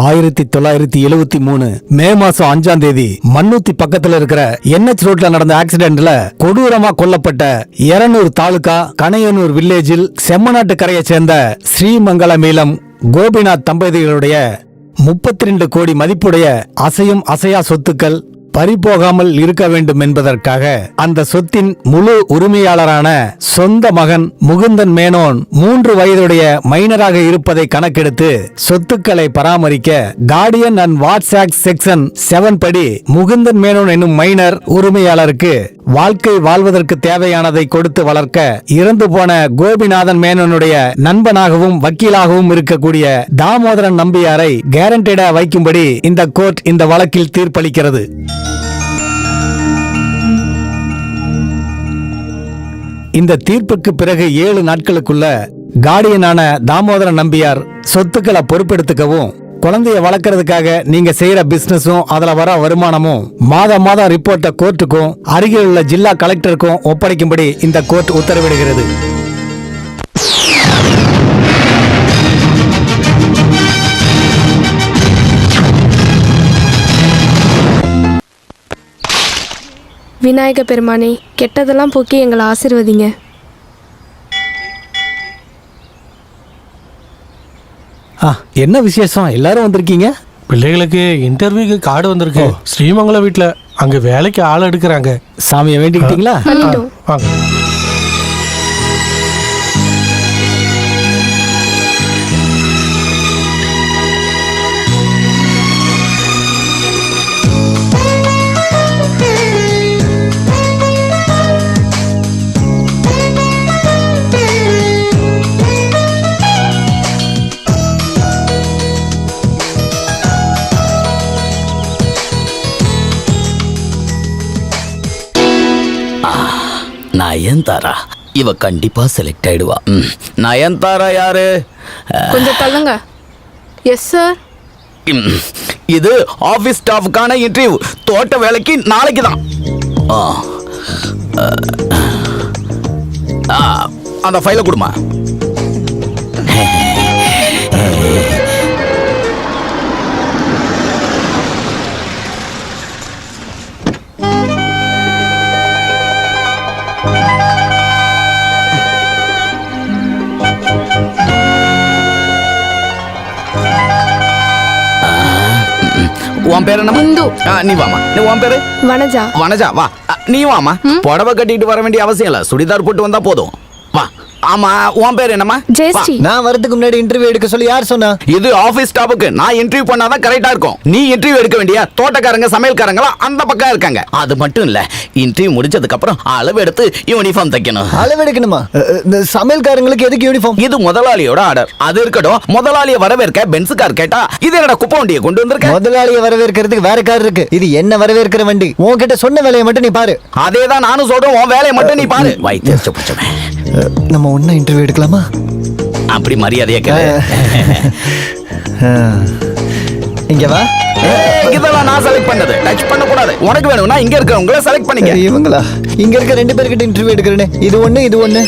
1973 மே மாசம் 5ஆம் தேதி மண்ணூத்தி பக்கத்துல இருக்கிற NH ரோட்ல நடந்த ஆக்சிடென்ட்ல கொடூரமா கொல்லப்பட்ட 200 தாலுகா கணையனூர் வில்லேஜில் செம்மநாட்டு கரையை சேர்ந்த ஸ்ரீமங்கலமீலம் கோபிநாத் தம்பதிகளுடைய 32 கோடி மதிப்புடைய அசையும் அசையா சொத்துக்கள் பறிபோகாமல் இருக்க வேண்டும் என்பதற்காக அந்த சொத்தின் முழு உரிமையாளரான சொந்த மகன் முகுந்தன் மேனோன் 3 வயதுடைய மைனராக இருப்பதை கணக்கெடுத்து சொத்துக்களை பராமரிக்க Guardian and what's act section 7 படி முகுந்தன் மேனோன் என்னும் மைனர் உரிமையாளருக்கு வாழ்க்கை வாழ்வதற்கு தேவையானதை கொடுத்து வளர்க்க இறந்து போன கோபிநாதன் மேனோனுடைய நண்பனாகவும் வக்கீலாகவும் இருக்கக்கூடிய தாமோதரன் நம்பியாரை கேரண்டடா வைக்கும்படி இந்த கோர்ட் இந்த வழக்கில் தீர்ப்பளிக்கிறது. இந்த தீர்ப்புக்கு பிறகு 7 நாட்களுக்குள்ள கார்டியனான தாமோதரன் நம்பியார் சொத்துக்களை பொறுப்பெடுத்துக்கவும் குழந்தைய வளர்க்கறதுக்காக நீங்க செய்யற பிசினஸும் அதுல வர வருமானமும் மாதம் ரிப்போர்ட்டை கோர்ட்டுக்கும் அருகில் உள்ள ஜில்லா கலெக்டருக்கும் ஒப்படைக்கும்படி இந்த கோர்ட் உத்தரவிடுகிறது. விநாயக பெருமானே, கெட்டதெல்லாம் போக்கி எங்களை ஆசீர்வதிங்க. என்ன விசேஷம், எல்லாரும் வந்திருக்கீங்க? பிள்ளைகளுக்கு இன்டர்வியூக்கு கார்டு வந்திருக்கு. ஸ்ரீமங்கலம் வீட்டுல அங்க வேலைக்கு ஆள் எடுக்கிறாங்க. சாமியை வேண்டிக்கிட்டீங்களா? வாங்க. நயன்தாரா, இவ கண்டிப்பா செலக்ட் ஆயிடுவா. நயன்தாரா யாரு? கொஞ்சம் தள்ளுங்க. Yes sir. இது ஆபீஸ் ஸ்டாஃப்கான இன்டர்வியூ. தோட்ட வேலைக்கு நாளைக்கு தான். அந்த ஃபைலை கொடுமா. உன் பேரு என்ன? இந்து. நீ வாமா. உன் பேரு? வனஜா. வனஜா வா. நீ வாமா. புடவை கட்டிட்டு வர வேண்டிய அவசியம் இல்ல, சுடிதார் போட்டு வந்தா போதும். வா. ஆமா, உன் பேர் என்னமா? ஜெயஸ்ரீ. நான் வரதுக்கு முன்னாடி இன்டர்வியூ எடுக்க சொல்லி யார் சொன்னா? இது ஆபீஸ் ஸ்டாஃப்க்கு நான் இன்டர்வியூ பண்ணாதான் கரெக்டா இருக்கும். நீ இன்டர்வியூ எடுக்க வேண்டிய தோட்டக்காரங்க சமையல்காரங்களா அந்த பக்கம் இருக்காங்க. அது மட்டும் இல்ல, இன்டர்வியூ முடிஞ்சதுக்கு அப்புறம் அளவு எடுத்து யூனிஃபார்ம் தைக்கணும். அளவு எடுக்கணுமா? சமையல்காரங்களுக்கு எதுக்கு யூனிஃபார்ம்? இது முதலாளியோட ஆர்டர். அது இருக்கட்டும். முதலாளியை வரவேற்க பென்ஸ் கார் கேட்டா இது என்னோட குப்பை வண்டியை கொண்டு வந்திருக்க. முதலாளியை வரவேற்கிறதுக்கு வேற கார் இருக்கு. இது என்ன வரவேற்கிற வண்டி. உன்கிட்ட சொன்ன வேலையை மட்டும் நீ பாரு. அதேதான் நானும் சொல்றேன், உன் வேலையை மட்டும் நீ பாரு. வைத்தியர்ச்ச பிடிச்சவன். நம்ம ஒண்ணா இன்டர்வியூ எடுக்கலாமா? அப்படி மரியாதையா இங்க வா. இதெல்லாம் நான் செலக்ட் பண்ணது. டச் பண்ண கூடாது. உனக்கு வேணும்னா இங்க இருக்கவங்கள செலக்ட் பண்ணிக்க. இவங்களா? இங்க இருக்க 2 பேர்கிட்ட இன்டர்வியூ எடுக்கிறேனே. இது ஒண்ணு.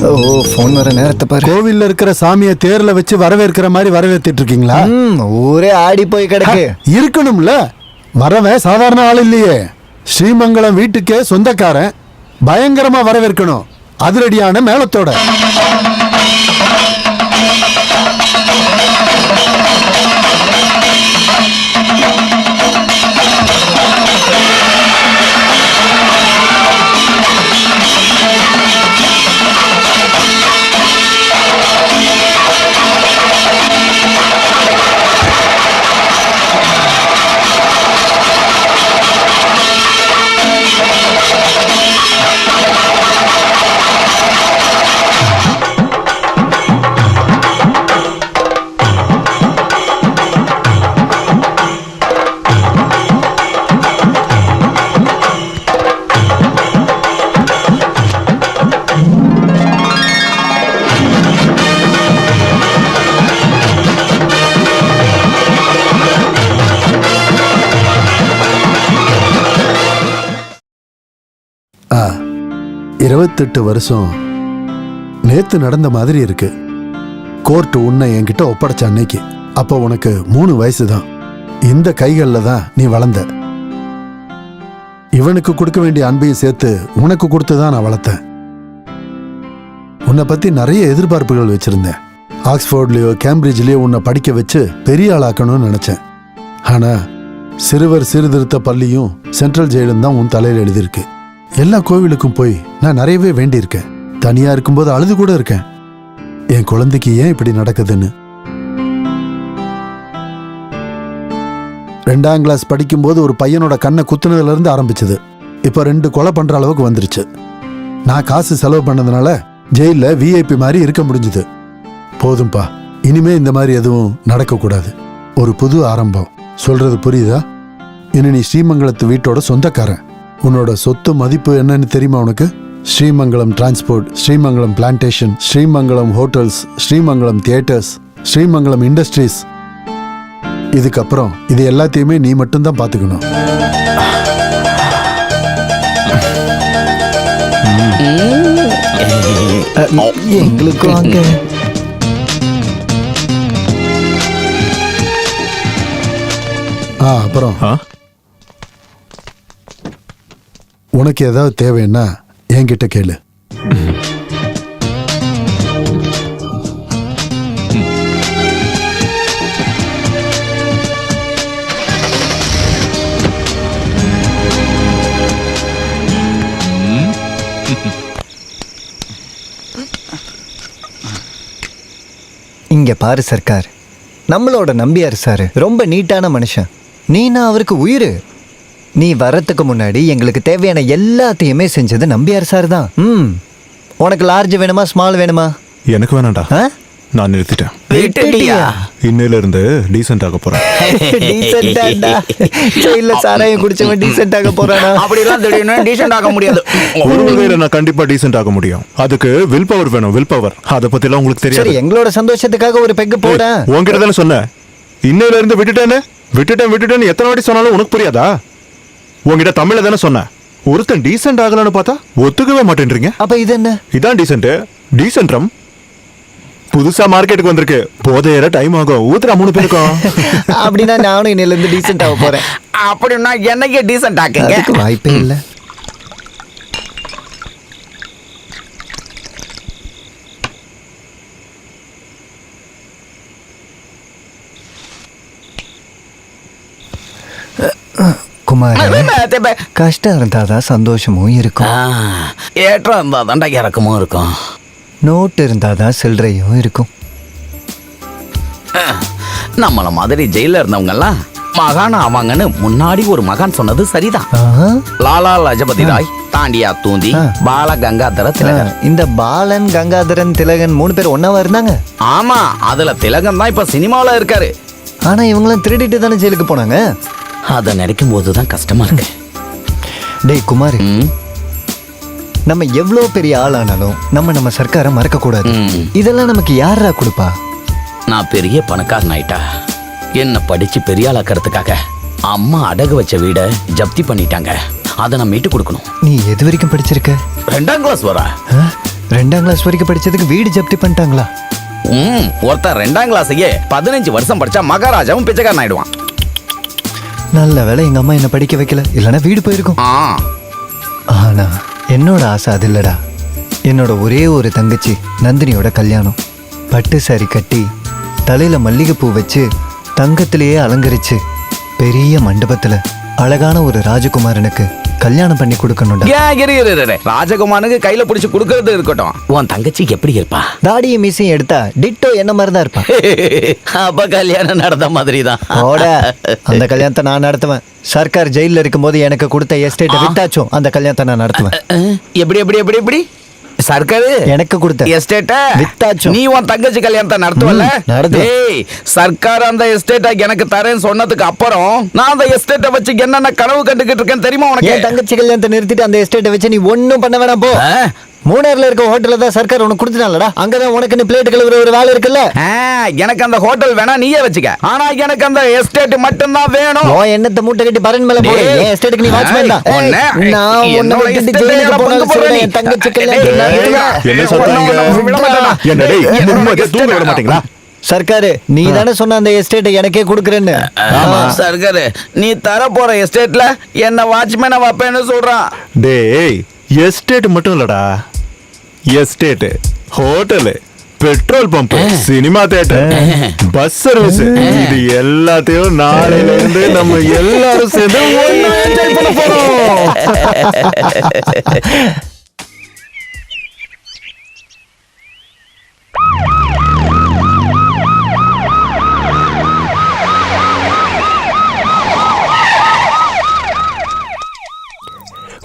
ஓ, போன் வர நேரத்தை பாரு. கோவில்ல இருக்கிற சாமியை தேர்ல வச்சு வரவேற்கிற மாதிரி வரவேற்றிட்டு இருக்கீங்களா? ஊரே ஆடி போய் கிடக்கு. இருக்கணும்ல. வரவன் சாதாரண ஆள் இல்லையே. ஸ்ரீமங்கலம் வீட்டுக்கே சொந்தக்காரன். பயங்கரமா வரவேற்கணும், அதிரடியான மேளத்தோட. ஆ 28 வருஷம் நேத்து நடந்த மாதிரி இருக்கு. கோர்ட் உன்னை என்கிட்ட ஒப்படைச்ச அன்னைக்கு அப்போ உனக்கு 3 வயசு தான். இந்த கைகளில் தான் நீ வளர்ந்த. இவனுக்கு கொடுக்க வேண்டிய அன்பையும் சேர்த்து உனக்கு கொடுத்து தான் நான் வளர்த்தேன். உன்னை பத்தி நிறைய எதிர்பார்ப்புகள் வச்சிருந்தேன். ஆக்ஸ்போர்ட்லயோ கேம்பிரிட்ஜ்லயோ உன்னை படிக்க வச்சு பெரிய ஆளாக்கணும்னு நினைச்சேன். ஆனா சிறுவர் சீர்திருத்த பள்ளியும் சென்ட்ரல் ஜெயிலும் தான் உன் தலையில் எழுதியிருக்கு. எல்லா கோவிலுக்கும் போய் நான் நிறையவே வேண்டியிருக்கேன். தனியா இருக்கும்போது அழுது கூட இருக்கேன், என் குழந்தைக்கு ஏன் இப்படி நடக்குதுன்னு. 2ஆம் கிளாஸ் படிக்கும்போது ஒரு பையனோட கண்ணை குத்துனதுல இருந்து ஆரம்பிச்சது. இப்ப 2 கொலை பண்ற அளவுக்கு வந்துருச்சு. நான் காசு செலவு பண்ணதுனால ஜெயில விஐபி மாதிரி இருக்க முடிஞ்சுது. போதும்பா, இனிமே இந்த மாதிரி எதுவும் நடக்கக்கூடாது. ஒரு புது ஆரம்பம். சொல்றது புரியுதா? இனி நீ ஸ்ரீமங்கலத்து வீட்டோட சொந்தக்காரன். உன்னோட சொத்து மதிப்பு என்னன்னு தெரியுமா உனக்கு? Srimangalam transport, Srimangalam plantation, Srimangalam hotels, Srimangalam theatres, Srimangalam industries. இதுக்கப்புறம் இது எல்லாத்தையுமே நீ மட்டும்தான் பார்த்துக்கணும். எங்களுக்கு வாங்க. அப்புறம் உனக்கு ஏதாவது தேவைன்னா என்கிட்ட கேளு. இங்க பாரு சர்க்கார், நம்மளோட நம்பியார் சார் ரொம்ப நீட்டான மனுஷன். நீனா அவருக்கு உயிர். நீ வரத்துக்கு முன்னாடி எங்களுக்கு தேவையான எல்லாத்தையுமே செஞ்சது நம்பியார் சார் தான். உனக்கு லார்ஜ் வேணுமா ஸ்மால் வேணுமா? எனக்கு வேணாண்டா, நான் நிறுத்திட்டேன். விட்டுட்டியா? இன்னையில இருந்து டீசென்ட் ஆக போறேன். டீசென்ட்டாண்டா? இல்ல சாராயம் குடிச்சவன் டீசென்ட் ஆக போறானா? அப்படிலாம் திடீர்னு டீசென்ட் ஆக முடியாது. ஒரு வகையில நான் கண்டிப்பா டீசென்ட் ஆக முடியும். அதுக்கு வில் பவர் வேணும், வில் பவர். அதை பத்தி எல்லாம் உங்களுக்கு சரி, தெரியாது. எங்களோட சந்தோஷத்துக்காக ஒரு பெக்கு போட. உங்ககிட்ட தானே சொன்னேன், இன்னையில இருந்து விட்டுட்டேன்னு எத்தனை வாட்டி சொன்னாலும் உனக்கு புரியாதா? உங்ககிட்ட தமிழ்ல தானே சொன்னேன். ஒருத்தன் டீசென்ட் ஆகலான்னு பார்த்தா ஒத்துக்கவே மாட்டேன்றீங்க. அப்ப இது என்ன? இதான் டீசென்ட்ரம். புதுசா மார்க்கெட்டுக்கு வந்திருக்கு. போதையற டைம் ஆகும். ஊத்துறா 3 பேருக்கும். அப்படின்னா நானும் இன்னையில இருந்து டீசென்ட் ஆக போறேன். அப்படின்னா என்னைக்கே டீசென்ட் ஆக்குங்க. அதுக்கு வாய்ப்பே இல்லை. குமார், கஷ்டம் இருந்தாதான் சந்தோஷமும் இருக்கும். ஏற்றம் இருந்தா தாண்டா இறக்கமும் இருக்கும். நோட்டு இருந்தாதான் சில்லறையும் இருக்கும். நம்மள மாதிரி ஜெயில இருந்தவங்க எல்லாம் மகான் ஆவாங்கன்னு முன்னாடி ஒரு மகான் சொன்னது சரிதான். லாலா லஜபதி ராய், தாண்டியா தூந்தி, பால கங்காதர திலகன். இந்த பாலன் கங்காதரன் திலகன் 3 பேர் ஒன்னாவா இருந்தாங்க. ஆமா, அதுல திலகன் தான் இப்ப சினிமாவில இருக்காரு. ஆனா இவங்களாம் திருடிட்டு தானே ஜெயிலுக்கு போனாங்க. அதை நினைக்கும் போதுதான் கஷ்டமா இருக்கு. டேய் குமார், நம்ம எவ்வளவு பெரிய ஆளானாலும் நம்ம சர்க்காரை மறக்க கூடாது. இதெல்லாம் நமக்கு யாரா கொடுப்பா? நான் பெரிய பணக்காரன் ஆயிட்டா என்ன படிச்சு பெரிய ஆளாக்கிறதுக்காக அம்மா அடகு வச்ச வீட ஜப்தி பண்ணிட்டாங்க. அதை நான் மீட்டு கொடுக்கணும். நீ எது வரைக்கும் படிச்சிருக்க? 2ஆம் கிளாஸ் வர. 2ஆம் கிளாஸ் வரைக்கும் படிச்சதுக்கு வீடு ஜப்தி பண்ணிட்டாங்களா? ஒருத்தன் 2ஆம் கிளாஸையே 15 வருஷம் படிச்சா மகாராஜாவும் பிச்சைக்காரன் ஆயிடுவான். நல்ல வேளை எங்க அம்மா என்ன படிக்க வைக்கல, இல்லைன்னா வீடு போயிருக்கும். ஆனா என்னோட ஆசை அது இல்லடா. என்னோட ஒரே ஒரு தங்கச்சி நந்தினியோட கல்யாணம். பட்டு சாரி கட்டி தலையில மல்லிகைப்பூ வச்சு தங்கத்திலேயே அலங்கரிச்சு பெரிய மண்டபத்துல அழகான ஒரு ராஜகுமாரனுக்கு கல்யாணம் பண்ணி கொடுக்கணும்டா. ராஜகுமாரனுக்கு கையில பிடிச்சு கொடுக்கறது இருக்கட்டும், உன் தங்கச்சி எப்படி இருப்பா? தாடியும் மீசையும் எடுத்தா டிட்டோ என்ன மாதிரி தான் இருப்பா. அப்ப கல்யாணம் நடந்த மாதிரி தான். அந்த கல்யாணத்தை நான் நடத்துவேன். சர்க்கார் ஜெயில இருக்கும் போது எனக்கு கொடுத்த எஸ்டேட்டை விட்டாச்சும் அந்த கல்யாணத்தை நான் நடத்துவேன். எப்படி எப்படி எப்படி எப்படி சர்க்காரு எனக்கு கொடுத்த எஸ்டேட்ட வித்தாச்சும் நீ உன் தங்கச்சி கல்யாணத்தை நடத்துவல? சர்க்கார் அந்த எஸ்டேட்டை எனக்கு தரேன்னு சொன்னதுக்கு அப்புறம் நான் அந்த எஸ்டேட்டை வச்சு என்னென்ன கனவு கண்டுகிட்டு இருக்கேன் தெரியுமா உனக்கு? என் தங்கச்சி கல்யாணத்தை நிறுத்திட்டு அந்த எஸ்டேட்டை வச்சு நீ ஒன்னும் பண்ண வேணாம் போ. மூணாறுல இருக்க ஹோட்டல்ல தான் சர்க்கார் உனக்கு கொடுத்துட்டாங்கடா. அங்கதான் உனக்கு பிளேட் கழுவுற ஒரு வேலை இருக்குல்ல. எனக்கு அந்த ஹோட்டல் வேணா நீயே வச்சுக்க. ஆனா எனக்கு அந்த எஸ்டேட் மட்டும் தான் வேணும். எண்ணத்தை மூட்டை கட்டி பரன் மேல போடு. என் எஸ்டேட்டுக்கு நீ வாட்ச்மேன் தான். நான் உன்னை விட்டுட்டு ஜெயிலுக்கு போனாலும் சரி, என் தங்கச்சி கல்யாணத்தை என்ன சொல்றீங்க? என்ன டேய், நிம்மதியா தூங்க விட மாட்டீங்களா? சர்க்காரு நீ தானே சொன்ன அந்த எஸ்டேட்டை எனக்கே கொடுக்குறேன்னு. சர்க்காரு நீ தர போற எஸ்டேட்ல என்ன வாட்ச்மேனை வைப்பேன்னு சொல்றான். டேய் எஸ்டேட் மட்டும் இல்லடா, estate, hotel, petrol pump, cinema theatre, bus service, இது எல்லாத்தையும் நாளையில இருந்து நம்ம எல்லாரும் சேர்ந்து ஒண்ணா என்ஜாய் பண்ண போறோம்.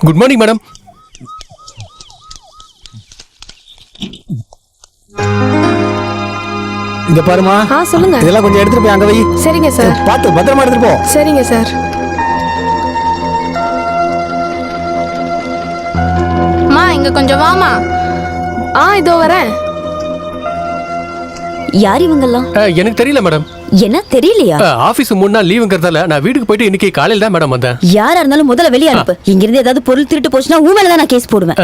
Good morning madam. இங்க பாருமா. சொல்லுங்க. இதெல்லாம் கொஞ்சம் எடுத்துட்டு போய் அங்க வை. சரிங்க சார். பார்த்து பத்திரமா எடுத்துட்டு போ. சரிங்க சார். மா இங்க கொஞ்சம் வாமா. இதோ வரேன். யார் இவங்கெல்லாம்? எனக்கு தெரியல மேடம். என்ன தெரியலையா? ஆபீஸ் 3 நாள் லீவுங்கிறதால நான் வீட்டுக்கு போயிட்டு இன்னைக்கு காலையில தான் மேடம் வந்தேன். யாரா இருந்தாலும் முதல்ல வெளிய அனுப்பு. இங்க இருந்து ஏதாவது பொருள் திருட்டு போச்சுன்னா உன் மேல தான் நான் கேஸ் போடுவேன்.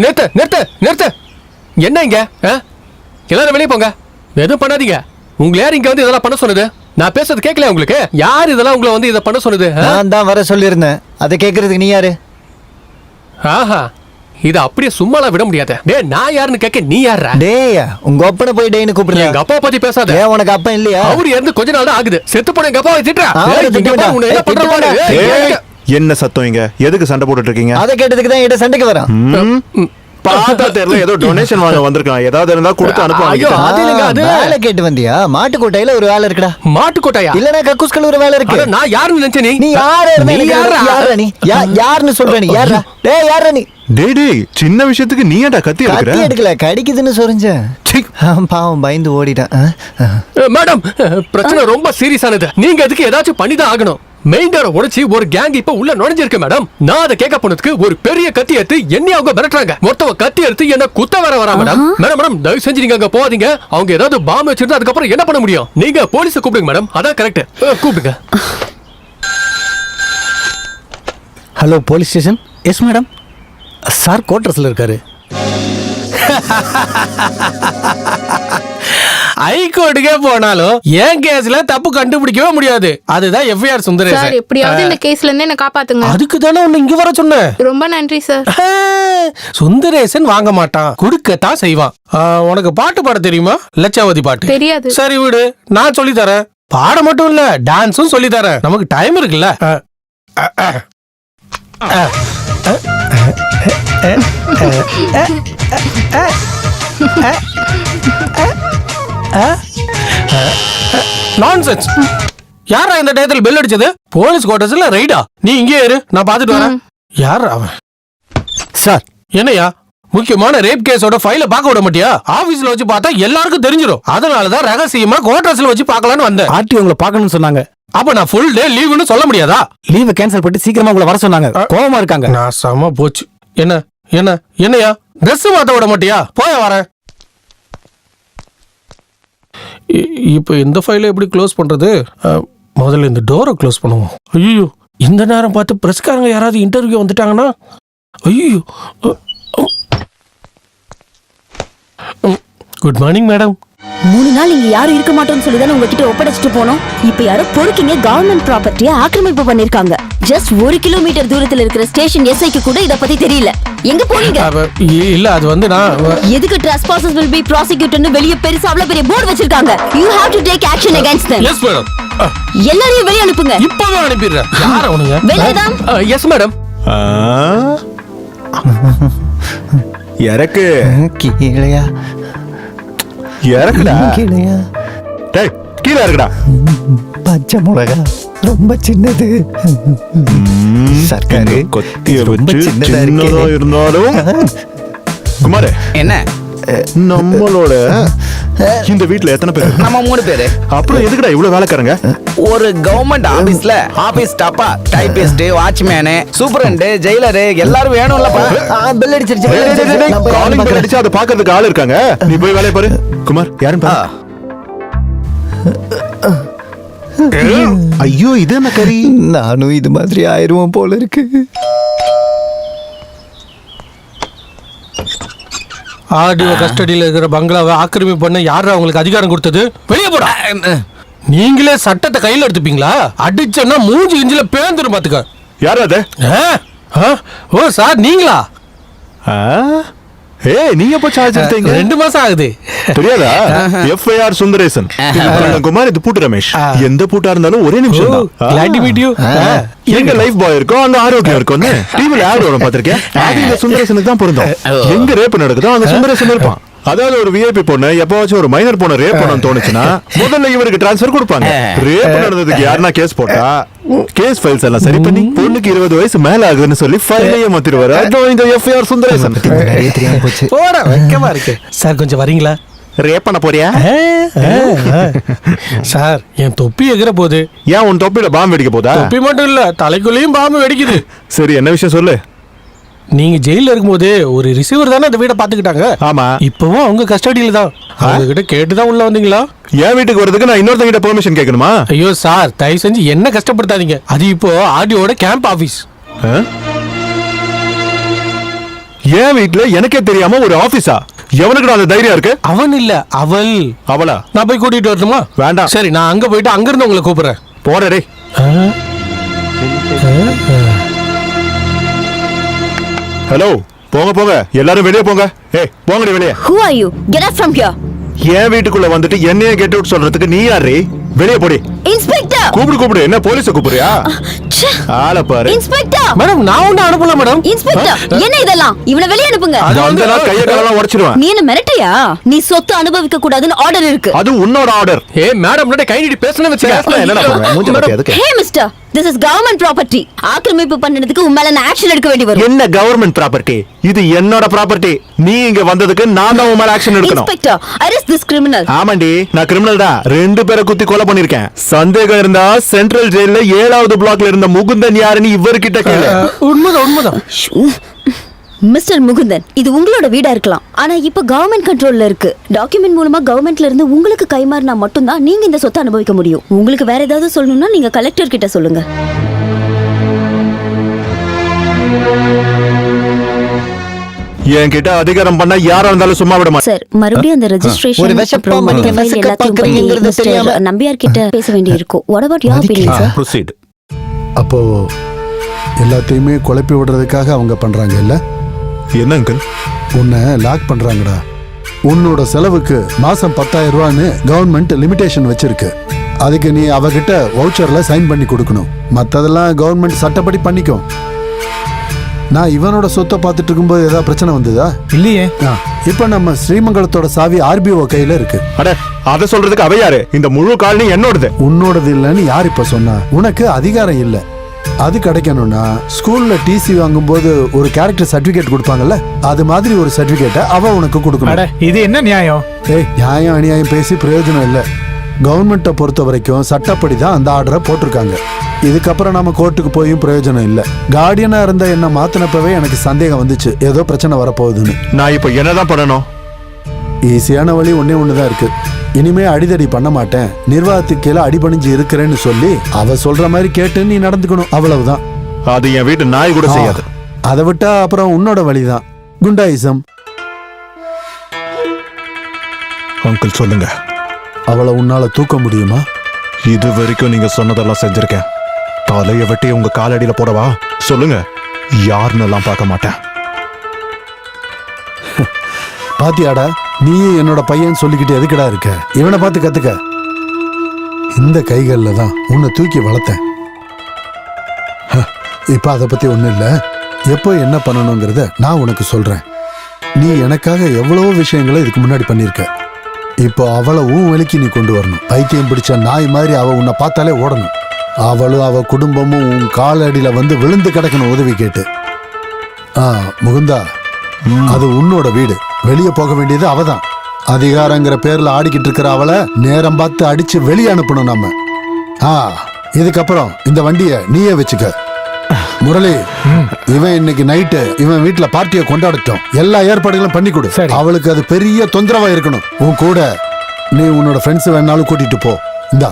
நிறுத்த. என்ன இங்க? எல்லாரும் வெளியே போங்க. எதுவும் பண்ணாதீங்க. உங்களை யார் இங்க வந்து இதெல்லாம் பண்ண சொன்னது? நான் பேசுறது கேட்கல உங்களுக்கு? யார் இதெல்லாம் உங்களை வந்து இதை பண்ண சொன்னது? நான் தான் வர சொல்லியிருந்தேன். அதை கேட்கறதுக்கு நீ யாரு? ஆஹா, இத அப்படியே சும்மாலாம் விட முடியாது. டேய் நான் யாருன்னு கேட்க நீ யாரா? டேய் உங்க அப்பனை போய் டேய்னு கூப்பிடுங்க. எங்க அப்பா பத்தி பேசாத. ஏன் உனக்கு அப்பா இல்லையா? அவரு இறந்து கொஞ்ச நாள் தான் ஆகுது. செத்து போன எங்க அப்பாவை திட்டுறா. என்ன என்ன சத்தம் இங்க? எதுக்கு சண்டை போட்டுட்டு இருக்கீங்க? அதை கேட்டதுக்கு தான் என்கிட்ட சண்டைக்கு வரான். பார்த்தா தெரியல, ஏதோ டொனேஷன் வாங்க வந்திருக்கான். ஏதாவது இருந்தா கொடுத்து ஐயோ, அனுப்புவாங்க. அது இல்லைங்க, அது வேலை கேட்டு வந்தியா? மாட்டுக்கோட்டையில ஒரு வேலை இருக்குடா. மாட்டுக்கோட்டையா? இல்லனா கக்கூஸ்கல் ஒரு வேலை இருக்கு. அட, நான் யாருன்னு நினைச்ச நீ? நீ யாரா இருந்தா நீ எனக்கு யாரா? யாரா நீ? யாருன்னு சொல்ற நீ? யாரா? டேய் யாரா நீ? டேய் சின்ன விஷயத்துக்கு நீ ஏன்டா கத்தி எடுக்கற? கத்தி எடுக்கல, கடிக்குதுன்னு சொரிஞ்சேன். பாவம் பயந்து ஓடிட்டான். மேடம், பிரச்சனை ரொம்ப சீரியஸானது. நீங்க அதுக்கு ஏதாச்சும் பண்ணிதான் ஆகணும். மெயின் டோரை உடைச்சி ஒரு கேங் இப்ப உள்ள நுழைஞ்சிருக்கு மேடம். நான் அதை கேட்க போனதுக்கு ஒரு பெரிய கத்தி எடுத்து என்னைய அவங்க மிரட்டுறாங்க. மொத்தவ கத்தி எடுத்து என்ன குத்த வரா மேடம். மேடம் தயவு செஞ்சு நீங்க அங்க போகாதீங்க. அவங்க ஏதாவது பாம்பு வச்சிருந்தா அதுக்கப்புறம் என்ன பண்ண முடியும்? நீங்க போலீஸை கூப்பிடுங்க மேடம். அதான் கரெக்ட். கூப்பிடுங்க. Hello police station. Yes madam. Sir கோட்ரஸ்ல இருக்காரு. ஹைகோர்ட்டுக்கே போனாலும் என் கேஸ்ல தப்பு கண்டுபிடிக்கவே முடியாது. அதுதான் எஃப்ஐஆர் சுந்தரேசன். சார் எப்படியாவது இந்த கேஸ்ல இருந்து என்ன காப்பாத்துங்க. அதுக்கு தானே உன்னை இங்க வர சொன்னேன். ரொம்ப நன்றி சார். சுந்தரேசன் வாங்க மாட்டான், கொடுக்கத்தான் செய்வான். உனக்கு பாட்டு பாட தெரியுமா? லட்சாவதி பாட்டு தெரியாது. சரி விடு, நான் சொல்லி தரேன். பாட மட்டும் இல்ல, டான்ஸும் சொல்லி தரேன். நமக்கு டைம் இருக்குல்ல. நான்சென்ஸ். யாரா இந்த டயத்தில் பெல் அடிச்சது? போலீஸ் குவார்டர்ஸ்ல ரைடா? நீ இங்கே இரு, நான் பாத்துட்டு வரேன். யார் அவன்? சார் என்னையா முக்கியமான ரேப் கேஸோட ஃபைல பார்க்க விட மாட்டியா? ஆபீஸ்ல வச்சு பார்த்தா எல்லாருக்கும் தெரிஞ்சிடும். அதனாலதான் ரகசியமா குவார்டர்ஸ்ல வச்சு பார்க்கலான்னு வந்தேன். ஆர்டி உங்களை பார்க்கணும்னு சொன்னாங்க. அப்ப நான் ஃபுல் டே லீவுன்னு சொல்ல முடியாதா? லீவை கேன்சல் பண்ணிட்டு சீக்கிரமா உங்களை வர சொன்னாங்க. கோவமா இருக்காங்க. நான் சம போச்சு. என்னையா ட்ரெஸ் மாத்த விட மாட்டியா? போய வரேன். இப்போ இந்த ஃபைலை எப்படி க்ளோஸ் பண்றது? முதல்ல இந்த டோரை க்ளோஸ் பண்ணுவோம். ஐயோ, இந்த நேரம் பார்த்து பிரஸ்காரங்க யாராவது இன்டர்வியூ வந்துட்டாங்கன்னா? ஐயோ. Good morning madam. 3 நாள் இங்க யாரும் இருக்க மாட்டோம்னு சொல்லி தானே உங்ககிட்ட ஒப்படைச்சிட்டு போனோம். இப்ப யாரோ பொறுக்கிங்க கவர்மெண்ட் ப்ராப்பர்ட்டியை ஆக்கிரமிப்பு பண்ணிருக்காங்க. ஜஸ்ட் 1 கிலோமீட்டர் தூரத்துல இருக்கிற ஸ்டேஷன் எஸ்ஐக்கு கூட இத பத்தி தெரியல. எங்க போனீங்க? இல்ல, அது வந்து நான் எதுக்கு trespassers will be prosecuted ன்னு வெளிய பெருசா அவ்வளவு பெரிய போர்டு வச்சிருக்காங்க. You have to take action against them. Yes madam. எல்லாரையும் வெளிய அனுப்புங்க. இப்பவே அனுப்பிடுறேன். யார் அவனுங்க? வெளியதான். Yes madam. இறக்கு கீழையா? இறக்குடா. கீழையா? டேய் கீழே இருக்குடா. பச்சை மிளகா ரொம்ப சின்னது. சர்க்காரு கொத்திய ரொம்ப வச்சு சின்னதா சின்னதா இருக்கு. இருந்தாலும் குமாரே, என்ன நம்மளோட இந்த வீட்ல எத்தனை பேர்? நம்ம 3 பேரு. அப்புறம் எதுக்குடா இவ்வளவு வேலைக்காரங்க? ஒரு கவர்மெண்ட் ஆபீஸ்ல ஆபீஸ் ஸ்டாப்பா டைபிஸ்ட், வாட்ச்மேனு, சூப்பரண்ட், ஜெயிலரு எல்லாரும் வேணும்லப்பா. பெல் அடிச்சிருச்சு. டேய், டேய், டேய், டேய், calling bell அடிச்சா அதை பாக்குறதுக்கு ஆள் இருக்காங்க. நீ போய் வேலைய பாரு. குமார் யாரும் பாரு. ஐயோ, இது என்ன கறி? நானும் இது மாதிரி ஆயிடுவோம் போல இருக்கு. ஆர்டிஓ கஸ்டடியில் இருக்கிற பங்களாவை ஆக்கிரமிப்பு பண்ண யாரா உங்களுக்கு அதிகாரம் கொடுத்தது? வெளியே போடா. நீங்களே சட்டத்தை கையில எடுத்துப்பீங்களா? அடிச்சோன்னா மூஞ்சி இஞ்சில பேந்துரும் பாத்துக்க. யார் அது? ஓ சார் நீங்களா? ஏய், நீங்க எப்ப சார்ஜ் எடுத்தீங்க? 2 மாசம் ஆகுது. தெரியாதா? FIR சுந்தரேசன். குமார், இது பூட்டு ரமேஷ். எந்த பூட்டா இருந்தாலும் ஒரே நிமிஷம் தான். Glad to meet you. எங்க லைஃப் பாய் இருக்கும், அங்க ஆரோக்கியம் இருக்கும். டிவில ஆட் வரும் பாத்திருக்கேன். அது இந்த சுந்தரேசனுக்கு தான் பொருந்தும். எங்க ரேப் நடக்குதோ அங்க சுந்தரேசன் இருப்பான். அதாவது ஒரு விஐபி பொண்ணு எப்பவாச்சும் ஒரு மைனர் பொண்ணு ரேப் பண்ணணும்னு தோணுச்சுன்னா முதல்ல இவருக்கு டிரான்ஸ்ஃபர் கொடுப்பாங்க. ரேப் நடந்ததுக்கு யாருன்னா கேஸ் போட்டா கேஸ் ஃபைல்ஸ் எல்லாம் சரி பண்ணி பொண்ணுக்கு 20 வயசு மேல ஆகுதுன்னு சொல்லி ஃபைலையே மாத்திடுவாரு. அதான் இந்த FIR சுந்தரேசன். நிறைய தெரியாம போச்சு. போட வெக்கமா இருக்கு. சார் கொஞ்சம் வரீங்களா? ரேப் பண்ண போறியா? சார் என் தொப்பி எகிற போகுது. ஏன் உன் தொப்பில பாம்பு வெடிக்க போதா? தொப்பி மட்டும் இல்ல, தலைக்குள்ளேயும் பாம்பு வெடிக்குது. சரி, என்ன விஷயம் சொல்லு. நீங்க ஜெயில இருக்கும்போது ஒரு ரிசீவர் தானே இந்த வீட்டை பாத்துக்கிட்டாங்க. ஆமா. இப்பவும் அவங்க கஸ்டடியில தான். அவங்க கிட்ட கேட்டுதான் உள்ள வந்தீங்களா? என் வீட்டுக்கு வரதுக்கு நான் இன்னொருத்தங்கிட்ட பெர்மிஷன் கேட்கணுமா? ஐயோ சார், தயவு செஞ்சு என்ன கஷ்டப்படுத்தாதீங்க. அது இப்போ ஆர்டிஓட கேம்ப் ஆபீஸ். என் வீட்டுல எனக்கே தெரியாம ஒரு ஆபீஸா? எவனுக்கு அந்த தைரியம் இருக்கு? அவன் இல்ல, அவள். அவளா? நான் போய் கூட்டிட்டு வரட்டுமா? வேண்டாம். சரி, நான் அங்க போயிட்டு அங்க இருந்து உங்களை கூப்பிடுறேன். போறே. ஹலோ, போங்க போங்க, எல்லாரும் வெளியே போங்க. ஏய், போங்கடி வெளியே. Who are you? Get out from here. என் வீட்டுக்குள்ள வந்துட்டு என்னைய கெட் அவுட் சொல்றதுக்கு நீ யாரு? வெளியே போடி. Inspector. கூப்பிடு. என்ன போலீஸ கூப்பிடுறியா? ஆள பாரு. Inspector. மேடம், நான் ஒண்ணு அனுப்பல மேடம். Inspector, என்ன இதெல்லாம்? இவனை வெளிய அனுப்புங்க. அது வந்து நான் கைய காலெல்லாம் உடைச்சிடுவேன். நீ என்ன மிரட்டியா? நீ சொத்து அனுபவிக்க கூடாதுன்னு ஆர்டர் இருக்கு. அது உன்னோட ஆர்டர். ஏய் மேடம், முன்னாடி கை நீட்டி பேசணும் வெச்சுக்க. என்னடா பண்ணுவ? மூஞ்சி பத்தி எதுக்கு? Hey mister, this is government property. ஆக்கிரமிப்பு பண்ணதுக்கு உன் மேல நான் ஆக்ஷன் எடுக்க வேண்டி வரும். என்ன கவர்மெண்ட் ப்ராப்பர்ட்டி? இது என்னோட ப்ராப்பர்ட்டி. நீ இங்க வந்ததுக்கு நான் தான் உன் மேல ஆக்ஷன் எடுக்கணும். Inspector, arrest this criminal. ஆமாண்டி, நான் கிரிமினல் தான். 2 பேரை குத்தி கொலை பண்ணிருக்கேன். சந்தேகம் இருந்தா சென்ட்ரல் ஜெயில்ல 7வது பிளாக்ல இருந்த முகுந்தன் யாருன்னு இவர்கிட்ட கேளு. உண்மைதான். மிஸ்டர் முகுந்தன், இது உங்களோட வீடா இருக்கலாம், ஆனா இப்ப கவர்மெண்ட் கண்ட்ரோல்ல இருக்கு. டாக்குமெண்ட் மூலமா கவர்மெண்ட்ல இருந்து உங்களுக்கு கைமாறினா மட்டும்தான் நீங்க இந்த சொத்தை அனுபவிக்க முடியும். உங்களுக்கு வேற ஏதாவது சொல்லணும்னா நீங்க கலெக்டர் கிட்ட சொல்லுங்க. என்கிட்ட அதிகாரம் பண்ணா யாரா இருந்தாலும் சும்மா விட மாட்டேன். சார், மறுபடியும் அந்த ரெஜிஸ்ட்ரேஷன் நம்பியார் கிட்ட பேச வேண்டி இருக்கும். What about your opinion, sir? Proceed. அப்போ எல்லாத்தையுமே குழப்பி விடுறதுக்காக அவங்க பண்றாங்க இல்ல? என்ன அங்கிள்? உன்னை லாக் பண்றாங்கடா. உன்னோட செலவுக்கு மாசம் 10,000 ரூபான்னு கவர்மெண்ட் லிமிடேஷன் வச்சிருக்கு. அதுக்கு நீ அவகிட்ட வவுச்சர்ல சைன் பண்ணி கொடுக்கணும். மத்ததெல்லாம் கவர்மெண்ட் சட்டப்படி பண்ணிக்கும். நான் இவனோட சொத்தை பார்த்துட்டு இருக்கும்போது ஏதாவது பிரச்சனை வந்ததா? இல்லையே. இப்ப நம்ம ஸ்ரீமங்கலத்தோட சாவி RBO கையில இருக்கு. அட, அத சொல்றதுக்கு அவ யாரு? இந்த முழு காலனி என்னோடது. உன்னோடது இல்லைன்னு யார் இப்ப சொன்னா? உனக்கு அதிகாரம் இல்ல. அது கிடைக்கணும்னா ஸ்கூல்ல டிசி வாங்கும்போது ஒரு கேரக்டர் சர்டிபிகேட் கொடுப்பாங்கல்ல, அது மாதிரி ஒரு சர்டிபிகேட்டை அவ உனக்கு கொடுக்கணும். இது என்ன நியாயம்? நியாயம் அநியாயம் பேசி பிரயோஜனம் இல்லை. கவர்மெண்ட்டை பொறுத்த வரைக்கும் சட்டப்படி தான் அந்த ஆர்டரை போட்டிருக்காங்க. இதுக்கப்புறம் நம்ம கோர்ட்டுக்கு போயும் பிரயோஜனம் இல்லை. கார்டியனா இருந்த என்ன மாத்தினப்பவே எனக்கு சந்தேகம் வந்துச்சு, ஏதோ பிரச்சனை வரப்போகுதுன்னு. நான் இப்ப என்னதான் பண்ணணும்? ஈஸியான வழி ஒண்ணே இருக்கு. இனிமே அடிதடி பண்ண மாட்டேன், நிர்வாகத்துக்கு கீழே அடிபணிஞ்சு இருக்கிறேன்னு சொல்லி அவ சொல்ற மாதிரி கேட்டு நீ நடந்துக்கணும், அவ்வளவுதான். அது என் வீட்டு நாய் கூட செய்யாது. அதை விட்டா அப்புறம் உன்னோட வழிதான் குண்டாயிசம். அங்கிள் சொல்லுங்க, அவளை உன்னால தூக்க முடியுமா? இது வரைக்கும் நீங்க சொன்னதெல்லாம் செஞ்சிருக்கேன். தலைய வெட்டி உங்க காலடியில போடவா? சொல்லுங்க, யாருன்னு எல்லாம் பார்க்க மாட்டேன். பாத்தியாடா, நீ என்னோட பையன் சொல்லிக்கிட்டு எதுக்குடா இருக்க? இவனை பார்த்து கத்துக்க. இந்த கைகள்ல தான் உன்னை தூக்கி வளர்த்தேன். இப்ப அதை பத்தி ஒண்ணும் இல்ல. எப்போ என்ன பண்ணணுங்கிறத நான் உனக்கு சொல்றேன். நீ எனக்காக எவ்வளவோ விஷயங்களை இதுக்கு முன்னாடி பண்ணிருக்க. இப்போ அவளை உன் வழிக்கு நீ கொண்டு வரணும். பைத்தியம் பிடிச்ச நாய் மாதிரி அவ உன்னை பார்த்தாலே ஓடணும். அவளும் அவ குடும்பமும் உன் காலடியில வந்து விழுந்து கிடக்கணும் உதவி கேட்டு. முகுந்தா, அது உன்னோட வீடு. வெளியே போக வேண்டியது அவதான். அதிகாரங்கிற பேர்ல ஆடிக்கிட்டு இருக்கிற அவளை நேரம் பார்த்து அடிச்சு வெளியே அனுப்பணும் நம்ம. இதுக்கப்புறம் இந்த வண்டிய நீயே வச்சுக்க. முரளி, இவன் இன்னைக்கு நைட்டு இவன் வீட்டுல பார்ட்டியை கொண்டாடட்டும். எல்லா ஏற்பாடுகளும் பண்ணி கொடு. அவளுக்கு அது பெரிய தொந்தரவா இருக்கணும். உன் கூட நீ உன்னோட ஃப்ரெண்ட்ஸ் வேணாலும் கூட்டிட்டு போ. இந்தா.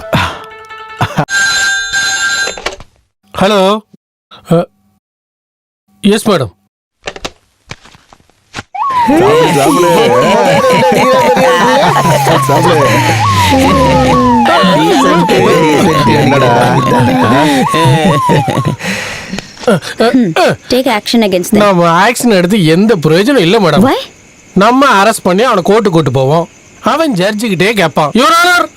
Hello. Yes madam. Take action against them. நம்ம ஆக்ஷன் எடுத்து எந்த பிரயோஜனம் இல்ல மேடம். Why? நம்ம அரெஸ்ட் பண்ணி அவனை கோர்ட்டு கூட்டு போவோம். அவன் ஜட்ஜுக்கிட்டே கேட்பான், யுவர் ஆனர்,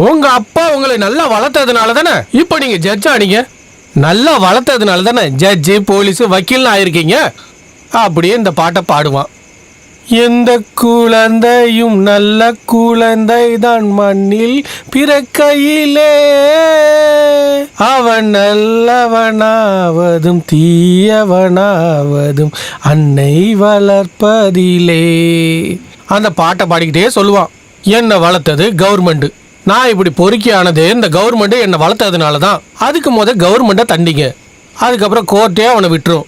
உங்க அப்பா உங்களை நல்லா வளர்த்ததுனால தானே இப்ப நீங்க ஜட்ஜ் ஆனீங்க. நல்லா வளர்த்ததுனால தானே ஜட்ஜு போலீஸ் வக்கீல்னு ஆயிருக்கீங்க. அப்படியே இந்த பாட்டை பாடுவான். எந்த குழந்தையும் நல்ல குழந்தை தான் மண்ணில் பிறக்கையிலே, அவன் நல்லவனாவதும் தீயவனாவதும் அன்னை வளர்ப்பதிலே. அந்த பாட்டை பாடிக்கிட்டே சொல்லுவான், என்னை வளர்த்தது கவர்மெண்ட், நான் இப்படி பொறுக்கி ஆனது இந்த கவர்மெண்ட் என்னை வளர்த்ததுனால தான். அதுக்கு கவர்மெண்ட்டை தண்டிங்க, அதுக்கப்புறம் கோர்ட்டே அவனை விட்டுரும்.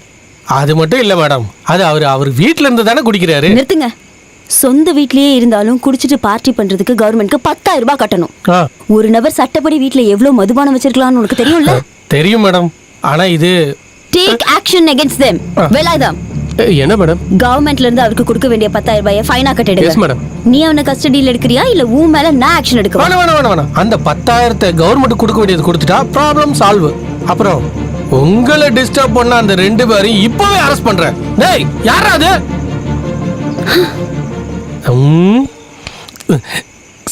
அது மட்டும் இல்ல மேடம், அது அவர் வீட்ல இருந்து தானே குடிக்கிறாரு. நிறுத்துங்க. சொந்த வீட்லயே இருந்தாலும் குடிச்சிட்டு பார்ட்டி பண்றதுக்கு கவர்மெண்ட்க்கு 10,000 ரூபாய் கட்டணும். ஆ, ஒரு நபர் சட்டப்படி வீட்ல எவ்வளவு மதுபானம் வச்சிருக்கலாம்னு உனக்கு தெரியும்ல? தெரியும் மேடம். ஆனா இது take action against them. Velayudham, என்ன மேடம்? கவர்மெண்ட்ல இருந்து அவருக்கு கொடுக்க வேண்டிய 10,000 ரூபாயை ஃபைனா எஸ் கட்டிடுங்க. மேடம். நீ அவனை கஸ்டடியில் எடுக்கறியா இல்ல உன் மேல நான் ஆக்ஷன் எடுக்கவா? வேணாம். அந்த 10,000 கவர்மெண்ட் கொடுக்க வேண்டியது கொடுத்துட்டா ப்ராப்ளம் சால்வ். அப்புறம் உங்களை டிஸ்டர்ப் பண்ண அந்த 2 பேரையும் இப்பவே அரெஸ்ட் பண்றேன். டேய், யாரா அது?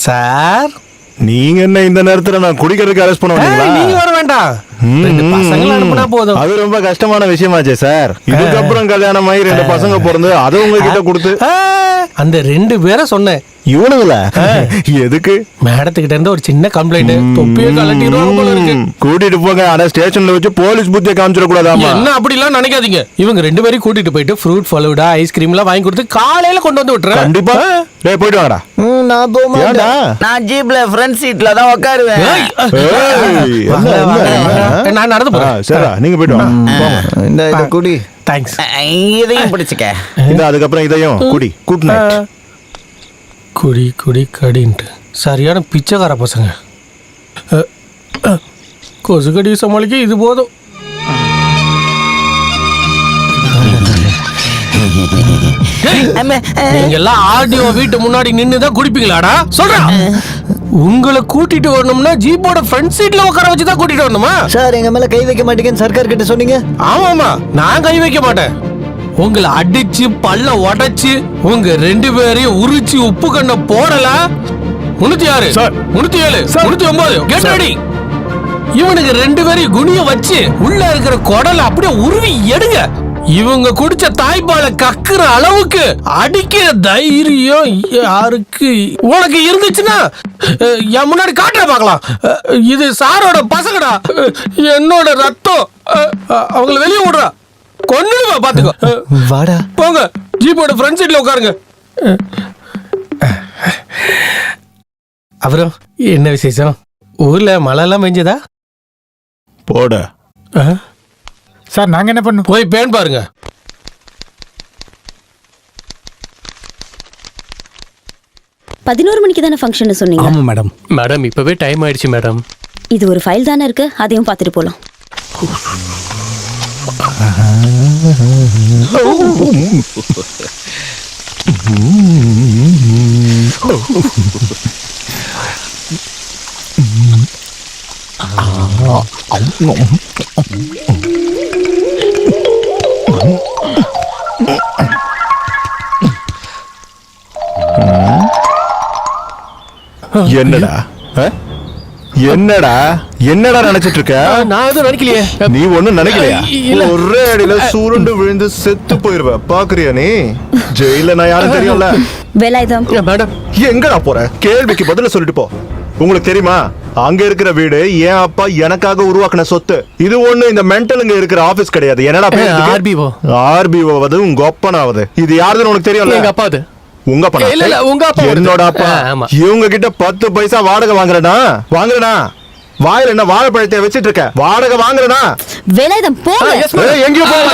சார், நீங்க என்ன இந்த நேரத்துல நான் குடிக்கிறதுக்கு அரெஸ்ட் பண்ண நீங்க வந்தீங்களா? வர வேண்டாம். 2 பசங்களை அனுப்புனா போதும். அது ரொம்ப கஷ்டமான விஷயமாச்சே சார். இதுக்கப்புறம் கல்யாணம் ஆகி 2 பசங்க பிறந்து அதை உங்ககிட்ட கொடுத்து அந்த 2 பேரை சொன்னேன். இவனுங்களா எதுக்கு? மேடத்துக்கிட்ட இருந்து ஒரு சின்ன கம்ப்ளைண்ட், தொப்பியை கலட்டிடுவாங்க போல இருக்கு. கூட்டிட்டு போங்க. ஆனா ஸ்டேஷன்ல வச்சு போலீஸ் புத்தியை காமிச்சிடக்கூடாதாமா? என்ன அப்படிலாம் நினைக்காதீங்க. இவங்க 2 பேரையும் கூட்டிட்டு போயிட்டு ஃப்ரூட் ஃபலூடா ஐஸ்கிரீம் எல்லாம் வாங்கி கொடுத்து காலையில கொண்டு வந்து விட்டுறேன். கண்டிப்பா. டேய், போயிட்டு வாங்கடா. நான் போக ஏன்டா? மாட்டேன். நான் ஜீப்ல ஃப்ரண்ட் சீட்ல தான் உட்காருவேன். ஏய், ஏய், என்ன? நான் நடந்து போறேன். சரிடா, நீங்க போயிட்டு வாங்க. இந்த குடி. தேங்க்ஸ். இதையும் பிடிச்சுக்க. இந்த அதுக்கப்புறம் இதையும் குடி. Good night. குடி குடி கடின்ட்டு சரியான பிச்சைக்கார பசங்க. கொசு கடி சமாளிக்க இது போதும். நீங்க எல்லாம் ஆடியோ வீட்டு முன்னாடி நின்னுதான் குடிப்பீங்களாடா? சொல்றா. உங்களை கூட்டிட்டு வரணும்னா ஜீப்போட ஃப்ரண்ட் சீட்ல உட்கார வச்சுதான் கூட்டிட்டு வரணுமா? சார், எங்க மேல கை வைக்க மாட்டீங்கன்னு சர்க்கார் கிட்ட சொன்னீங்க. ஆமாமா, நான் கை வைக்க மாட்டேன். உங்களை அடிச்சு பல்ல உடைச்சு உங்க 2 பேரையும் உரிச்சு உப்பு கண்ண போடல. 306 சார். 307 309 get ready. இவனுக்கு 2 பேரையும் குனிய வச்சு உள்ள இருக்கிற குடலை அப்படியே உருவி எடுங்க. இவங்க குடிச்ச தாய்ப்பால கக்குற அளவுக்கு அடிக்கிற தைரியம் யாருக்கு உனக்கு இருந்துச்சுன்னா என் முன்னாடி காட்டுற பார்க்கலாம். இது சாரோட பசங்கடா, என்னோட ரத்தம். அவங்கள வெளியே விடுறா, கொன்னுடுவா பாத்துக்கோ. வாடா. போங்க, ஜீப்போட ஃப்ரண்ட் சீட்ல உட்காருங்க. அப்புறம் என்ன விசேஷம்? ஊர்ல மழை எல்லாம் பெஞ்சதா? போட. சார், நாங்க என்ன பண்ணுவோம்? போய் பேன் பாருங்க. பதினோரு மணிக்கு தானே ஃபங்க்ஷன் சொன்னீங்க. ஆமா மேடம். மேடம், இப்பவே டைம் ஆயிடுச்சு மேடம். இது ஒரு ஃபைல் தானே இருக்கு, அதையும் பார்த்துட்டு போலாம். என்னடா? என்னடா என்னடா நினைச்சிட்டு இருக்க? நான் எதுவும் நினைக்கலையே. நீ ஒண்ணும் நினைக்கலையா? இல்ல. ஒரே அடியில சுருண்டு விழுந்து செத்து போயிருவ. பாக்குறியா நீ? ஜெயில நான் யாரும் தெரியும்ல. வேலாயுதம், மேடம், எங்கடா போற? கேள்விக்கு பதில சொல்லிட்டு போ. உங்களுக்கு தெரியுமா, அங்க இருக்கிற வீடு என் அப்பா எனக்காக உருவாக்குன சொத்து. இது ஒண்ணு இந்த மென்டலுங்க இருக்கிற ஆபீஸ் கிடையாது. என்னடா RBO. ஆர்பிஓ உங்க ஒப்பனாவது. இது யாருன்னு உனக்கு தெரியும்ல? எங்க அப்பா அது. உங்க அப்பா? இல்ல, இல்ல, உங்க அப்பா. என்னோட அப்பா. ஆமா. இவங்க கிட்ட 10 பைசா வாடகை வாங்குறேனா? வாயில என்ன வாழைப்பழத்தை வச்சிட்டு இருக்க? வாடகை வாங்குறேனா? வேலாயுதம் போங்க. எங்கேயும் போக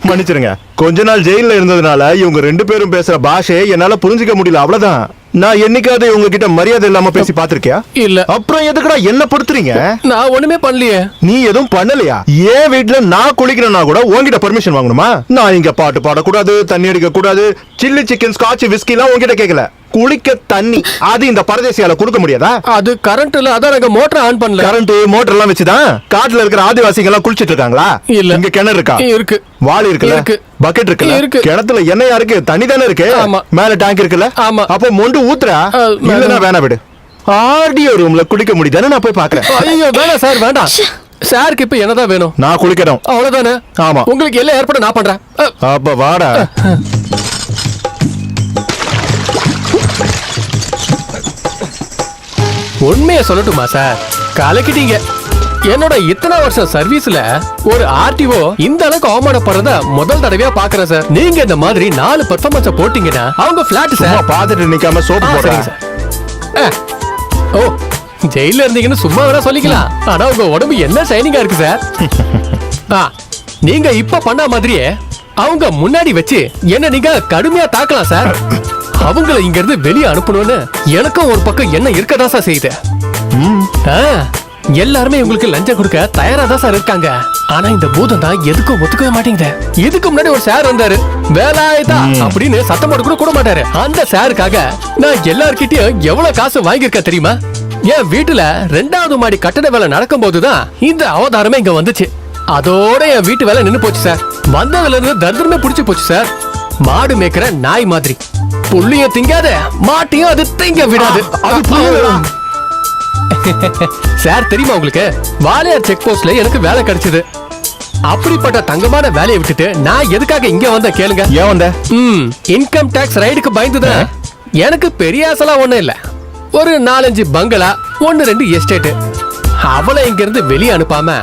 மன்னிச்சிருங்க. கொஞ்ச நாள் ஜெயில இருந்ததுனால இவங்க 2 பேரும் பேசுற பாஷையை என்னால புரிஞ்சுக்க முடியல, அவ்வளவுதான். நான் என்னைக்காவது உங்க கிட்ட மரியாதை இல்லாம பேசி பாத்திருக்கியா? இல்ல. அப்புறம் எதுக்குடா என்ன பொறுத்துறீங்க? நான் ஒண்ணுமே பண்ணலையே. நீ எதுவும் பண்ணலையா? ஏன் வீட்டுல நான் குளிக்கிறேன்னா கூட உன்கிட்ட பெர்மிஷன் வாங்கணுமா? நான் இங்க பாட்டு பாடக்கூடாது, தண்ணி அடிக்க கூடாது, சில்லி சிக்கன், ஸ்காட்ச், விஸ்கி எல்லாம் உன்கிட்ட கேட்கல. குளிக்க தண்ணி அது இந்த பரதேசியால கொடுக்க முடியாதா? அது கரண்ட் இல்ல, அதான் நாங்க மோட்டர் ஆன் பண்ணல. கரண்ட் மோட்டர் எல்லாம் வச்சுதான் காட்டுல இருக்கிற ஆதிவாசிகள் எல்லாம் குளிச்சிட்டு இருக்காங்களா? இல்ல. இங்க கிணறு இருக்கா? இருக்கு. வாளி இருக்குல்ல? இருக்கு. பக்கெட் இருக்குல்ல? இருக்கு. கிணத்துல எண்ணெயா இருக்கு, தண்ணி தானே இருக்கு. ஆமா. மேல டேங்க் இருக்குல்ல? ஆமா. அப்ப மொண்டு ஊத்துறா? இல்லனா வேணா விடு. ஆர்டியோ ரூம்ல குளிக்க முடியுதானே நான் போய் பாக்குறேன். ஐயோ வேணாம் சார், வேண்டாம். சாருக்கு இப்ப என்னதான் வேணும்? நான் குளிக்கணும். அவ்வளவுதானே? ஆமா. உங்களுக்கு எல்லாம் ஏற்பாடு நான் பண்றேன். அப்ப வாடா. உண்மையை சொல்லட்டுமா சார், கலக்கிட்டீங்க. என்னோட இத்தனை வருஷம் சர்வீஸ்ல ஒரு ஆர்டிஓ இந்த அளவுக்கு அவமானப்படுறத முதல் தடவையா பாக்குறேன் சார். நீங்க இந்த மாதிரி 4 பெர்ஃபார்மன்ஸ் போட்டீங்கன்னா அவங்க பிளாட் சும்மா சார். பாத்துட்டு நிக்காம சோப்பு போடுறேன். ஓ, ஜெயில இருந்தீங்கன்னு சும்மா வேணா சொல்லிக்கலாம். ஆனா உங்க உடம்பு என்ன ஷைனிங்கா இருக்கு சார். நீங்க இப்ப பண்ண மாதிரியே அவங்க முன்னாடி வச்சு என்ன நீங்க கடுமையா தாக்கலாம் சார். அவங்கள இங்க இருந்து வெளியே அனுப்பணும்னு எனக்கும் ஒரு பக்கம் என்ன இருக்கதா சார் செய்யுது. எல்லாருமே உங்களுக்கு லஞ்சம் கொடுக்க தயாரா தான் சார் இருக்காங்க. ஆனா இந்த பூதம் தான் எதுக்கும் ஒத்துக்கவே மாட்டேங்குது. இதுக்கு முன்னாடி ஒரு சார் வந்தாரு, வேலாயுதா அப்படின்னு சத்தம் போட கூட மாட்டாரு. அந்த சாருக்காக நான் எல்லார்கிட்டயும் எவ்வளவு காசு வாங்கியிருக்கேன் தெரியுமா? என் வீட்டுல 2வது மாடி கட்டட வேலை நடக்கும் போதுதான் இந்த அவதாரமே இங்க வந்துச்சு. அதோட என் வீட்டு வேலை நின்னு போச்சு சார். வந்ததுல இருந்து தரித்திரமே புடிச்சு போச்சு சார். மாடு மேய்க்கிற நாய் மாதிரி புள்ளிய திங்காத, மாட்டையும் அது திங்க விடாது. சார் தெரியுமா உங்களுக்கு, வாளையார் செக் போஸ்ட்ல எனக்கு வேலை கிடைச்சது. அப்படிப்பட்ட தங்கமான வேலையை விட்டுட்டு நான் எதுக்காக இங்க வந்த கேளுங்க. ஏன் வந்த? இன்கம் டாக்ஸ் ரைடுக்கு பயந்துதான். எனக்கு பெரிய ஆசைலாம் ஒண்ணும் இல்ல. ஒரு 4-5 பங்களா, 1-2 எஸ்டேட். அவளை இங்க இருந்து வெளியே அனுப்பாம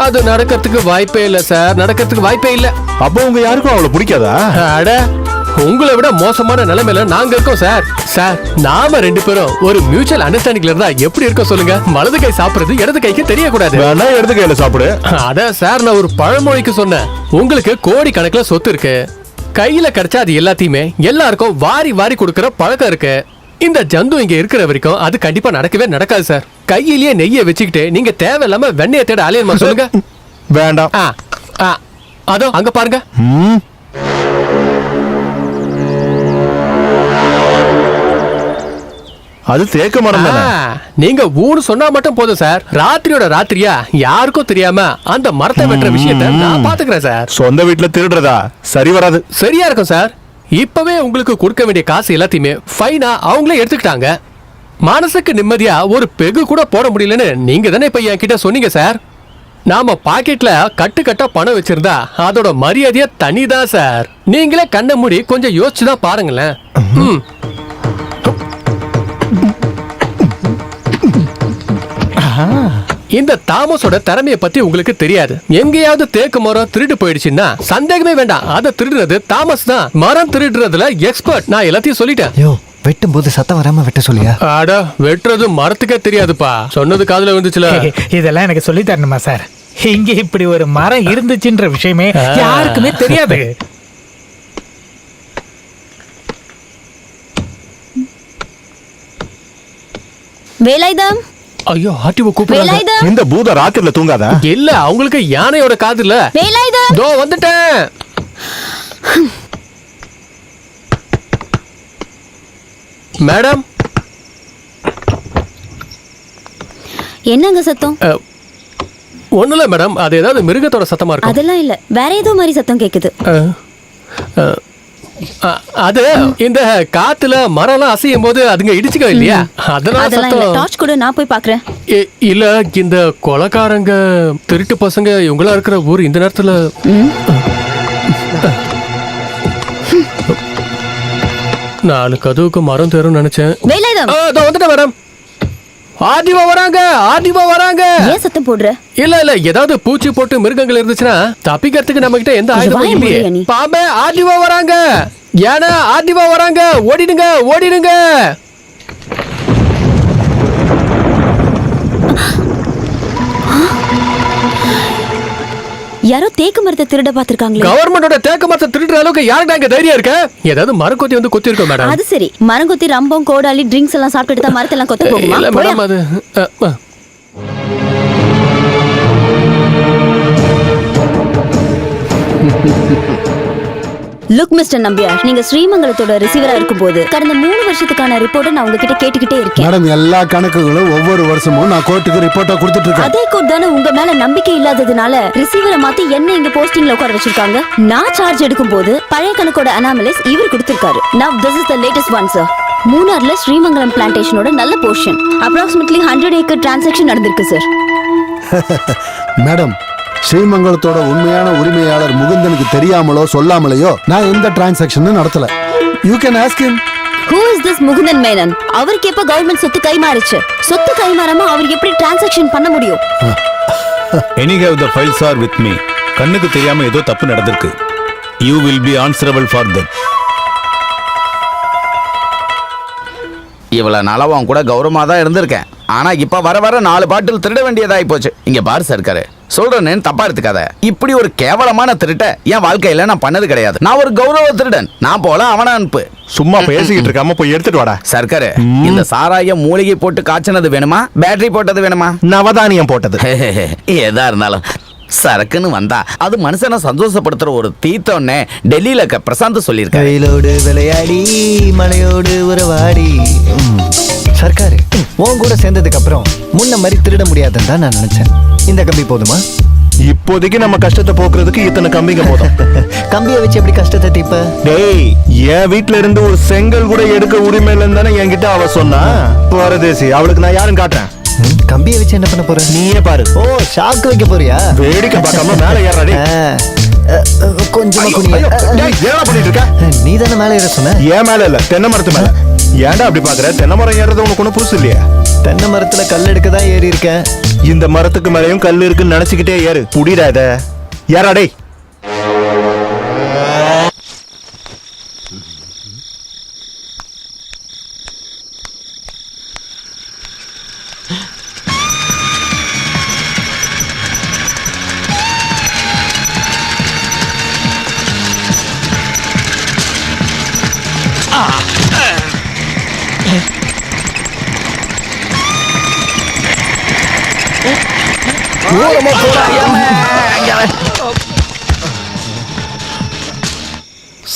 அது நடக்கிறதுக்கு வாய்ப்பே இல்ல சார், நடக்கிறதுக்கு வாய்ப்பே இல்ல. அப்ப உங்க யாருக்கும் அவளை பிடிக்காதா? அட, உங்களை விட மோசமான நிலைமையில நாங்க இருக்கோம் சார். சார், நாம 2 பேரும் ஒரு மியூச்சுவல் அண்டர்ஸ்டாண்டிங்ல இருந்தா எப்படி இருக்க சொல்லுங்க? வலது கை சாப்பிடுறது இடது கைக்கு தெரியக்கூடாது. வேணா இடது கையில சாப்பிடு. அதான் சார், நான் ஒரு பழமொழிக்கு சொன்னேன். உங்களுக்கு கோடி கணக்குல சொத்து இருக்கு, கையில கிடைச்சா அது எல்லாத்தையுமே எல்லாருக்கும் வாரி வாரி கொடுக்கற பழக்கம் இருக்கு. இந்த ஜந்து இங்க இருக்கிற வரைக்கும் அது கண்டிப்பா நடக்கவே நடக்காது சார். கையிலேயே நெய்யை வச்சுக்கிட்டு நீங்க தேவையில்லாம வெண்ணைய தேட அலையணுமா சொல்லுங்க? வேண்டாம். அதோ அங்க பாருங்க. அது தேக்க மரம் தானே? நீங்க ஊரு சொன்னா மட்டும் போதும் சார். ராத்திரியோட ராத்திரியா யாருக்கும் தெரியாம அந்த மரத்தை வெட்டுற விஷயத்தை நான் பாத்துக்கிறேன் சார். சொந்த வீட்டுல திருடுறதா சரி வராது. சரியா இருக்கும் சார். இப்பவே உங்களுக்கு கொடுக்க வேண்டிய காசு எல்லாத்தையுமே ஃபைனா அவங்களே எடுத்துக்கிட்டாங்க. மனசுக்கு நிம்மதியா ஒரு பெகு கூட போட முடியலன்னு நீங்க தானே இப்ப என்கிட்ட சொன்னீங்க சார். நாம பாக்கெட்ல கட்டு கட்டா பணம் வச்சிருந்தா அதோட மரியாதையா தனிதான் சார். நீங்களே கண்ணை மூடி கொஞ்சம் யோசிச்சுதான் பாருங்களேன். இந்த தாமஸோட திறமைய பத்தி உங்களுக்கு தெரியாது. எங்கேயாவது தேக்கு மரம் திருடு போயிடுச்சுன்னா சந்தேகமே வேண்டாம், அதை திருடுறது தாமஸ் தான். மரம் திருடுறதுல எக்ஸ்பர்ட். நான் எல்லாத்தையும் சொல்லிட்டேன். யோ, வெட்டும் போது சத்தம் வராம வெட்ட சொல்லியா? ஆட, வெட்டுறது மரத்துக்கே தெரியாதுப்பா. சொன்னது காதுல வந்துச்சுல. இதெல்லாம் எனக்கு சொல்லி தரணுமா சார்? இங்க இப்படி ஒரு மரம் இருந்துச்சுன்ற விஷயமே யாருக்குமே தெரியாது. வேலாயுதம், ஐயோ, ஆர்டிஓ கூப்பிடுறாங்க. வேலாயுதம், இந்த பூத ராத்திரில தூங்காதா? இல்ல, அவங்களுக்கு யானையோட காது இல்ல. வேலாயுதம், தோ வந்துட்டேன். மேடம், என்னங்க சத்தம்? ஒண்ணுல மேடம், அது ஏதாவது மிருகத்தோட சத்தமா இருக்கும். அதெல்லாம் இல்ல, வேற ஏதோ மாதிரி சத்தம் கேக்குது. அது இந்த காத்துல மரம்லாம் அசையும் போது அதுங்க இடிச்சுக்க இல்லையா, அதெல்லாம் சத்தம். டார்ச் கூட, நான் போய் பாக்குறேன். இல்ல, இந்த கொலைக்காரங்க திருட்டு பசங்க இவங்களா இருக்கிற ஊர் இந்த நேரத்துல. நாலு கதவுக்கு மரம் தேரும் நினைச்சேன். வேலாயுதம், வந்துட்டேன் மேடம். ஆதிவா வராங்க, ஆதிவா வராங்க. ஏன் சத்தம் போடுற? இல்ல, ஏதாவது பூச்சி போட்டு மிருகங்கள் இருந்துச்சுன்னா தப்பிக்கிறதுக்கு நம்ம கிட்ட எந்த ஆயுதமும் இல்லையே. பாம்பே, ஆதிவா வராங்க. ஏன்னா ஆதிவா வராங்க, ஓடிடுங்க, ஓடிடுங்க. யாரோ தேக்கு மரத்தை திருட பாத்திருக்காங்களே. கவர்மெண்டோட தேக்க மரத்தை திருடுற அளவுக்கு யாருக்கு அங்க தைரியம் இருக்க? ஏதாவது மரக்கொத்தி வந்து கொத்தி இருக்கோம் மேடம். அது சரி, மரங்கொத்தி ரம்பம் கோடாலி ட்ரிங்க்ஸ் எல்லாம் சாப்பிட்டுட்டு தான் மரத்தெல்லாம் கொத்த போகுமா? இல்ல மேடம், அது லுக் மிஸ்டர் நம்பியார், நீங்க ஸ்ரீமங்கலத்தோட ரிசீவரா இருக்கும்போது கடந்த 3 வருஷத்துக்கான ரிப்போர்ட்டை நான் உங்ககிட்ட கேட்டுக்கிட்டே இருக்கேன். மேடம், எல்லா கணக்குகளும் ஒவ்வொரு வருஷமும் நான் கோர்ட்டுக்கு ரிப்போர்ட்டா கொடுத்துட்டு இருக்கேன். அதே கோர்ட் தானே உங்க மேல நம்பிக்கை இல்லாததுனால ரிசீவரை மாத்தி என்ன இங்க போஸ்டிங்ல உட்கார வச்சிருக்காங்க. நான் சார்ஜ் எடுக்கும் போது பழைய கணக்கோட அனாமலிஸ் இவர் கொடுத்திருக்காரு. Now this is the latest one, sir. மூணார்ல Srimangalam பிளான்டேஷனோட நல்ல போர்ஷன் approximately 100 ஏக்கர் டிரான்சாக்ஷன் நடந்திருக்கு சார். மேடம், ஸ்ரீமங்கலத்தோட உண்மையான உரிமையாளர் முகுந்தனுக்கு தெரியாமலோ சொல்லாமலையோ நான் எந்த டிரான்சாக்ஷனும் நடத்தல. You can ask him. Who is this Mukundan Menon? அவருக்கு எப்ப கவர்மெண்ட் சொத்து கைமாறுச்சு? சொத்து கைமாறாம அவர் எப்படி டிரான்சாக்ஷன் பண்ண முடியும்? Anyhow, the files are with me. கண்ணுக்கு தெரியாம ஏதோ தப்பு நடந்திருக்கு. You will be answerable for that. இவ்வளவு நாளா அவன் கூட கௌரவமா தான் இருந்திருக்கேன். ஆனா இப்ப வர வர 4 பாட்டில் திருட வேண்டியதாகி போச்சு. இங்க பாரு சர்க்காரு, சொல்றேன்னு தப்பா எடுத்துக்காத. இப்படி ஒரு கேவலமான திருட்ட என் வாழ்க்கையில நான் பண்ணது கிடையாது. நான் ஒரு கௌரவ திருடன். நான் போல அவனை அனுப்பு. சும்மா பேசிக்கிட்டு இருக்காம போய் எடுத்துட்டு வாடா. சர்க்காரு, இந்த சாராய மூலிகை போட்டு காய்ச்சினது வேணுமா, பேட்டரி போட்டது வேணுமா? நவதானியம் போட்டது. ஏதா இருந்தாலும் சரக்குன்னு வந்தா அது மனுஷனை சந்தோஷப்படுத்துற ஒரு தீர்த்தம்னே டெல்லியில பிரசாந்த் சொல்லியிருக்காரு. கையிலோடு விளையாடி மலையோடு உறவாடி. சர்க்காரு, உன் கூட சேர்ந்ததுக்கு அப்புறம் முன்ன மாதிரி திருட முடியாதுன்னு தான் நான் நினைச்சேன். இந்த கம்பி போதுமா? இப்போதைக்கு நம்ம கஷ்டத்தை போக்குறதுக்கு இத்தனை கம்பிங்க போதும். கம்பியை வச்சு எப்படி கஷ்டத்தை தீப்ப? டேய், என் வீட்ல இருந்து ஒரு செங்கல் கூட எடுக்க உரிமை இல்லைன்னு தானே என்கிட்ட அவ சொன்னா. பரதேசி, அவளுக்கு நான் யாரும் காட்டுறேன். கம்பியை வச்சு என்ன பண்ண போற? நீயே பாரு. ஓ, ஷாக்கு வைக்க போறியா? வேடிக்கை பார்க்காம மேல ஏறாடி. கொஞ்சமா குனிய. ஏடா பண்ணிட்டு இருக்க? நீ தானே மேல ஏற சொன்ன? ஏன் மேல இல்ல, தென்னை மரத்து மேல. ஏன்டா அப்படி பாக்குற? தென்னை மரம் ஏறது உனக்கு ஒன்றும் புதுசு இல்லையா? தென்னை மரத்துல கல் எடுக்க தான் ஏறி இருக்கேன். இந்த மரத்துக்கு மேலேயும் கல் இருக்குன்னு நினைச்சுக்கிட்டே ஏறு. புடிடா இத. ஏறாடே.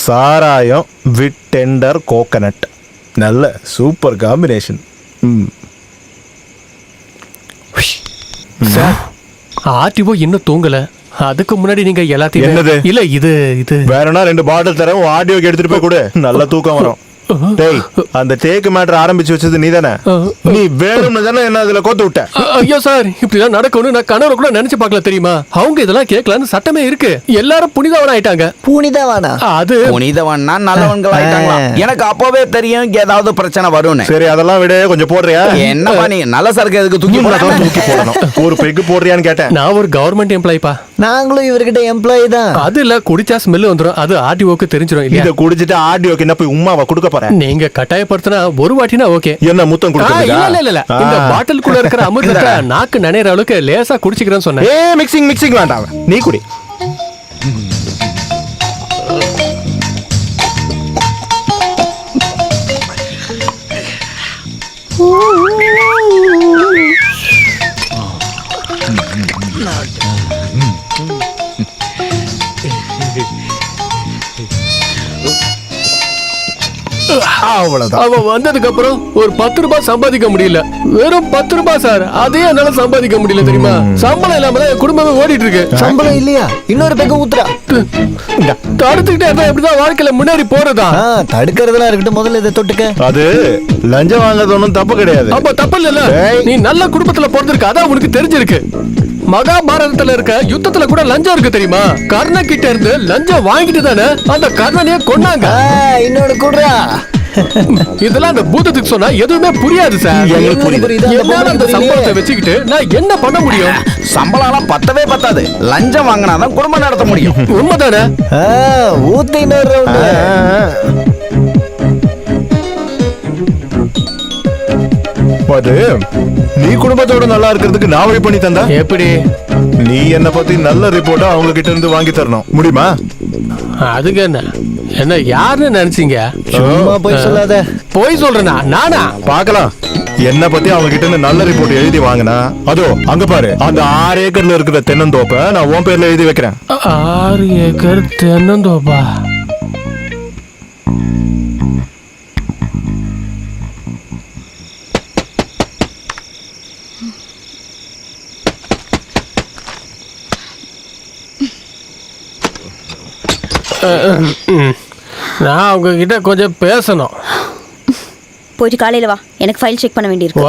சாராயம் வித் டெண்டர் கோகனட். நல்ல சூப்பர் காம்பினேஷன். சார், ஆர்டிஓ இன்னும் தூங்கல. அதுக்கு முன்னாடி நீங்க எல்லாத்தையும் என்னது? இல்ல இது வேறனா 2 பாட்டில் தரேன். ஆடியோக்கு எடுத்துட்டு போய் கொடு. நல்ல தூக்கம் வரும். டேய், அந்த டேக் மேட்டர் ஆரம்பிச்சு வச்சது நீதானே? நீ வேணும்னு தானே என்ன அதுல கோத்து விட்ட? ஐயோ சார், இப்படிதான் நடக்கும்னு நான் கனவுல கூட நினைச்சு பார்க்கல தெரியுமா? அவங்க இதெல்லாம் கேட்கலான்னு சட்டமே இருக்கு. எல்லாரும் புனிதவன் ஆயிட்டாங்க. புனிதவானா? அது புனிதவன்னா நல்லவன்கள் ஆயிட்டாங்களா? எனக்கு அப்பவே தெரியும் ஏதாவது பிரச்சனை வரும்னு. சரி, அதெல்லாம் விட கொஞ்சம் போடுறியா? என்னப்பா நீ நல்ல சரக்கு எதுக்கு தூக்கி தூக்கி போடணும்? ஒரு பெக்கு போடுறியான்னு கேட்டேன். நான் ஒரு கவர்மெண்ட் எம்ப்ளாயிப்பா. நாங்களும் இவர்கிட்ட எம்ப்ளாயி தான். அது இல்ல, குடிச்சா ஸ்மெல் வந்துரும். அது ஆர்டிஓக்கு தெரிஞ்சிரும் இல்லையா? இத குடிச்சிட்டு ஆர்டிஓக்கு என்ன போய் உம்மாவை கொடுக்க போறேன்? நீங்க கட்டாயப்படுத்தினா ஒரு வாட்டினா ஓகே. என்ன முத்தம் கொடுக்கறதா? இல்ல இந்த பாட்டில் குள்ள இருக்கிற அமிர்தத்தை நாக்கு நனையற அளவுக்கு லேசா குடிச்சிக்கிறேன்னு சொன்னேன். மிக்சிங் வேண்டாம், நீ குடி. அவ்வளவுதான். அவன் வந்ததுக்கு அப்புறம் ஒரு 10 ரூபாய் சம்பாதிக்க முடியல. வெறும் 10 ரூபாய் சார், அதே என்னால சம்பாதிக்க முடியல தெரியுமா? சம்பளம் இல்லாம தான் என் குடும்பமே ஓடிட்டு இருக்கு. சம்பளம் இல்லையா? இன்னொரு பேக்க ஊத்துறா. தடுத்துக்கிட்டே இருந்தா எப்படிதான் வாழ்க்கையில முன்னேறி போறதா? தடுக்கிறதுலாம் இருக்கட்டும், முதல்ல இதை தொட்டுக்க. அது லஞ்சம் வாங்குறது ஒன்றும் தப்பு கிடையாது. அப்ப தப்பு இல்ல. நீ நல்ல குடும்பத்துல பிறந்திருக்க, அதான் உனக்கு தெரிஞ்சிருக்கு. மகாபாரதத்துல இருக்க யுத்தத்துல கூட லஞ்சம் இருக்கு தெரியுமா? கர்ண கிட்ட இருந்து லஞ்சம் வாங்கிட்டு தானே அந்த கர்ணனையே கொன்னாங்க. இன்னொரு குடுறா. இதெல்லாம் அந்த பூதத்துக்கு சொன்னா எதுவுமே புரியாது சார். என்னால அந்த சம்பளத்தை வச்சுக்கிட்டு நான் என்ன பண்ண முடியும்? சம்பளம் பத்தவே பத்தாது. லஞ்சம் வாங்கினாதான் குடும்பம் நடத்த முடியும். உண்மைதானே? ஊத்தி இன்னொரு ரவுண்டு. அது நீ குடும்பத்தோட நல்லா இருக்கிறதுக்கு நான் வழி பண்ணி தந்தா எப்படி? நீ என்ன பத்தி நல்ல ரிப்போர்ட்டா அவங்க கிட்ட இருந்து வாங்கி தரணும், முடியுமா? அதுக்கு என்ன யாருன்னு நினைச்சீங்க? சும்மா போய் சொல்லாத. போய் சொல்றேனா நானா? பார்க்கலாம். என்ன பத்தி அவங்க கிட்ட இருந்து நல்ல ரிப்போர்ட் எழுதி வாங்கினா அதோ அங்க பாரு, அந்த 6 ஏக்கர்ல இருக்கிற தென்னந்தோப்பை நான் உன் பேர்ல எழுதி வைக்கிறேன். 6 ஏக்கர் தென்னந்தோப்பா? நான் உங்ககிட்ட கொஞ்சம் பேசணும். போயிட்டு காலையில வா, எனக்கு ஃபைல் செக் பண்ண வேண்டியிருக்கு.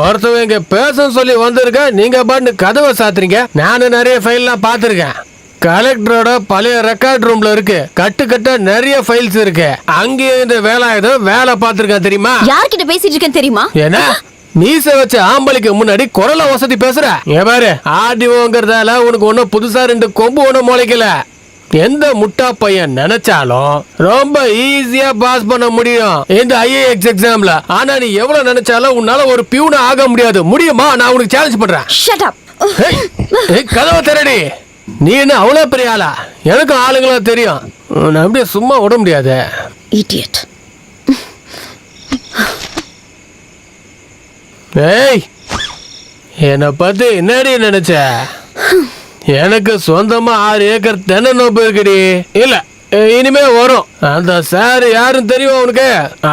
ஒருத்தவங்க இங்க பேச சொல்லி வந்திருக்க, நீங்க பாட்டு கதவை சாத்துறீங்க. நானும் நிறைய ஃபைல்லாம் பார்த்துருக்கேன். கலெக்டரோட பழைய ரெக்கார்ட் ரூம்ல இருக்கு, கட்டு கட்ட நிறைய ஃபைல்ஸ் இருக்கு. அங்கேயே இந்த வேலை பார்த்துருக்கேன் தெரியுமா? யார்கிட்ட பேசிட்டு இருக்கேன் தெரியுமா? என்ன மீச வச்ச ஆம்பளைக்கு முன்னாடி குரல வசதி பேசுற? ஏன் பாரு, ஆர்டிஓங்கிறதால உனக்கு ஒன்னும் புதுசா 2 கொம்பு ஒன்னும் முளைக்கல. எந்த முட்டா பையன் நினைச்சாலும் ரொம்ப ஈஸியா பாஸ் பண்ண முடியும் இந்த ஐஏஎஸ் எக்ஸாம்ல. ஆனா நீ எவ்வளவு நினைச்சாலும் உன்னால ஒரு பியூனா ஆக முடியாது. முடியுமா? நான் உனக்கு சேலஞ்ச் பண்றேன். Shut up. கதவை திறடி. நீ என்ன அவ்வளவு பெரிய ஆளா? எனக்கும் ஆளுங்களா தெரியும். நான் அப்படியே சும்மா விட முடியாது. இடியட். ஏய், என்னை பத்தி என்னடி நினைச்ச? எனக்கு சொந்தமா 6 ஏக்கர் தென்னந்தோப்பு இருக்குடி. இல்ல, இனிமே வரும். அந்த சார் யாரும் தெரியும் உனக்கு?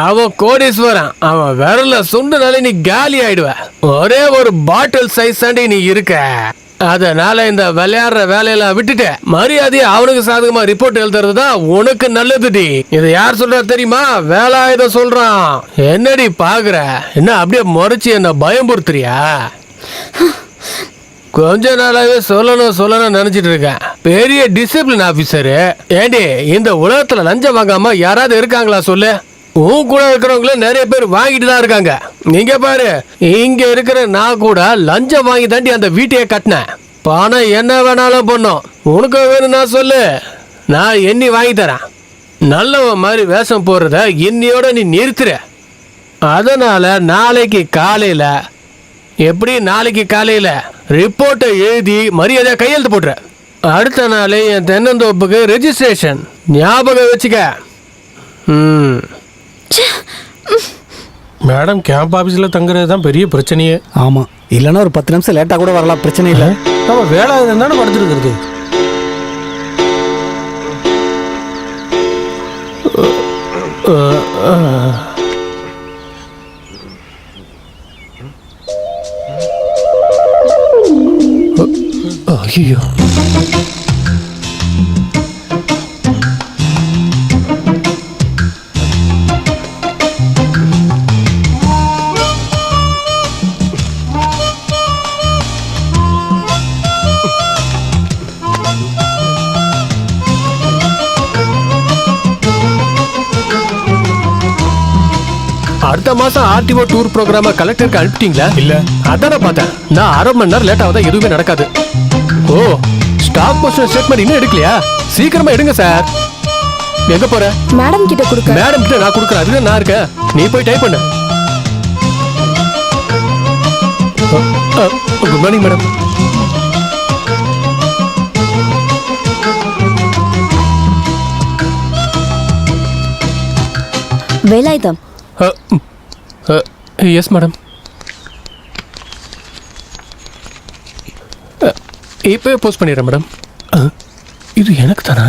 அவன் கோடீஸ்வரன். அவன் விரல சுண்டுனாலே நீ காலி ஆயிடுவ. ஒரே ஒரு பாட்டில் சைஸ் தாண்டி நீ இருக்க. அதனால இந்த விளையாடுற வேலையெல்லாம் விட்டுட்டு மரியாதையை அவனுக்கு சாதகமா ரிப்போர்ட் எழுதுறதுதான் உனக்கு நல்லதுடி. இதை யார் சொல்றா தெரியுமா? வேலாயுத சொல்றான். என்னடி பாக்குற? என்ன அப்படியே முறைச்சு என்ன பயம்புறுத்துறியா? கொஞ்ச நாளாவே சொல்லணும் நினைச்சிட்டு இருக்கேன். பெரிய டிசிப்ளின் ஆபீசரு. ஏண்டி, இந்த உலகத்துல லஞ்சம் வாங்காம யாராவது இருக்காங்களா சொல்லு? உன் கூட இருக்கிறவங்கள நிறைய பேர் வாங்கிட்டு தான் இருக்காங்க. நீங்க பாரு, இங்க இருக்கிற நான் கூட லஞ்சம் வாங்கி தாண்டி அந்த வீட்டையே கட்டினேன். பணம் என்ன வேணாலும் பண்ணும். உனக்கு வேணும்னா சொல்லு, நான் எண்ணி வாங்கி தரேன். நல்லவன் மாதிரி வேஷம் போடுறத இன்னியோட நீ நிறுத்துற. அதனால நாளைக்கு காலையில ரிப்போர்ட்டை எழுதி மரியாதையா கையெழுத்து போட்டுற. அடுத்த நாளே என் தென்னந்தோப்புக்கு ரெஜிஸ்ட்ரேஷன். ஞாபகம் வச்சுக்க. மேடம், கேம்ப் ஆபீஸ்ல தங்குறது தான் பெரிய பிரச்சனையே. ஆமா, இல்லைன்னா ஒரு 10 நிமிஷம் லேட்டா கூட வரலாம், பிரச்சனை இல்லை. நம்ம வேலை தானே படுத்துருக்கிறது. ஐயோ, அடுத்த மாசம் ஆர்டிஓ டூர் ப்ரோக்ராம கலெக்டருக்கு அனுப்பிட்டீங்களா? இல்ல. அதான பார்த்தேன். நான் 1/2 மணி நேரம் லேட் ஆகுதா எதுவுமே நடக்காது. ஓ, ஸ்டாக் போஸ்ட் ஸ்டேட்மெண்ட் இன்னும் எடுக்கலையா? சீக்கிரமா எடுங்க சார். எங்க போற? மேடம் கிட்ட கொடுக்க. மேடம் கிட்ட நான் கொடுக்குறேன். அதுதான் நான் இருக்கேன். நீ போய் டைப் பண்ணு. Good morning madam. Velayudham. Yes madam. இப்போ போஸ்ட் பண்ணிடுறேன் மேடம். இது எனக்கு தானா?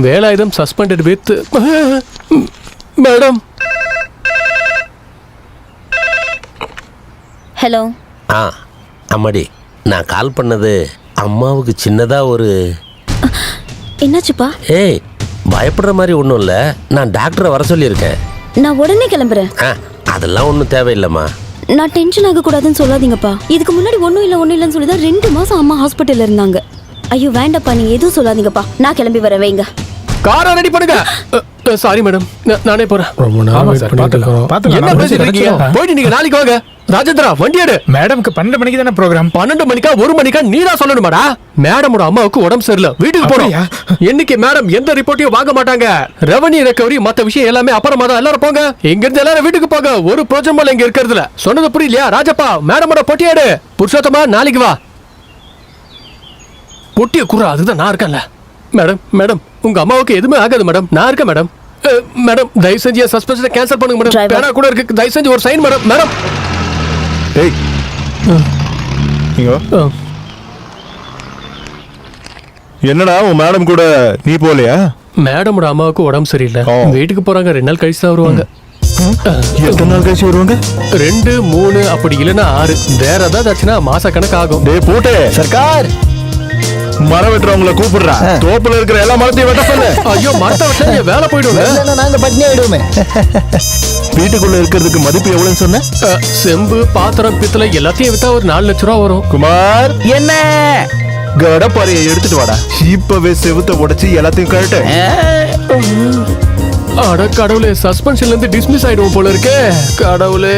Velayudham suspended with madam. Hello. அம்மாடி, நான் கால் பண்ணது அம்மாவுக்கு சின்னதா ஒரு. என்னாச்சுப்பா? ஏய், பயப்படுற மாதிரி ஒன்றும் இல்லை. நான் டாக்டரை வர சொல்லியிருக்கேன். நான் உடனே கிளம்புறேன். அதெல்லாம் ஒன்றும் தேவையில்லைம்மா. நான் டென்ஷன் ஆகக்கூடாதுன்னு சொல்லாதீங்கப்பா. இதுக்கு முன்னாடி ஒன்றும் இல்லைன்னு சொல்லி தான் 2 மாசம் அம்மா ஹாஸ்பிட்டல்ல இருந்தாங்க. ஐயோ வேண்டாப்பா, நீங்க எதுவும் சொல்லாதீங்கப்பா. நான் கிளம்பி வரேன், வைங்க. காரை ரெடி பண்ணுங்க. சாரி மேடம், நானே போறேன். ரொம்ப நேரம் ஆமா wait சார், பண்ணிட்டு பாத்துக்கலாம். இருக்கிறோம். பாத்துக்கலாம். என்ன நான் பேசிட்டு இருக்கீங்க? நினைச்சேன். போயிட்டு நீங்க நாளைக்கு வாங்க. ராஜேந்திரா, வண்டி எடு. மேடம்க்கு 12 மணிக்கு தானே ப்ரோக்ராம். 12 மணிக்கா 1 மணிக்கா நீரா சொல்லணுமாடா? மேடமோட அம்மாவுக்கு உடம்பு சரியில்லை, வீட்டுக்கு போறோம். இன்னைக்கு மேடம் எந்த ரிப்போர்ட்டையும் வாங்க மாட்டாங்க. ரெவன்யூ ரெக்கவரி மத்த விஷயம் எல்லாமே அப்புறமா தான். எல்லாரும் போங்க, இங்க இருந்து எல்லாரும் வீட்டுக்கு போங்க. ஒரு பிரோஜனம் இல்ல இங்க இருக்கிறதுல. சொன்னது புரியலையா? ராஜப்பா, மேடமோட பொட்டி எடு. புருஷோத்தமா, நாளைக்கு வா. பொட்டிய குறா, அதுதான் நான் இருக்கேன்ல. மேடம், மேடம், உங்க அம்மாவுக்கு எதுவுமே ஆகாது மேடம், நான் இருக்கேன் மேடம். மேடம், தயவு செஞ்சு சஸ்பென்ஷனை கேன்சல் பண்ணுங்க மேடம். Driver. பேனா கூட இருக்கு, தயவு செஞ்சு ஒரு சைன் மேடம். மேடம், டேய் இங்க வா. என்னடா உன் மேடம் கூட நீ போலையா? மேடமோட அம்மாவுக்கு உடம்பு சரியில்லை, ஓ. வீட்டுக்கு போறாங்க. 2 நாள் கழிச்சு தான் வருவாங்க. எத்தனை நாள் கழிச்சு வருவாங்க? 2, 3 அப்படி இல்லைன்னா 6. வேற ஏதாவது ஆச்சுன்னா மாச கணக்கு ஆகும். டேய் போட்டே, சர்க்கார் மரம் வெட்டுறவங்கள கூப்பிடுறா. தோப்புல இருக்கிற எல்லா மரத்தையும் வெட்ட சொல்லு. ஐயோ, மரத்தை வச்சா இங்க வேலை போயிடுங்க. நாங்க பட்னி ஆயிடுவோமே. வீட்டுக்குள்ள இருக்கிறதுக்கு மதிப்பு எவ்வளவுன்னு சொன்ன? செம்பு, பாத்திரம், பித்தளை எல்லாத்தையும் வித்தா ஒரு 4 லட்சம் ரூபா வரும். குமார், என்ன கடப்பாறையை எடுத்துட்டு வாடா. இப்பவே செவுத்த உடைச்சு எல்லாத்தையும் கழட்டு. அட கடவுளே, சஸ்பென்ஷன்ல இருந்து டிஸ்மிஸ் ஆயிடுவோம் போல இருக்கே. கடவுளே,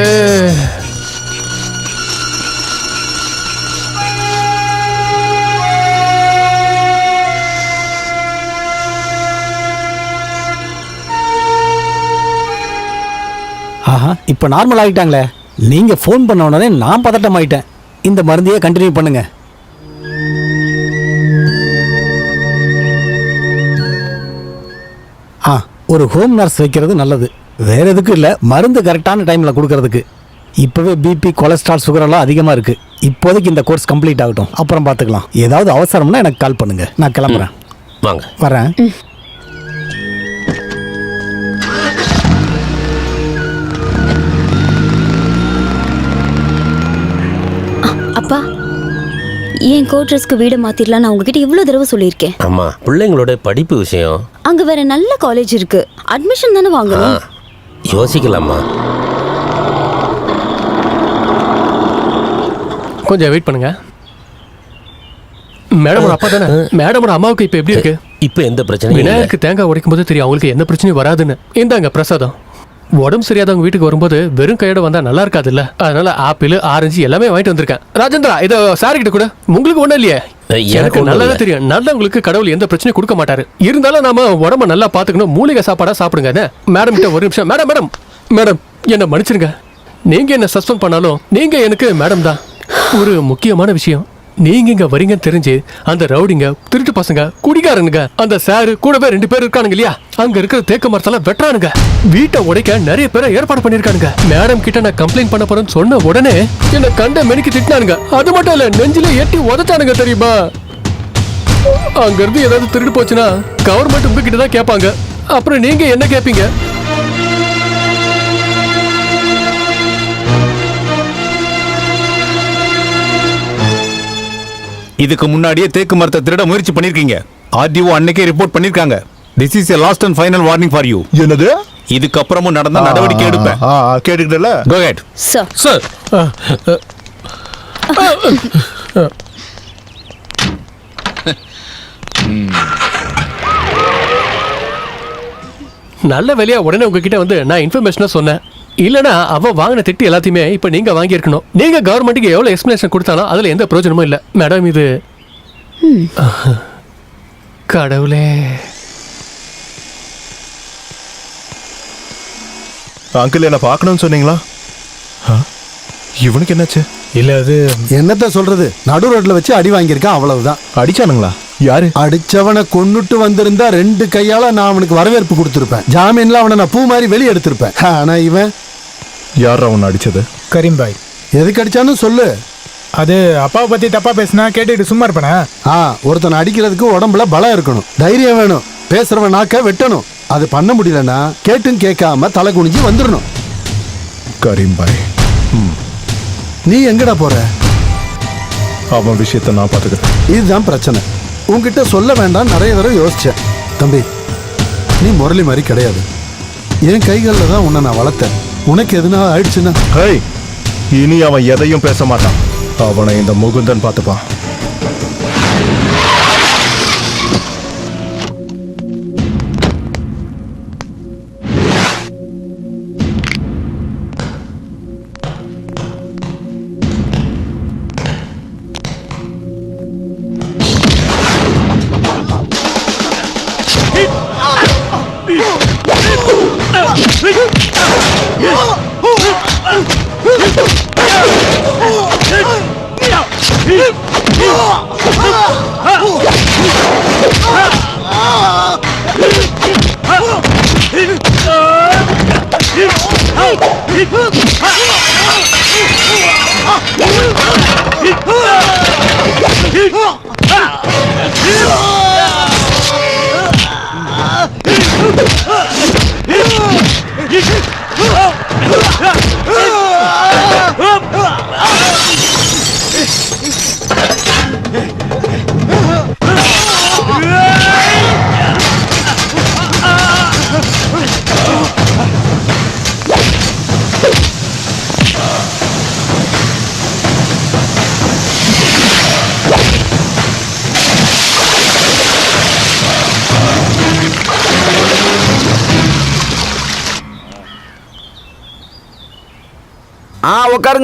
ஆஹா, இப்ப நார்மல் ஆகிட்டாங்களே. நீங்க ஃபோன் பண்ண உடனே நான் பதட்டம் ஆயிட்டேன். இந்த மருந்தையே கண்டினியூ பண்ணுங்க. ஒரு ஹோம் நர்ஸ் வைக்கிறது நல்லது. வேற எதுக்கும் இல்ல, மருந்து கரெக்டான டைம்ல கொடுக்கறதுக்கு. இப்பவே பிபி, கொலஸ்ட்ரால், சுகர் எல்லாம் அதிகமா இருக்கு. இப்போதைக்கு இந்த கோர்ஸ் கம்ப்ளீட் ஆகட்டும், அப்புறம் பாத்துக்கலாம். ஏதாவது அவசரம்னா எனக்கு கால் பண்ணுங்க, நான் கிளம்புறேன். வாங்க. வரேன். அப்பா, என் கோட்ரஸ்க்கு வீடு மாத்திரலாம் நான் உங்ககிட்ட இவ்வளவு தடவை சொல்லியிருக்கேன். ஆமா, பிள்ளைங்களோட படிப்பு விஷயம். அங்க வேற நல்ல காலேஜ் இருக்கு, அட்மிஷன் தானே வாங்கணும். யோசிக்கலாமா? கொஞ்சம் வெயிட் பண்ணுங்க. மேடமோட அப்பா தானே? மேடமோட அம்மாவுக்கு இப்ப எப்படி இருக்கு? இப்ப எந்த பிரச்சனையும் இல்ல. விநாயகருக்கு தேங்காய் உடைக்கும் போது தெரியும் அவங்களுக்கு எந்த பிரச்சனையும் வராதுன்னு. இந்தாங்க பிரசாதம். உடம்பு சரியாதவங்க வீட்டுக்கு வரும்போது வெறும் கையோட வந்தா நல்லா இருக்காதுல்ல. அதனால ஆப்பிள், ஆரஞ்சு எல்லாமே வாங்கிட்டு வந்திருக்கேன். ராஜேந்திரா, இத சாரி கிட்ட கூட. உங்களுக்கு ஒண்ணும் இல்லையே? எனக்கு நல்லாவே தெரியும், நல்லவங்களுக்கு கடவுள் எந்த பிரச்சனையும் கொடுக்க மாட்டாரு. இருந்தாலும் நாம உடம்ப நல்லா பாத்துக்கணும். மூலிகை சாப்பாடா சாப்பிடுங்க. மேடம் கிட்ட ஒரு நிமிஷம். மேடம், மேடம், மேடம், என்ன மன்னிச்சிருங்க. நீங்க என்ன சஸ்பெண்ட் பண்ணாலும் நீங்க எனக்கு மேடம் தான். ஒரு முக்கியமான விஷயம், நீங்க இங்க வரீங்கன்னு தெரிஞ்சு அந்த ரவுடிங்க, திருட்டு பசங்க, குடிகாரனுங்க, அந்த சாரு கூடவே 2 பேர் இருக்கானுங்க இல்லையா, அங்க இருக்கிற தேக்க மரத்தெல்லாம் வெட்டுறானுங்க. வீட்டை உடைக்க நிறைய பேரை ஏற்பாடு பண்ணிருக்கானுங்க. மேடம் கிட்ட நான் கம்ப்ளைண்ட் பண்ண போறேன்னு சொன்ன உடனே என்ன கண்ட மெனிக்கு திட்டினானுங்க. அது மட்டும் இல்ல, நெஞ்சில எட்டி உதச்சானுங்க தெரியுமா? அங்க இருந்து ஏதாவது திருடு போச்சுன்னா கவர்மெண்ட் உங்ககிட்ட தான் கேட்பாங்க. அப்புறம் நீங்க என்ன கேட்பீங்க? இதுக்கு முன்னாடியே தேக்கு மரத்தை திருட முயற்சி பண்ணிருக்கீங்க. ஆர்டிஓ அன்னைக்கே ரிப்போர்ட் பண்ணிருக்காங்க. This is a last and final warning for you. என்னது? இதுக்கப்புறமும் நடந்த நடவடிக்கை எடுப்பேன். கேட்டுக்கிட்டல. கோ ஹெட் சார். சார், நல்ல வேலையா உடனே உங்ககிட்ட வந்து நான் இன்ஃபர்மேஷனா சொன்னேன். இல்லனா அவ வாங்கின திட்டு எல்லாத்தையுமே இப்ப நீங்க வாங்கி இருக்கணும். நீங்க கவர்மெண்ட்டுக்கு எவ்வளவு எக்ஸ்பிளனேஷன் கொடுத்தாலும் அதுல எந்த பிரயோஜனமும் இல்ல. மேடம், இது கடவுளே. அங்கிள் என்ன பார்க்கணும்னு சொன்னீங்களா? இவனுக்கு என்னாச்சு? இல்ல, அது என்னத்த சொல்றது, நடு ரோட்ல வச்சு அடி வாங்கியிருக்கான், அவ்வளவுதான். அடிச்சானுங்களா? யாரு? அடிச்சவனை கொன்னுட்டு வந்திருந்தா 2 கையால நான் அவனுக்கு வரவேற்பு கொடுத்திருப்பேன். ஜாமீன்ல அவனை நான் பூ மாதிரி வெளியே எடுத்திருப்பேன். ஆனா இவன் யார் அவன் அடிச்சது? கரீம் பாய். எதுக்கு அடிச்சான்னு சொல்லு. அது அப்பாவை பத்தி தப்பா பேசினா கேட்டுட்டு சும்மா இருப்பேனா? ஒருத்தனை அடிக்கிறதுக்கு உடம்புல பலம் இருக்கணும், தைரியம் வேணும், பேசுறவன் நாக்க வெட்டணும். அது பண்ண முடியலன்னா கேட்டும் கேட்காம தலை குனிஞ்சு வந்துடணும். கரீம் பாய், நீ எங்கடா போற? அவன் விஷயத்தை நான் பாத்துக்கிறேன். இதுதான் பிரச்சனை. உன்கிட்ட சொல்ல வேண்டாம் நிறைய தடவை யோசிச்சேன். தம்பி, நீ முரளி மாதிரி கிடையாது. என் கைகளில் தான் உன்னை நான் வளர்த்தேன். உனக்கு எதுனா ஆயிடுச்சுன்னா இனி அவன் எதையும் பேச மாட்டான். அவனை இந்த முகுந்தன் பார்த்துப்பான்.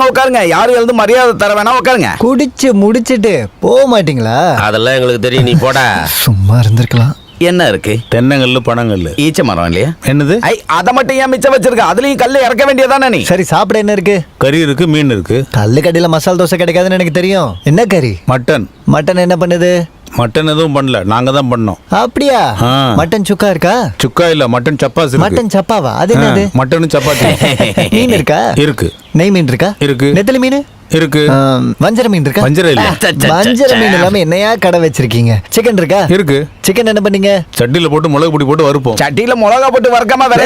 உட்காருங்க. யாரும் எழுந்து மரியாதை தர வேணா உட்காருங்க. குடிச்சு முடிச்சிட்டு போக மாட்டீங்களா? அதெல்லாம் எங்களுக்கு தெரியும், நீ போடா. சும்மா இருந்திருக்கலாம். என்ன இருக்கு? தென்னங்கல்லு பனங்கல்லு ஈச்ச மரம் இல்லையா? என்னது? அத மட்டும் ஏன் மிச்சம் வச்சிருக்க? அதுலயும் கல்ல இறக்க வேண்டியதானே நீ? சரி, சாப்பிட என்ன இருக்கு? கறி இருக்கு, மீன் இருக்கு. கல்லு கடையில மசால் தோசை கிடைக்காதுன்னு எனக்கு தெரியும். என்ன கறி? மட்டன். மட்டன் என்ன பண்ணுது? மட்டன் எதுவும் பண்ணல, நாங்க தான் பண்ணோம். அப்படியா? மட்டன் சுக்கா இருக்கா? சுக்கா இல்ல, மட்டன் சப்பாத்தி. மட்டன் சப்பாவா? அது என்னது? மட்டன் சப்பாத்தி. மீன் இருக்கா? இருக்கு. நெய் மீன் இருக்கா? இருக்கு. நெத்தலி மீன் இருக்கு. வஞ்சர மீன் இருக்கா? வஞ்சர இல்ல. வஞ்சர மீன் இல்லாம என்னையா கடை வச்சிருக்கீங்க? சிக்கன் இருக்கா? இருக்கு. சிக்கன் என்ன பண்ணீங்க? சட்டியில போட்டு மிளகு பொடி போட்டு வறுப்போம். சட்டியில மிளகா போட்டு வறுக்காம வேற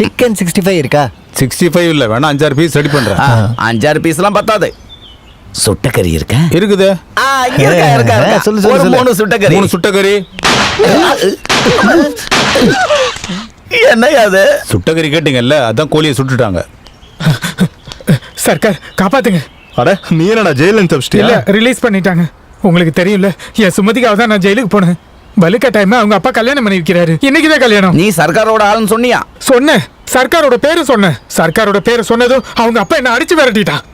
சிக்கன் 65 இருக்கா? 65 இல்ல, வேணா 5-6 பீஸ் ரெடி பண்றேன். 5-6 பீஸ் எல்லாம் பத்தாது. சுட்டக்கறி இருக்கா? இருக்குது. சொல்லு சொல்லு. 3 சுட்டக்கறி. 3 சுட்டக்கறி. என்னையா அது? சுட்டக்கறி கேட்டீங்கல்ல, அதான் கோழியை சுட்டுட்டாங்க. சர்க்கார் காப்பாத்துங்க. அட, நீ என்னடா ஜெயில தப்பிச்சிட்டியா? இல்ல, ரிலீஸ் பண்ணிட்டாங்க. உங்களுக்கு தெரியும்ல, என் சுமதிக்காக தான் நான் ஜெயிலுக்கு போனேன். வலுக்கட்டாயமா அவங்க அப்பா கல்யாணம் பண்ணி வைக்கிறாரு. இன்னைக்குதான் கல்யாணம். நீ சர்க்காரோட ஆளுன்னு சொன்னியா? சொன்னேன். சர்க்காரோட பேரு சொன்னேன். சர்க்காரோட பேரு சொன்னதும் அவங்க அப்பா என்ன அடிச்சு விரட்டிட்டான்.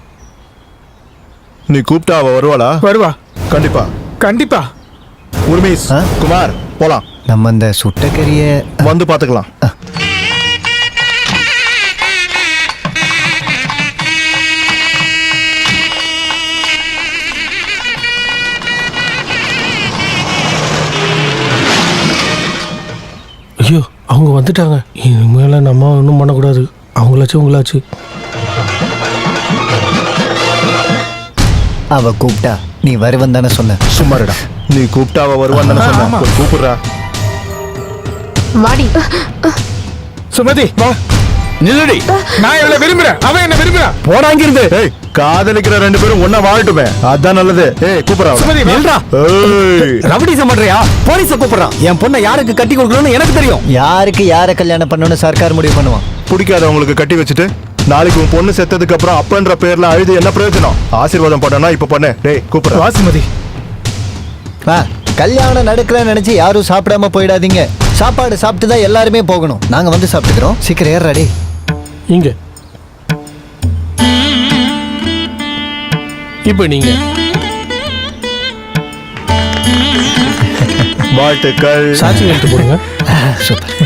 நீ கூப்பிட்டா அவ வருவாளா? வருவா. கண்டிப்பா கண்டிப்பா. உர்மீஸ், குமார், போலாம். நம்ம அந்த சுட்டக்கறிய வந்து பாத்துக்கலாம். ஐயோ, அவங்க வந்துட்டாங்க. இனிமேல நம்ம ஒன்றும் பண்ணக்கூடாது. அவங்களாச்சும் உங்களாச்சு. அவ கூப்பிட்டா நீ வருவன் தானே சொன்ன. சும்மாருடா. நீ கூப்பிட்டா அவ வருவான்னு தானே சொன்ன. கூப்பிடுறா. வாடி. சுமதி வா. நில்லுடி. நான் இவளை விரும்புறேன், அவன் என்ன விரும்புறா. போடாங்கிருந்து. ஏய், காதலிக்கிற 2 பேரும் ஒண்ணா வாழட்டுமே, அதான் நல்லது. ஏய், கூப்பிடுறா. சுமதி நில்றா. ஏய், ரவுடிசம் பண்றியா? போலீஸ கூப்பிடுறான். என் பொண்ணை யாருக்கு கட்டி கொடுக்கணும்னு எனக்கு தெரியும். யாருக்கு யாரை கல்யாணம் பண்ணணும்னு சர்க்கார் முடிவு பண்ணுவான். பிடிக்காதவங்களுக்கு கட்டி வச்சுட்டு நாளைக்கு உன் பொண்ணு செத்ததுக்கு அப்புறம் அப்பன்ற பேர்ல அழுது என்ன பிரயோஜனம்? ஆசீர்வாதம் பண்ணனா இப்ப பண்ணு. டேய், கூப்பிடுறா. வா சுமதி. கல்யாணம் நடக்கலன்னு நினைச்சு யாரும் சாப்பிடாம போயிடாதீங்க. சாப்பாடு சாப்பிட்டு தான் எல்லாருமே போகணும். நாங்க வந்து சாப்பிட்டுக்கிறோம். சீக்கிரம் ஏறாடி. இங்க இப்ப நீங்க வாழ்த்துக்கள். சாட்சி எடுத்து போடுங்க. சூப்பர்.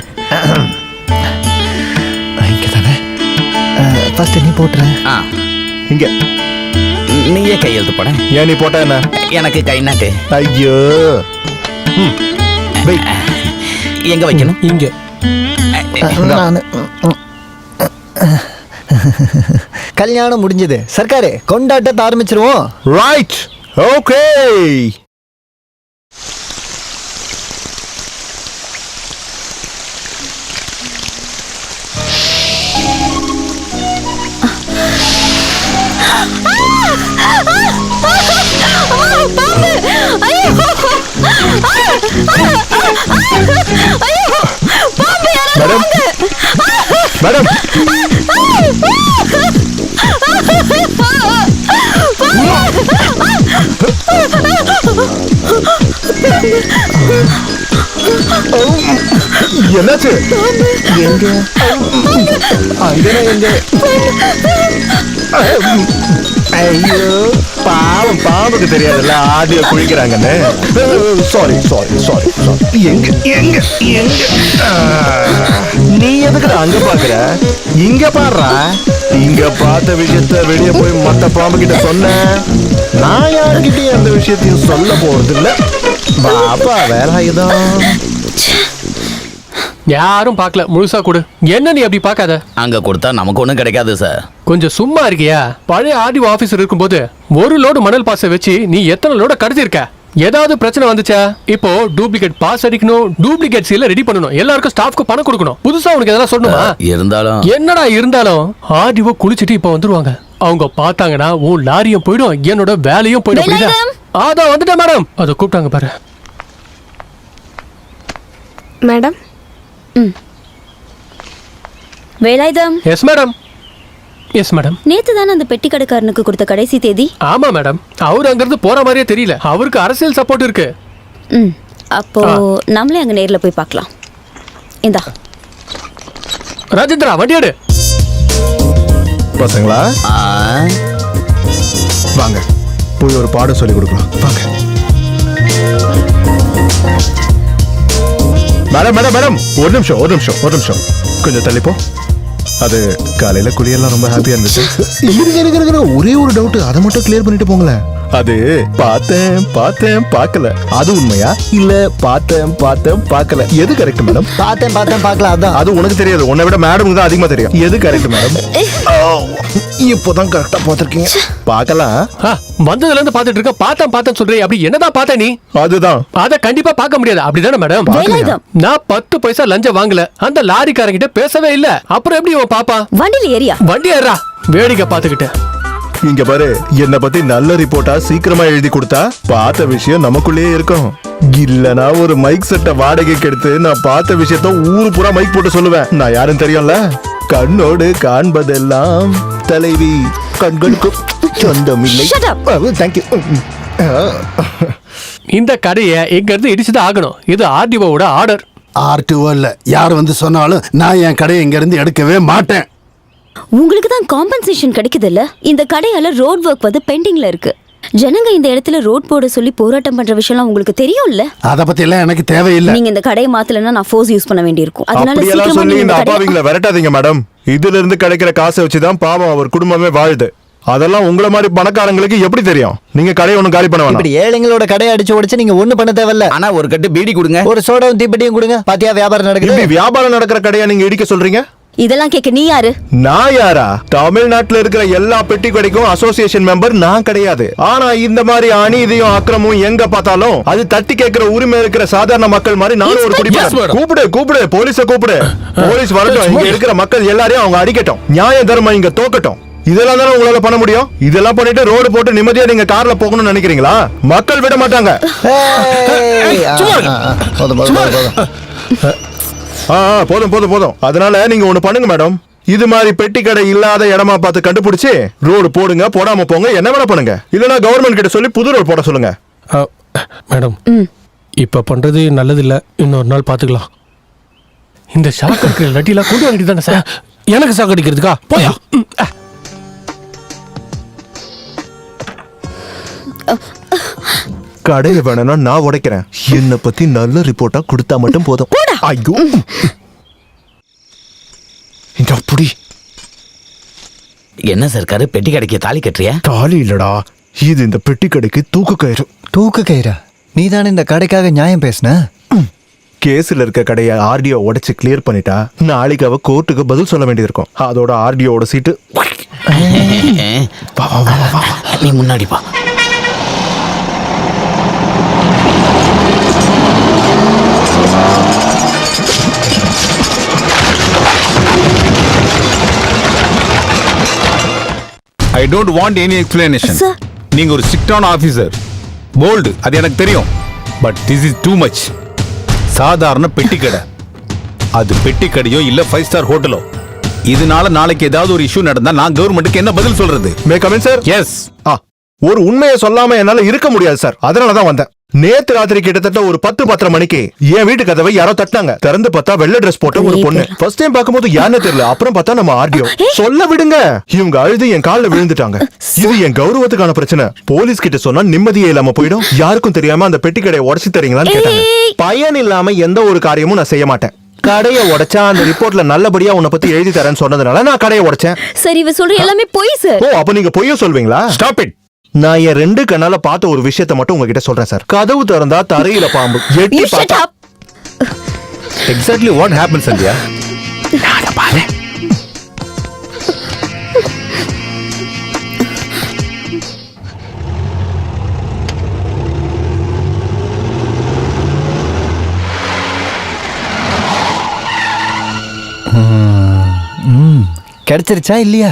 இங்க தானே. ஃபர்ஸ்ட் நீ போட்டுற. இங்க நீயே கையெழுத்து போட. ஏன் நீ போட்டா என்ன? எனக்கு கை நாட்டு. ஐயோ. எங்க வைக்கணும்? இங்க. கல்யாணம் முடிஞ்சது. சர்க்காரே, கொண்டாட்டத்தை ஆரம்பிச்சிருவோம். ரைட். ஓகே. மேடம், மேடம், என்னாச்சு? எங்க அங்கன எங்க? ஐயோ, பாவம், பாம்புக்கு தெரியாதுல்ல ஆடியோ குளிக்கிறாங்கன்னு. Sorry sorry sorry sorry. எங்க எங்க எங்க? நீ எதுக்குடா அங்க பாக்குற? இங்க பாடுறா. இங்க பார்த்த விஷயத்த வெளியே போய் மத்த பாம்பு கிட்ட சொன்ன. நான் யாருக்கிட்டையும் அந்த விஷயத்தையும் சொல்ல போறது இல்ல. பாப்பா வேற ஆயுதம். யாரும் பார்க்கல, முழுசா கொடு. என்ன நீ அப்படி பார்க்காத. அங்க கொடுத்தா நமக்கு ஒண்ணும் கிடைக்காது சார். கொஞ்சம் சும்மா இருக்கியா? பழைய ஆர்டிஓ ஆபீசர் இருக்கும்போது ஒரு லோடு மணல் பாஸை வச்சு நீ எத்தனை லோட கடத்திருக்க? ஏதாவது பிரச்சனை வந்துச்சா? இப்போ டூப்ளிகேட் பாஸ் அடிக்கணும், டூப்ளிகேட் சீல ரெடி பண்ணணும், எல்லாருக்கும் ஸ்டாஃப்க்கு பணம் கொடுக்கணும். புதுசா உனக்கு எதனா சொல்லணுமா? இருந்தாலும் என்னடா இருந்தாலும் ஆர்டிஓ குளிச்சிட்டு இப்ப வந்துருவாங்க. அவங்க பார்த்தாங்கன்னா உன் லாரியும் போயிடும், என்னோட வேலையும் போயிடும். புரியுதா? அதான் வந்துட்டேன் மேடம். அதை கூப்பிட்டாங்க பாரு. Madam. Velayudham. Yes madam. Yes madam. நேத்து தானே அந்த பெட்டி கடைக்காரனுக்கு கொடுத்த கடைசி தேதி? ஆமா மேடம். அவர் அங்கிருந்து போற மாதிரியே தெரியல. அவருக்கு அரசியல் சப்போர்ட் இருக்கு. அப்போ நம்மளே அங்க நேர்ல போய் பார்க்கலாம். இந்தா ராஜேந்திரா, வண்டியாடு. பசங்களா வாங்க, போய் ஒரு பாடம் சொல்லி கொடுக்கலாம். வாங்க. மேடம் மேடம் மேடம், ஒரு நிமிஷம் கொஞ்சம் தள்ளிப்போ. அது காலையில குளியெல்லாம் ரொம்ப ஹாப்பியா இருந்துச்சு. இருங்க, ஒரே ஒரு டவுட், அதை மட்டும் கிளியர் பண்ணிட்டு போங்களேன். அது பார்த்தேன் பார்க்கல, அது உண்மையா இல்ல பார்த்தேன் பார்க்கல? எது கரெக்ட் மேடம்? பார்த்தேன் பார்க்கல, அதான். அது உனக்கு தெரியாது, உன்னை விட மேடம் தான் அதிகமா தெரியும். எது கரெக்ட் மேடம்? இப்போதான் கரெக்டா பார்த்திருக்கீங்க. பார்க்கலாம். வந்ததுல இருந்து பார்த்துட்டு இருக்க. பார்த்தேன் சொல்றேன். அப்படி என்னதான் பார்த்த நீ? அதுதான். அத கண்டிப்பா பார்க்க முடியாது. அப்படிதானே மேடம்? நான் 10 பைசா லஞ்சம் வாங்கல. அந்த லாரிக்காரங்கிட்ட பேசவே இல்ல. அப்புறம் எப்படி இவன் பாப்பா? வண்டி ஏறா வேடிக்கை பார்த்துக்கிட்டு. இங்க பாரு, என்ன பத்தி நல்ல ரிப்போர்ட்டா சீக்கிரமா எழுதி கொடுத்தா பார்த்த விஷயம் நமக்குள்ளேயே இருக்கும். இல்லனா ஒரு மைக் செட்டை வாடகைக்கு எடுத்து நான் பார்த்த விஷயத்த ஊரு பூரா மைக் போட்டு சொல்லுவேன். நான் யாரும் தெரியும்ல. கண்ணோடு காண்பதெல்லாம் தலைவி, கண்களுக்கு சொந்தமில்லை. தேங்க்யூ. இந்த கடையை எங்க இருந்து இடிச்சுதான் ஆகணும். இது ஆர்டிஓவோட ஆர்டர். ஆர்டிஓ இல்ல, யார் வந்து சொன்னாலும் நான் என் கடையை இங்க இருந்து எடுக்கவே மாட்டேன். உங்களுக்கு தான் காம்பன்சேஷன் கிடைக்குதுல்ல. இந்த கடையால ரோட் ஒர்க் வந்து பெண்டிங்ல இருக்கு. ஜனங்க இந்த இடத்துல ரோட் போட சொல்லி போராட்டம் பண்ற விஷயம்லாம் உங்களுக்கு தெரியும்ல. அத பத்தி எல்லாம் எனக்கு தேவையில்லை. நீங்க இந்த கடையை மாத்தலன்னா நான் ஃபோர்ஸ் யூஸ் பண்ண வேண்டியிருக்கும். அதனால சீக்கிரமா சொல்லி இந்த அப்பாவிங்களை விரட்டாதீங்க மேடம். இதுல இருந்து கிடைக்கிற காசை வச்சுதான் பாவம் அவர் குடும்பமே வாழுது. அதெல்லாம் உங்களை மாதிரி பணக்காரங்களுக்கு எப்படி தெரியும்? நீங்க கடையை ஒண்ணு காலி பண்ண வேணாம். இப்படி ஏழைங்களோட கடையை அடிச்சு உடைச்சு நீங்க ஒண்ணு பண்ண தேவையில்ல. ஆனா ஒரு கட்டு பீடி கொடுங்க, ஒரு சோடாவும் தீப்பெட்டியும் கொடுங்க. பாத்தியா வியாபாரம் நடக்குது. இப்படி வியாபாரம் நடக்கிற கடையா நீங்க இடிக்க சொல்றீங்க? இதெல்லாம் கேட்க நீ யாரு? நான் யாரா? தமிழ்நாட்டுல இருக்கிற எல்லா பெட்டி கடைக்கும் அசோசியேஷன் மெம்பர் நான் கிடையாது. ஆனா இந்த மாதிரி அநீதியும் அக்கிரமும் எங்க பார்த்தாலும் அது தட்டி கேட்கிற உரிமை இருக்கிற சாதாரண மக்கள் மாதிரி நானும் ஒரு குடிமகன். கூப்பிடு போலீஸ கூப்பிடு. போலீஸ் வரட்டும். இங்க இருக்கிற மக்கள் எல்லாரையும் அவங்க அடிக்கட்டும். நியாய தர்மம் இங்க தோக்கட்டும். இதெல்லாம் தானே உங்களால பண்ண முடியும். இதெல்லாம் பண்ணிட்டு ரோடு போட்டு நிம்மதியா நீங்க கார்ல போகணும்னு நினைக்கிறீங்களா? மக்கள் விட மாட்டாங்க. போதும். அதனால நீங்க ஒண்ணு பண்ணுங்க மேடம். இது மாதிரி பெட்டி கடை இல்லாத இடமா பார்த்து கண்டுபிடிச்சு ரோடு போடுங்க. போடாம போங்க, என்ன வேணா பண்ணுங்க. இல்லனா கவர்மெண்ட் கிட்ட சொல்லி புது ரோடு போட சொல்லுங்க. மேடம், இப்ப பண்றது நல்லது இல்ல. இன்னொரு நாள் பாத்துக்கலாம். இந்த ஷாக் அடிக்கிற லட்டிலாம் கொண்டு வாங்கிட்டு தானே சார். எனக்கு ஷாக் அடிக்கிறதுக்கா? போயா. கடையை வேணும்னா நான் உடைக்கிறேன். என்ன பத்தி நல்ல ரிப்போர்ட்டா கொடுத்தா மட்டும் போதும். ஐயோ, அப்படி என்ன சர்க்காரு பெட்டி கடைக்கு தாலி கட்டுறியா? தாலி இல்லடா, இது இந்த பெட்டி கடைக்கு தூக்கு கயிறு. தூக்கு கயிறா? நீ தானே இந்த கடைக்காக நியாயம் பேசின. கேஸ்ல இருக்க கடையை ஆர்டிஓ உடைச்சு கிளியர் பண்ணிட்டா நாளைக்கு அவ கோர்ட்டுக்கு பதில் சொல்ல வேண்டியது இருக்கும். அதோட ஆர்டிஓட சீட்டு. நீ முன்னாடி பா. I don't want any explanation. நீங்க ஒரு ஸ்ட்ரிக்டான ஆபீசர், போல்டு, அது எனக்கு தெரியும். But this is too much. சாதாரண பெட்டி கடை, அது பெட்டி கடையோ இல்ல 5 ஸ்டார் ஹோட்டலோ, இதனால நாளைக்கு ஏதாவது ஒரு இஷ்யூ நடந்தா நான் கவர்மெண்ட்டுக்கு என்ன பதில் சொல்றது? May come in sir? Yes. ஒரு உண்மையை சொல்லாம என்னால இருக்க முடியாது சார். அதனாலதான் வந்தேன். நேத்து ராத்திரி கிட்டத்தட்ட ஒரு 10-10:30 மணிக்கு என் வீட்டு கதவை யாரோ தட்டினாங்க. திறந்து பார்த்தா வெள்ளை ட்ரெஸ் போட்ட ஒரு பொண்ணு. ஃபர்ஸ்ட் டைம் பார்க்கும்போது யாருன்னு தெரியல. அப்புறம் பார்த்தா நம்ம ஆர்டிஓ. சொல்ல விடுங்க. இவங்க அழுது என் கால்ல விழுந்துட்டாங்க. இது என் கௌரவத்துக்கான பிரச்சனை. போலீஸ் கிட்ட சொன்னா நிம்மதியே இல்லாம போயிடும். யாருக்கும் தெரியாம அந்த பெட்டி கடையை உடைச்சு தரீங்களான்னு கேட்டாங்க. பயன் இல்லாம எந்த ஒரு காரியமும் நான் செய்ய மாட்டேன். கடையை உடைச்சா அந்த ரிப்போர்ட்ல நல்லபடியா உன்னை பத்தி எழுதி தரேன்னு சொன்னதுனால நான் கடையை உடைச்சேன். சார் இவ சொல்ற எல்லாமே பொய் சார். ஓ அப்ப நீங்க பொய்யும் சொல்வீங்களா? Stop it. நான் என் 2 கண்ணால பார்த்த ஒரு விஷயத்தை மட்டும் உங்ககிட்ட சொல்றேன் சார். கதவு திறந்தா தரையில பாம்பு. எட்டி You shut பார்த்தா up. Exactly what happen Sandhya? பாரு. கிடைச்சிருச்சா இல்லையா?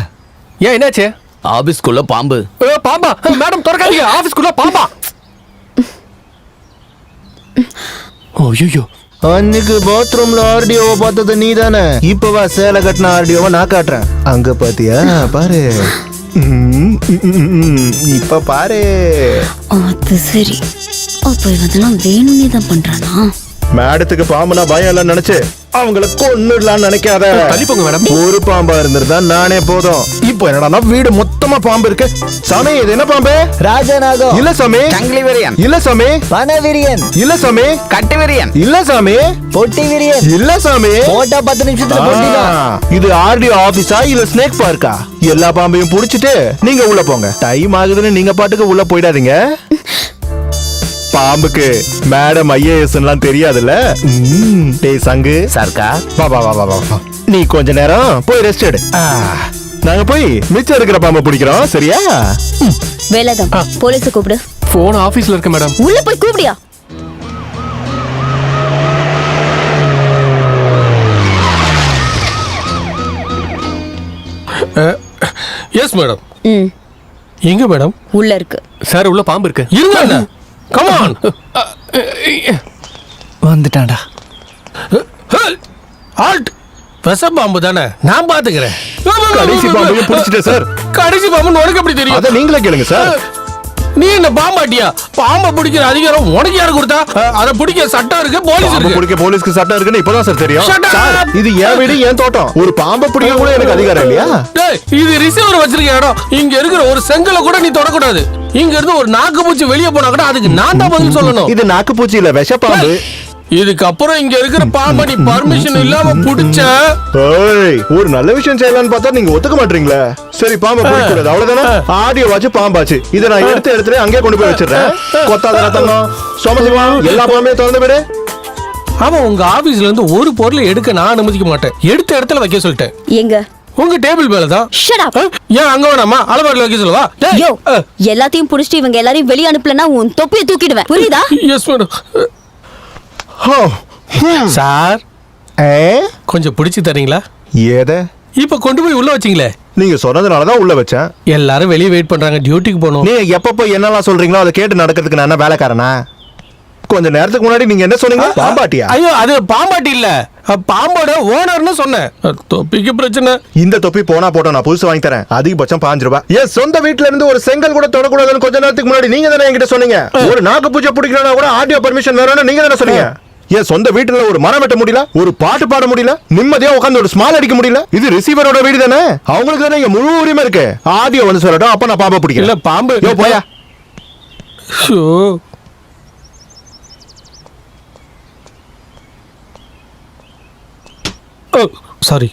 ஏன் என்னாச்சு? ஆபீஸ்க்குள்ள பாம்பு. பாம்பா? மேடம் திறக்காதீங்க, ஆபீஸ்க்குள்ள பாம்பா. ஐயோ, அன்னைக்கு பாத்ரூம்ல ஆர்டிஓ பார்த்தது நீ தானே? இப்பவா சேலை கட்டின ஆர்டிஓவை நான் காட்டுறேன். அங்க பாத்தியா? பாரு. இப்ப பாரு. அது சரி. அப்ப இதெல்லாம் வேணும்னே தான் பண்றானா? மேடத்துக்கு பாம்புனா பயம் இல்லைன்னு நினைச்சு அவங்கள கொன்னுடலாம்னு நினைக்காத. தள்ளிப்போங்க மேடம். ஒரு பாம்பா இருந்திருந்தா நானே போதும். இப்போ என்னடா வீடு மொத்தமா பாம்பு இருக்கு. சாமி இது என்ன பாம்பு? ராஜநாகம். இல்ல சாமி. சங்கிலி விரியன். இல்ல சாமி. பனவிரியன். இல்ல சாமி. கட்டு விரியன். இல்ல சாமி. பொட்டி விரியன். இல்ல சாமி. போட்டா 10 நிமிஷத்துல பொட்டிடும். இது ஆர்டிஓ ஆபீஸா இல்ல ஸ்னேக் பார்க்கா? எல்லா பாம்பையும் புடிச்சிட்டு நீங்க உள்ள போங்க. டைம் ஆகுதுன்னு நீங்க பாட்டுக்கு உள்ள போயிடாதீங்க. பாம்புக்கு மேடம் ஐஏஎஸ் எல்லாம் தெரியாதுல்ல. டேய் சங்கு சர்க்கார். வா வா வா வா வா. நீ கொஞ்ச நேரம் போய் ரெஸ்ட் எடு. நாங்க போய் மிச்சம் இருக்கிற பாம்பை பிடிக்கிறோம். சரியா? வேலைதான். போலீஸை கூப்பிடு. போன் ஆபீஸ்ல இருக்கு மேடம். உள்ள போய் கூப்பிடியா? Yes madam. ம் எங்க மேடம்? உள்ள இருக்கு. சார் உள்ள பாம்பு இருக்கு. இருங்க அண்ணா. Come on. வந்துட்டான்டா. ஆல்ட். விஷ பாம்பு தானே, நான் பாத்துக்கிறேன். கடைசி பாம்பையும் பிடிச்சிட்டேன் சார். கடைசி பாம்பு உனக்கு எப்படி தெரியும்? அதை நீங்களே கேளுங்க சார். நீ என்ன பாம்பாட்டியா? பாம்பை பிடிக்கிற அதிகாரம் உனக்கு யாரு கொடுத்தா? அதை பிடிக்க சட்டம் இருக்கு, போலீஸ் பாம்பை இருக்கு. பிடிக்க போலீஸ்க்கு சட்டம் இருக்குன்னு இப்பதான் சார் தெரியும். Shut up. சார் இது என் வீடு, என் தோட்டம். ஒரு பாம்பை பிடிக்க கூட எனக்கு அதிகாரம் இல்லையா? டேய், இது ரிசீவர் வச்சிருக்க இடம். இங்க இருக்கிற ஒரு செங்கலை கூட நீ தொடக்கூடாது. இங்க இருந்து ஒரு நாக்கு பூச்சி வெளியே போனா கூட அதுக்கு நான் தான் பதில் சொல்லணும். இது நாக்கு பூச்சி இல்ல, விஷ பாம்பு. இதுக்கப்புறம் இங்க இருக்கிற பாம்பை நீ பர்மிஷன் இல்லாம புடிச்ச. ஏய், ஒரு நல்ல விஷயம் செய்யலாம்னு பார்த்தா நீங்க ஒத்துக்க மாட்டீங்களா? சரி பாம்பை பிடிக்கிறது அவ்வளவுதானே? ஆடியோ வாச்சு பாம்பாச்சு. இதை நான் எடுத்து அங்கே கொண்டு போய் வச்சிடுறேன். கொத்தாத ரத்தம் சோமசிவா எல்லா பாம்பையும் திறந்து விடு. அவன் உங்க ஆபீஸ்ல இருந்து ஒரு பொருளை எடுக்க நான் அனுமதிக்க மாட்டேன். எடுத்த இடத்துல வைக்க சொல்லிட்டேன். எங்க? உங்க டேபிள் மேல தான். Shut up. ஏன் அங்க வேணாமா? அலமாரில வைக்க சொல்லவா? யோ, எல்லாத்தையும் புடிச்சிட்டு இவங்க எல்லாரையும் வெளிய அனுப்பலனா உன் தொப்பியை தூக்கிடுவேன். புரியுதா? S madam. சார் கொஞ்சம் பிடிச்சு தரீங்களா? ஏத இப்ப கொண்டு போய் உள்ள வச்சீங்களே. நீங்க சொன்னதுனாலதான் உள்ள வச்சேன். எல்லாரும் வெளியே வெயிட் பண்றாங்க, டியூட்டிக்கு போகணும். நீங்க எப்பப்ப என்னெல்லாம் சொல்றீங்களோ அதை கேட்டு நடக்கிறதுக்கு நான் என்ன வேலைக்காரனா? கொஞ்ச நேரத்துக்கு முன்னாடி நீங்க என்ன சொன்னீங்க? பாம்பாட்டியா? ஐயோ, அது பாம்பாட்டி இல்ல, பாம்போட ஓனர்னு சொன்னேன். தொப்பிக்கு பிரச்சனை. இந்த தொப்பி போனா போட்டோம், நான் புதுசு வாங்கி தரேன். அதிகபட்சம் 5 ரூபாய். என் சொந்த வீட்டுல இருந்து ஒரு செங்கல் கூட தொடக்கூடாதுன்னு கொஞ்ச நேரத்துக்கு முன்னாடி நீங்க தானே என்கிட்ட சொன்னீங்க. ஒரு நாக்கு பூஜை பிடிக்கணும்னா கூட ஆடியோ பர்மிஷன் வேணும்னு நீங்க தானே சொன்னீங்க. என் சொந்த வீட்டுல ஒரு மரம் வெட்ட முடியல, ஒரு பாட்டு பாட முடியல, நிம்மதியா உட்காந்து ஒரு ஸ்மால் அடிக்க முடியல. இது ரிசீவரோட வீடு தானே, அவங்களுக்கு தானே இங்க முழு உரிமை இருக்கு. ஆடியோ வந்து சொல்லட்டும், அப்ப நான் பாம்பை பிடிக்கல. இல்ல பாம்பு. யோ போயா. சாரி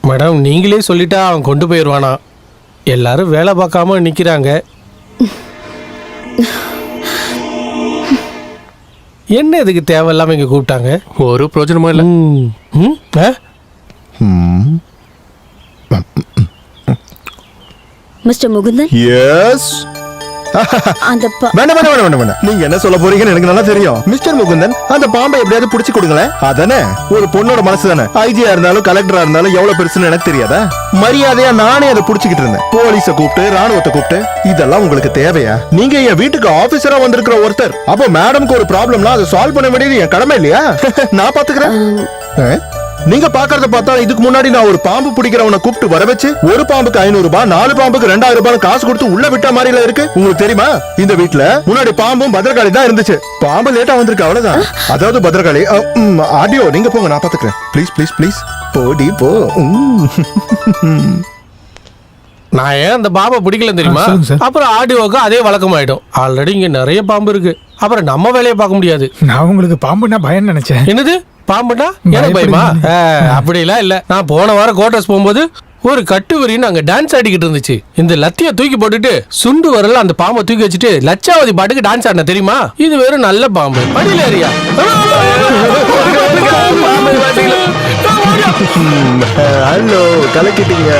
மேடம், நீங்களே சொல்லிட்டா அவன் கொண்டு போயிடுவானா? எல்லாரும் வேலை பார்க்காம நிக்கிறாங்க. என்ன இதுக்கு தேவையில்லாம இங்க கூப்பிட்டாங்க? ஒரு பிரயோஜனமா இல்ல. மிஸ்டர் முகுந்தன். எஸ். அந்த வேண்டாம். நீங்க என்ன சொல்ல போறீங்கன்னு எனக்கு நல்லா தெரியும். மிஸ்டர் முகுந்தன், அந்த பாம்பை எப்படியாவது புடிச்சு கொடுங்களேன். அதானே ஒரு பொண்ணோட மனசு தானே. ஐஜியா இருந்தாலும் கலெக்டரா இருந்தாலும் எவ்வளவு பெருசுன்னு எனக்கு தெரியாதா? மரியாதையா நானே அதை புடிச்சுக்கிட்டு இருந்தேன். போலீஸை கூப்பிட்டு ராணுவத்தை கூப்பிட்டு. இதெல்லாம் உங்களுக்கு தேவையா? நீங்க என் வீட்டுக்கு ஆபீசரா வந்திருக்கிற ஒருத்தர். அப்போ மேடம்க்கு ஒரு ப்ராப்ளம்னா அதை சால்வ் பண்ண வேண்டியது என் கடமை இல்லையா? நான் பாத்துக்கிறேன். நீங்க பாக்குறத பார்த்தா இதுக்கு முன்னாடி நான் ஒரு பாம்பு பிடிக்கிறவனை கூப்பிட்டு வர வச்சு ஒரு பாம்புக்கு 500 ரூபாய், 4 பாம்புக்கு 2000 ரூபாய் காசு கொடுத்து உள்ள விட்ட மாதிரில இருக்கு. உங்களுக்கு தெரியுமா? இந்த வீட்டுல முன்னாடி பாம்பும் பத்திரகாளி தான் இருந்துச்சு. பாம்பு லேட்டா வந்திருக்கு, அவ்வளவுதான். அதாவது பத்திரகாளி. ஆடியோ நீங்க போங்க, நான் பாத்துக்கிறேன். ப்ளீஸ் ப்ளீஸ் ப்ளீஸ் போடி போ. நான் ஏன் அந்த பாம்பை பிடிக்கல தெரியுமா? அப்புறம் ஆடியோக்கு அதே வழக்கமாயிடும். ஆல்ரெடி இங்க நிறைய பாம்பு இருக்கு. அப்புறம் நம்ம வேலையை பார்க்க முடியாது. நான் உங்களுக்கு பாம்புன்னா பயம் நினைச்சேன். என்னது பாம்புனா எனக்கு பயமா? அப்படிலாம் இல்ல. நான் போன வாரம் கோட்டர்ஸ் போகும்போது ஒரு கட்டுவரின்னு அங்க டான்ஸ் ஆடிக்கிட்டு இருந்துச்சு. இந்த லத்திய தூக்கி போட்டுட்டு சுண்டு வரல அந்த பாம்பை தூக்கி வச்சுட்டு லட்சாவதி பாட்டுக்கு டான்ஸ் ஆடின தெரியுமா? இது வெறும் நல்ல பாம்பு. படியில ஏரியா ஹலோ, கலக்கிட்டீங்க.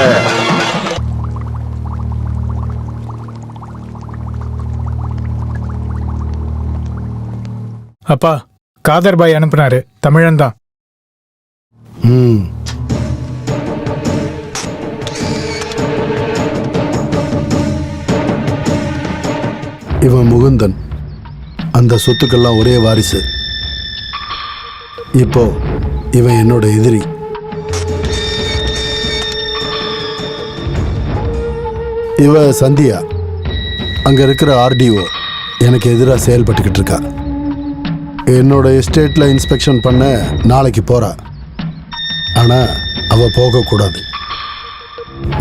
அப்பா, காதர் பாய் அனுப்புனாரு. தமிழன் தான். ம் இவன் முகுந்தன். அந்த சொத்துக்கெல்லாம் ஒரே வாரிசு. இப்போ இவன் என்னோட எதிரி. இவ சந்தியா, அங்க இருக்கிற ஆர்டிஓ, எனக்கு எதிராக செயல்பட்டுக்கிட்டு இருக்கா. என்னோட எஸ்டேட்ல இன்ஸ்பெக்ஷன் பண்ண நாளைக்கு போறா. ஆனா அவ போகக்கூடாது.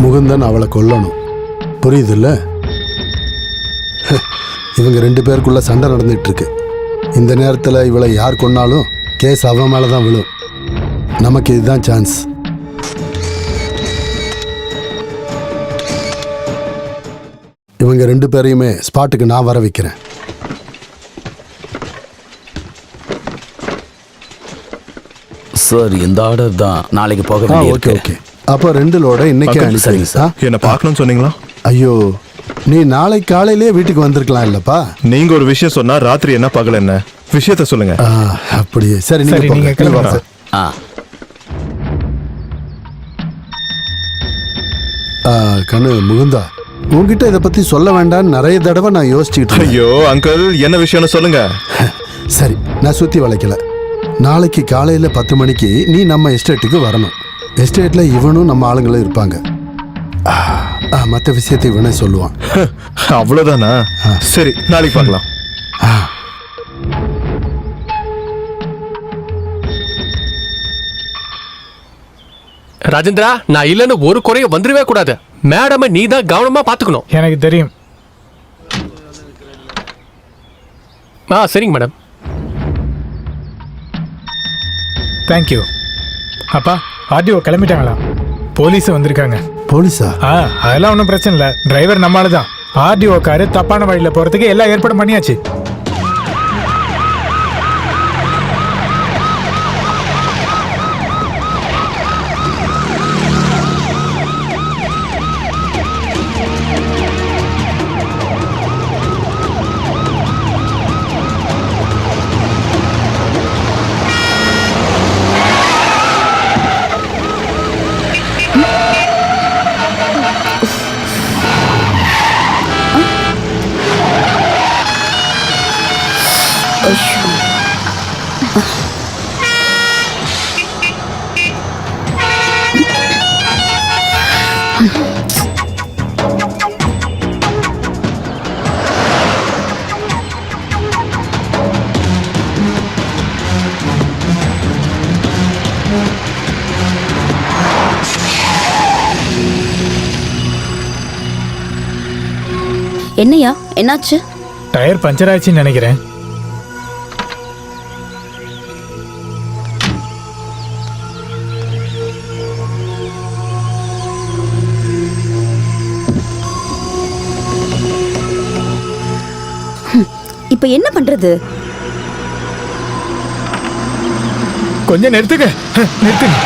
முகுந்தன் அவளை கொல்லணும். புரியுதுல்ல? இவங்க 2 பேருக்குள்ள சண்டை நடந்துட்டு இருக்கு. இந்த நேரத்தில் இவளை யார் கொன்னாலும் கேஸ் அவன் மேலே தான் விழும். நமக்கு இதுதான் சான்ஸ். இவங்க 2 பேரையுமே ஸ்பாட்டுக்கு நான் வர வைக்கிறேன். சார், இந்த ஆர்டர் தான் நாளைக்கு போக ஓகே வேண்டியிருக்கு. ஓகே. அப்போ 2 லோட இன்னைக்கே அனுப்பிடுங்க சார். என்ன பார்க்கணும்னு சொன்னீங்களா? ஐயோ, நீ நாளை காலையிலேயே வீட்டுக்கு வந்திருக்கலாம் இல்லப்பா. நீங்க ஒரு விஷயம் சொன்னா ராத்திரி என்ன பகல் என்ன விஷயத்த சொல்லுங்க. அப்படியே சரி, சரி, நீங்க நீங்க கிளம்புங்க. போங்க. ஆ கண்ணு முகுந்தா, உங்ககிட்ட இதை பத்தி சொல்ல வேண்டாம்னு நிறைய தடவை நான் யோசிச்சுக்கிட்டு இருக்கேன். ஐயோ அங்கிள், என்ன விஷயம்னு சொல்லுங்க. சரி, நான் சுத்தி வளைக்கல. நாளைக்கு காலையில 10 மணிக்கு நீ நம்ம எஸ்டேட்டுக்கு வரணும். எஸ்டேட்ல இவனும் நம்ம ஆளுங்களும் இருப்பாங்க. மற்ற விஷயத்தை இவனே சொல்லுவான். அவ்வளவுதானா? சரி, நாளைக்கு பார்க்கலாம். ராஜேந்திரா, நான் இல்லன்னு ஒரு குறைய வந்துடவே கூடாது. மேடம நீ தான் கவனமா பாத்துக்கணும். எனக்கு தெரியும். சரிங்க மேடம். தேங்க்யூ. அப்பா, ஆர்டிஓ கிளம்பிட்டாங்களா? போலீஸ் வந்திருக்காங்க. போலீஸா? அதெல்லாம் ஒன்றும் பிரச்சனை இல்லை. டிரைவர் நம்மளால தான். ஆர்டிஓ காரு தப்பான வழியில் போறதுக்கு எல்லா ஏற்பாடும் பண்ணியாச்சு. என்னையா, என்னாச்சு? டயர் பஞ்சர் ஆயிடுச்சுன்னு நினைக்கிறேன். இப்ப என்ன பண்றது? கொஞ்சம் நிறுத்துங்க. நிறுத்துங்க.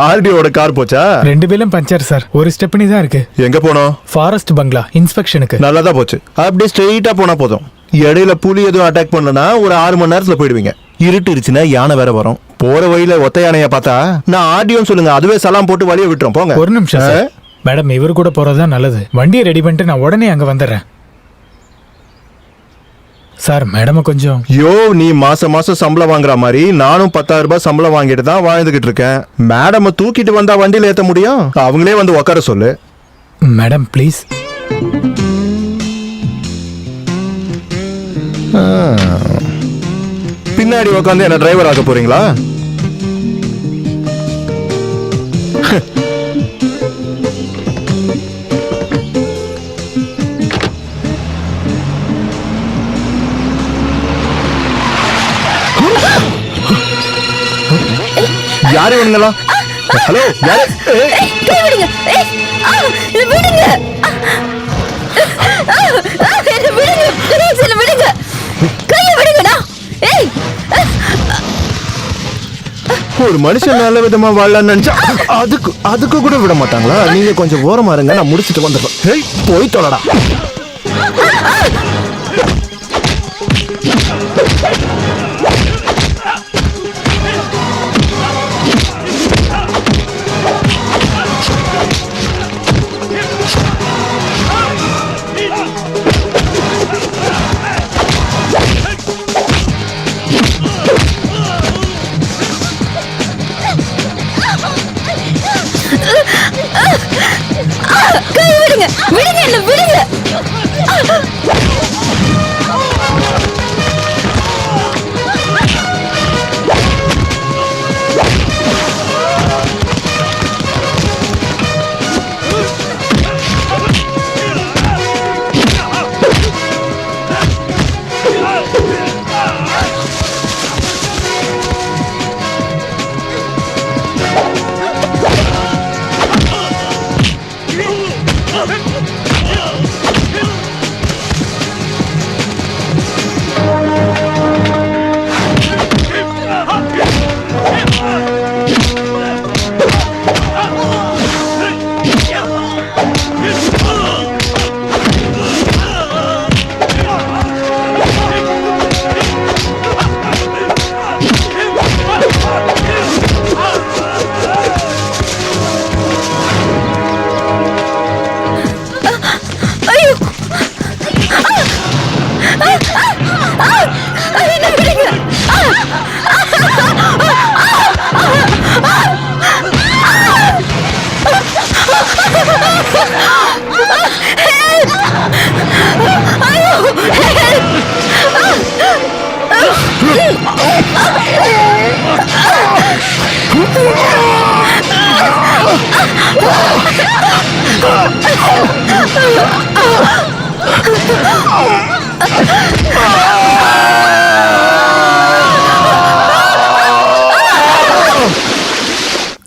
ஆர்டிஓட கார் போச்சா? 2 பேரும் பஞ்சர் சார். ஒரு ஸ்டெப்னி தான் இருக்கு. எங்க போனோம்? ஃபாரஸ்ட் பங்களா இன்ஸ்பெக்ஷனுக்கு. நல்லதா போச்சு. அப்படியே ஸ்ட்ரெயிட்டா போனா போதும். இடையில புலி எதுவும் அட்டாக் பண்ணலனா ஒரு 6 மணி நேரத்துல போயிடுவீங்க. இருட்டுருச்சுன்னா யானை வேற வரும். போற வழியில ஒத்த யானைய பார்த்தா நான் ஆர்டிஓன்னு சொல்லுங்க, அதுவே சலாம் போட்டு வழியை விட்டுரும். போங்க. ஒரு நிமிஷம் சார். மேடம், இவர் கூட போறதுதான் நல்லது. வண்டியை ரெடி பண்ணிட்டு நான் உடனே அங்க வந்துடுறேன். சார், மேடம் கொஞ்சம். யோ, நீ மாசம் சம்பளம் வாங்குற மாதிரி நானும் 10,000 ரூபாய் சம்பளம் வாங்கிட்டு தான் வாழ்ந்துகிட்டு இருக்கேன். மேடம் தூக்கிட்டு வந்தா வண்டியில ஏத்த முடியும்? அவங்களே வந்து உட்கார சொல்லு. Madam please. பின்னாடி உட்காந்து என்ன டிரைவர் ஆக போறீங்களா? யாரு இவனுங்களா? ஹலோ யாரு? கை விடுங்க. என்ன விடுங்க. என்ன விடுங்க. ப்ளீஸ் என்ன விடுங்க. கையை விடுங்கடா. ஏய் ஒரு மனுஷன் நல்ல விதமா வாழலாம்னு நினைச்சா அதுக்கு கூட விட மாட்டாங்களா? நீங்க கொஞ்சம் ஓரமா இருங்க, நான் முடிச்சிட்டு வந்துடுறேன். ஏய் போய் தொலைடா. கை விடுங்க. விடுங்க என்ன விடுங்க.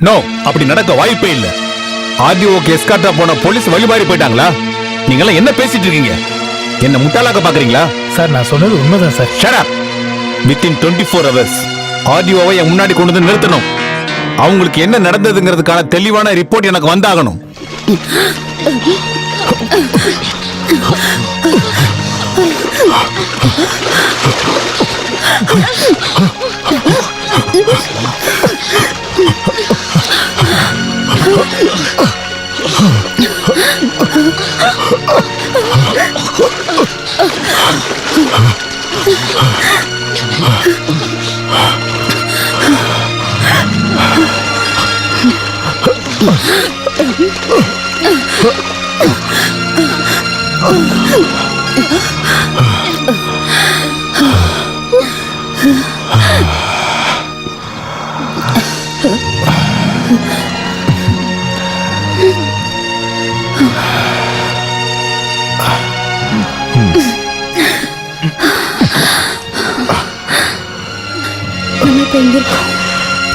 நோ, அப்படி நடக்க வாய்ப்பே இல்ல. ஆர்டிஓக்கு எஸ்கார்ட்டா போன போலீஸ் வழிமாறி போயிட்டாங்களா? நீங்க எல்லாம் என்ன பேசிட்டு இருக்கீங்க? என்ன முட்டாளாக்க பாக்குறீங்களா? சார் நான் சொன்னது உண்மைதான் sir. Shut up. Within 24 hours ஆர்டிஓவை என் முன்னாடி கொண்டு வந்து நிறுத்தணும். அவங்களுக்கு என்ன நடந்ததுங்கிறதுக்கான தெளிவான ரிப்போர்ட் எனக்கு வந்தாகணும்.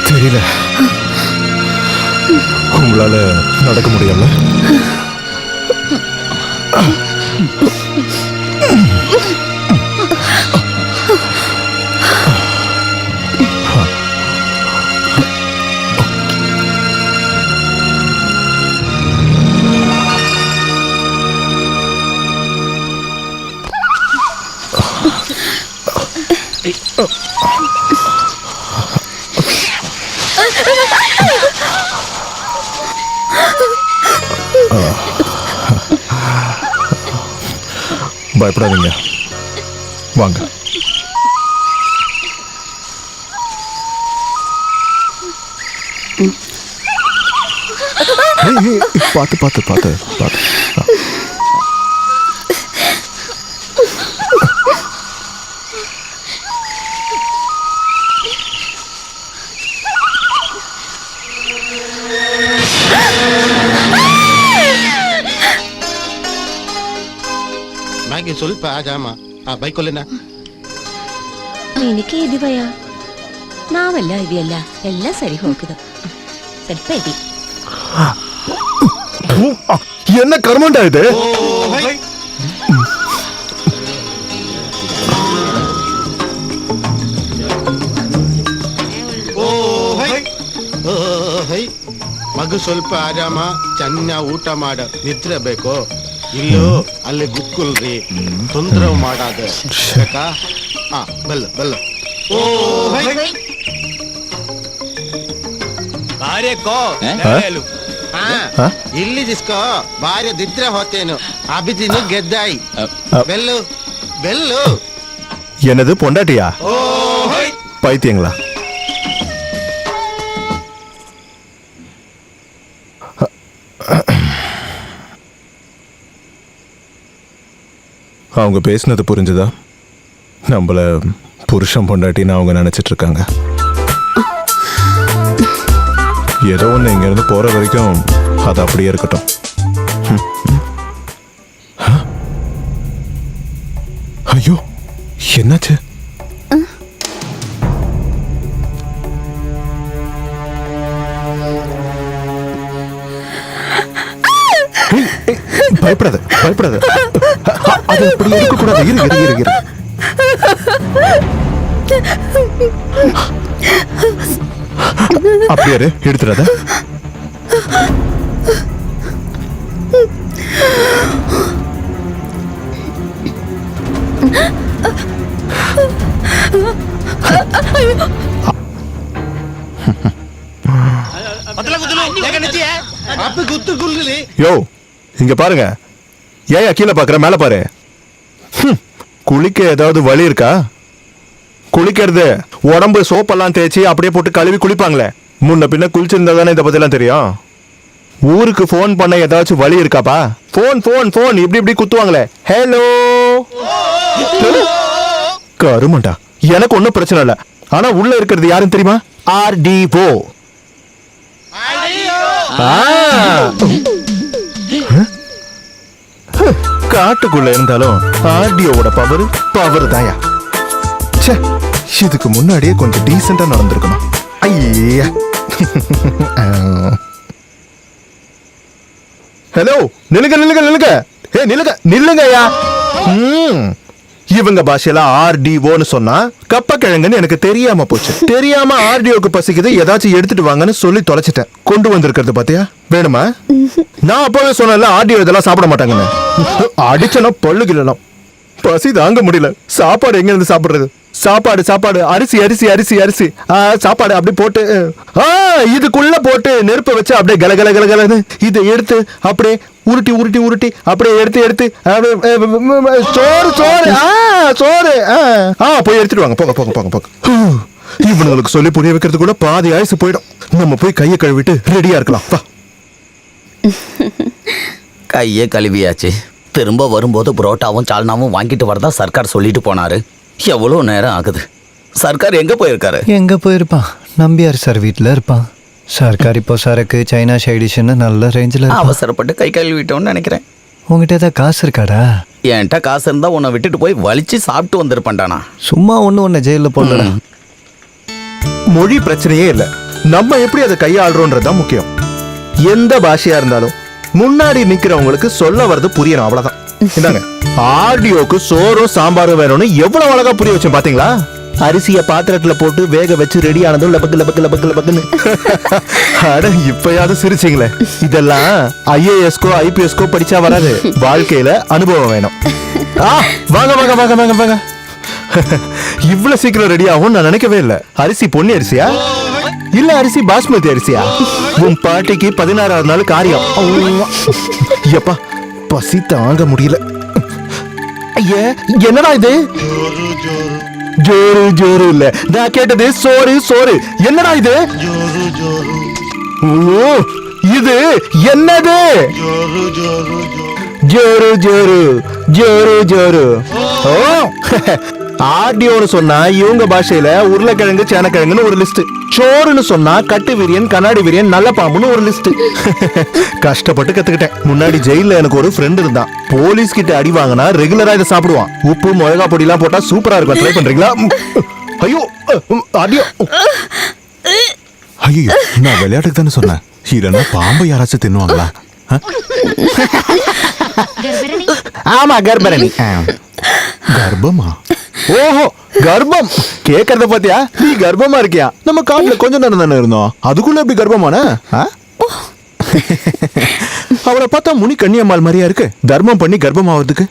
தெரியல. உங்களால நடக்க முடியல. பயப்படாதீங்க, வாங்க. பார்த்து பார்த்து பார்த்து பார்த்து. ಸ್ವಲ್ಪ ಆಜಾಮ ಆ ಬೈಕೊಲ್ಲೆನ ನಿನಗೆ ಇದೀವಯ್ಯ, ನಾವೆಲ್ಲ ಇದೆಯಲ್ಲ, ಎಲ್ಲ ಸರಿ ಹೋಗುದು. செப்பேடி என்ன கர்மண்டா இது? ಮಗು ಸ್ವಲ್ಪ ಆರಾಮ ಚೆನ್ನಾಗಿ ಊಟ ಮಾಡ ನಿದ್ರೆ ಬೇಕೋ ಇಲ್ಲೋ ಅಲ್ಲಿ ಗುಕ್ಕುಲ್ರಿ ತೊಂದ್ರೆ ಮಾಡಾದ ಬೇಕಾ ಬಲ್ಲ ಬಲ್ಲ ಇಲ್ಲಿ ದಿಸ್ಕೋ ಭಾರ್ಯ ದಿದ್ರೆ ಹೋತೇನು ಅಭಿದಿನು ಗೆದ್ದಾಯಿ ಬೆಲ್ಲು ಬೆಲ್ಲು. என்னது பொண்டாட்டியா? பைத்தியங்களா? அவங்க பேசினது புரிஞ்சுதா? நம்மள புருஷன் பொண்டாட்டின்னு அவங்க நினைச்சிட்டு இருக்காங்க. ஏதோ ஒன்று இங்கிருந்து போற வரைக்கும் அது அப்படியே இருக்கட்டும். ஐயோ என்னாச்சு? பயப்படாத பயப்படாத, அது அப்படி இருக்க கூடாது. இரு இரு இரு இரு. அப்படியே இரு, எடுத்துடாத. யோ இங்க பாருங்க, ஏயா கீழே பாக்குற, மேல பாரு. குளிக்க ஏதாவது வழி இருக்கா? குளிக்கிறது உடம்பு சோப்பெல்லாம் தேய்ச்சி அப்படியே போட்டு கழுவி குளிப்பாங்களே, முன்ன பின்ன குளிச்சிருந்தா தானே இதை பத்திலாம் தெரியும். ஊருக்கு போன் பண்ண ஏதாச்சும் வழி இருக்காப்பா? போன் போன் போன் இப்படி இப்படி குத்துவாங்களே, ஹலோ. கருமண்டா, எனக்கு ஒன்னும் பிரச்சனை இல்லை. ஆனா உள்ள இருக்கிறது யாருன்னு தெரியுமா? RDO. காட்டுக்குள்ள இருந்தாலும் RDOவோட பவர் தாயா. இதுக்கு முன்னாடியே கொஞ்சம் டீசெண்டா நடந்திருக்கணும். ஐயா ஹலோ, நில்லுங்க நில்லுங்க நில்லுங்க, நில்லுங்க நில்லுங்கய்யா. இவங்க பாஷையில RDOன்னு சொன்னா கப்ப கிழங்குன்னு எனக்கு தெரியாம போச்சு. தெரியாம RDOக்கு பசிக்குது, ஏதாச்சும் எடுத்துட்டு வாங்கன்னு சொல்லி தொலைச்சிட்டேன். கொண்டு வந்திருக்கிறது பாத்தியா? வேணுமா? நான் அப்பவே சொன்னேன்ல RDO இதெல்லாம் சாப்பிட மாட்டாங்கன்னு. அடிச்சனா பல்லு கிள்ளலாம். பசி தாங்க முடியல. சாப்பாடு எங்க இருந்து சாப்பிடுறது? சாப்பாடு சாப்பாடு, அரிசி அரிசி அரிசி அரிசி, சாப்பாடு அப்படி போட்டு இதுக்குள்ள போட்டு நெருப்ப வச்சு அப்படியே கல கல கல கலன்னு இதை எடுத்து அப்படியே உருட்டி உருட்டி உருட்டி அப்படியே எடுத்து எடுத்து சோறு சோறு சோறு போய் எடுத்துட்டு வாங்க. போங்க போங்க போங்க போங்க. இவனுங்களுக்கு சொல்லி புரிய வைக்கிறது கூட பாதி ஆயுசு போயிடும். நம்ம போய் கையை கழுவிட்டு ரெடியா இருக்கலாம். வா. கையை கழுவியாச்சு. திரும்ப வரும்போது புரோட்டாவும் சால்னாவும் வாங்கிட்டு வரதா சர்க்கார் சொல்லிட்டு போனாரு. எவ்வளோ நேரம் ஆகுது? சர்க்கார் எங்க போயிருக்காரு? எங்க போயிருப்பான்? நம்பியார் சார் வீட்டில் இருப்பான். சர்க்கார் இப்போ சரக்கு சைனா சைடிஷ்னு நல்ல ரேஞ்சில் அவசரப்பட்டு கை கழுவிட்டோம்னு நினைக்கிறேன். உங்ககிட்ட ஏதாவது காசு இருக்காடா? என்கிட்ட காசு இருந்தா உன்னை விட்டுட்டு போய் வலிச்சு சாப்பிட்டு வந்திருப்பான்டானா. சும்மா ஒன்று ஜெயிலில் போடல. மொழி பிரச்சனையே இல்லை, நம்ம எப்படி அதை கையாளுறோன்றதுதான் முக்கியம். எந்த பாஷையா இருந்தாலும் முன்னாடி நிக்கிறவங்களுக்கு சொல்ல வர்றது புரியணும், அவ்வளவுதான். இந்தாங்க, RDOக்கு சோறும் சாம்பாரும் வேணும்னு எவ்வளவு அழகா புரிய வச்சேன் பாத்தீங்களா? அரிசிய பாத்திரத்துல போட்டு வேக வச்சு ரெடி ஆனதும் லபக்கு லபக்கு லபக்கு லபக்குன்னு. அட இப்பயாவது சிரிச்சிங்களே. இதெல்லாம் IASக்கோ IPSக்கோ படிச்சா வராது, வாழ்க்கையில அனுபவம் வேணும். வாங்க வாங்க வாங்க வாங்க வாங்க. இவ்வளவு சீக்கிரம் ரெடி ஆகும் நான் நினைக்கவே இல்லை. அரிசி பொன்னி அரிசியா இல்ல அரிசி பாஸ்மதி அரிசியா? உன் பாட்டிக்கு 16வது நாள் காரியம். எப்பா பசி தாங்க முடியல. ஐயா என்னடா இது? ஜோரு ஜோரு இல்ல, நான் கேட்டது சோறு சோறு. என்னடா இது? ஓ இது என்னது? ஜோரு ஜோரு ஜோரு ஜோரு. ஓ RDOன்னு சொன்னா இவங்க பாஷையில உருளைக்கிழங்கு சேனக்கிழங்குன்னு ஒரு லிஸ்ட். சோறுன்னு சொன்னா கட்டு விரியன் கண்ணாடி விரியன் நல்ல பாம்புன்னு ஒரு லிஸ்ட். கஷ்டப்பட்டு கத்துக்கிட்டேன். முன்னாடி ஜெயில எனக்கு ஒரு ஃப்ரெண்ட் இருந்தான். போலீஸ் கிட்ட அடி வாங்கினா ரெகுலரா இதை சாப்பிடுவான். உப்பு மிளகா பொடி எல்லாம் போட்டா சூப்பரா இருக்கும். ட்ரை பண்றீங்களா? ஐயோ RDO ஐயோ, நான் விளையாட்டுக்கு தானே சொன்னேன். இல்லைன்னா பாம்பை யாராச்சும் தின்னுவாங்களா? ஆமா கர்ப்பரணி. கர்ப்பமா? ஓஹோ, கர்ப்பம். கேக்குறத பாத்தியா? நீ கர்ப்பமா இருக்கியா? நம்ம காட்டுல கொஞ்ச நேரம் தானே இருந்தோம், அதுக்குள்ள எப்படி கர்ப்பமான? அவரை பார்த்தா முனி கன்னியம்மாள் மாதிரியா இருக்கு. தர்மம் பண்ணி கர்ப்பம் ஆவதுக்கு.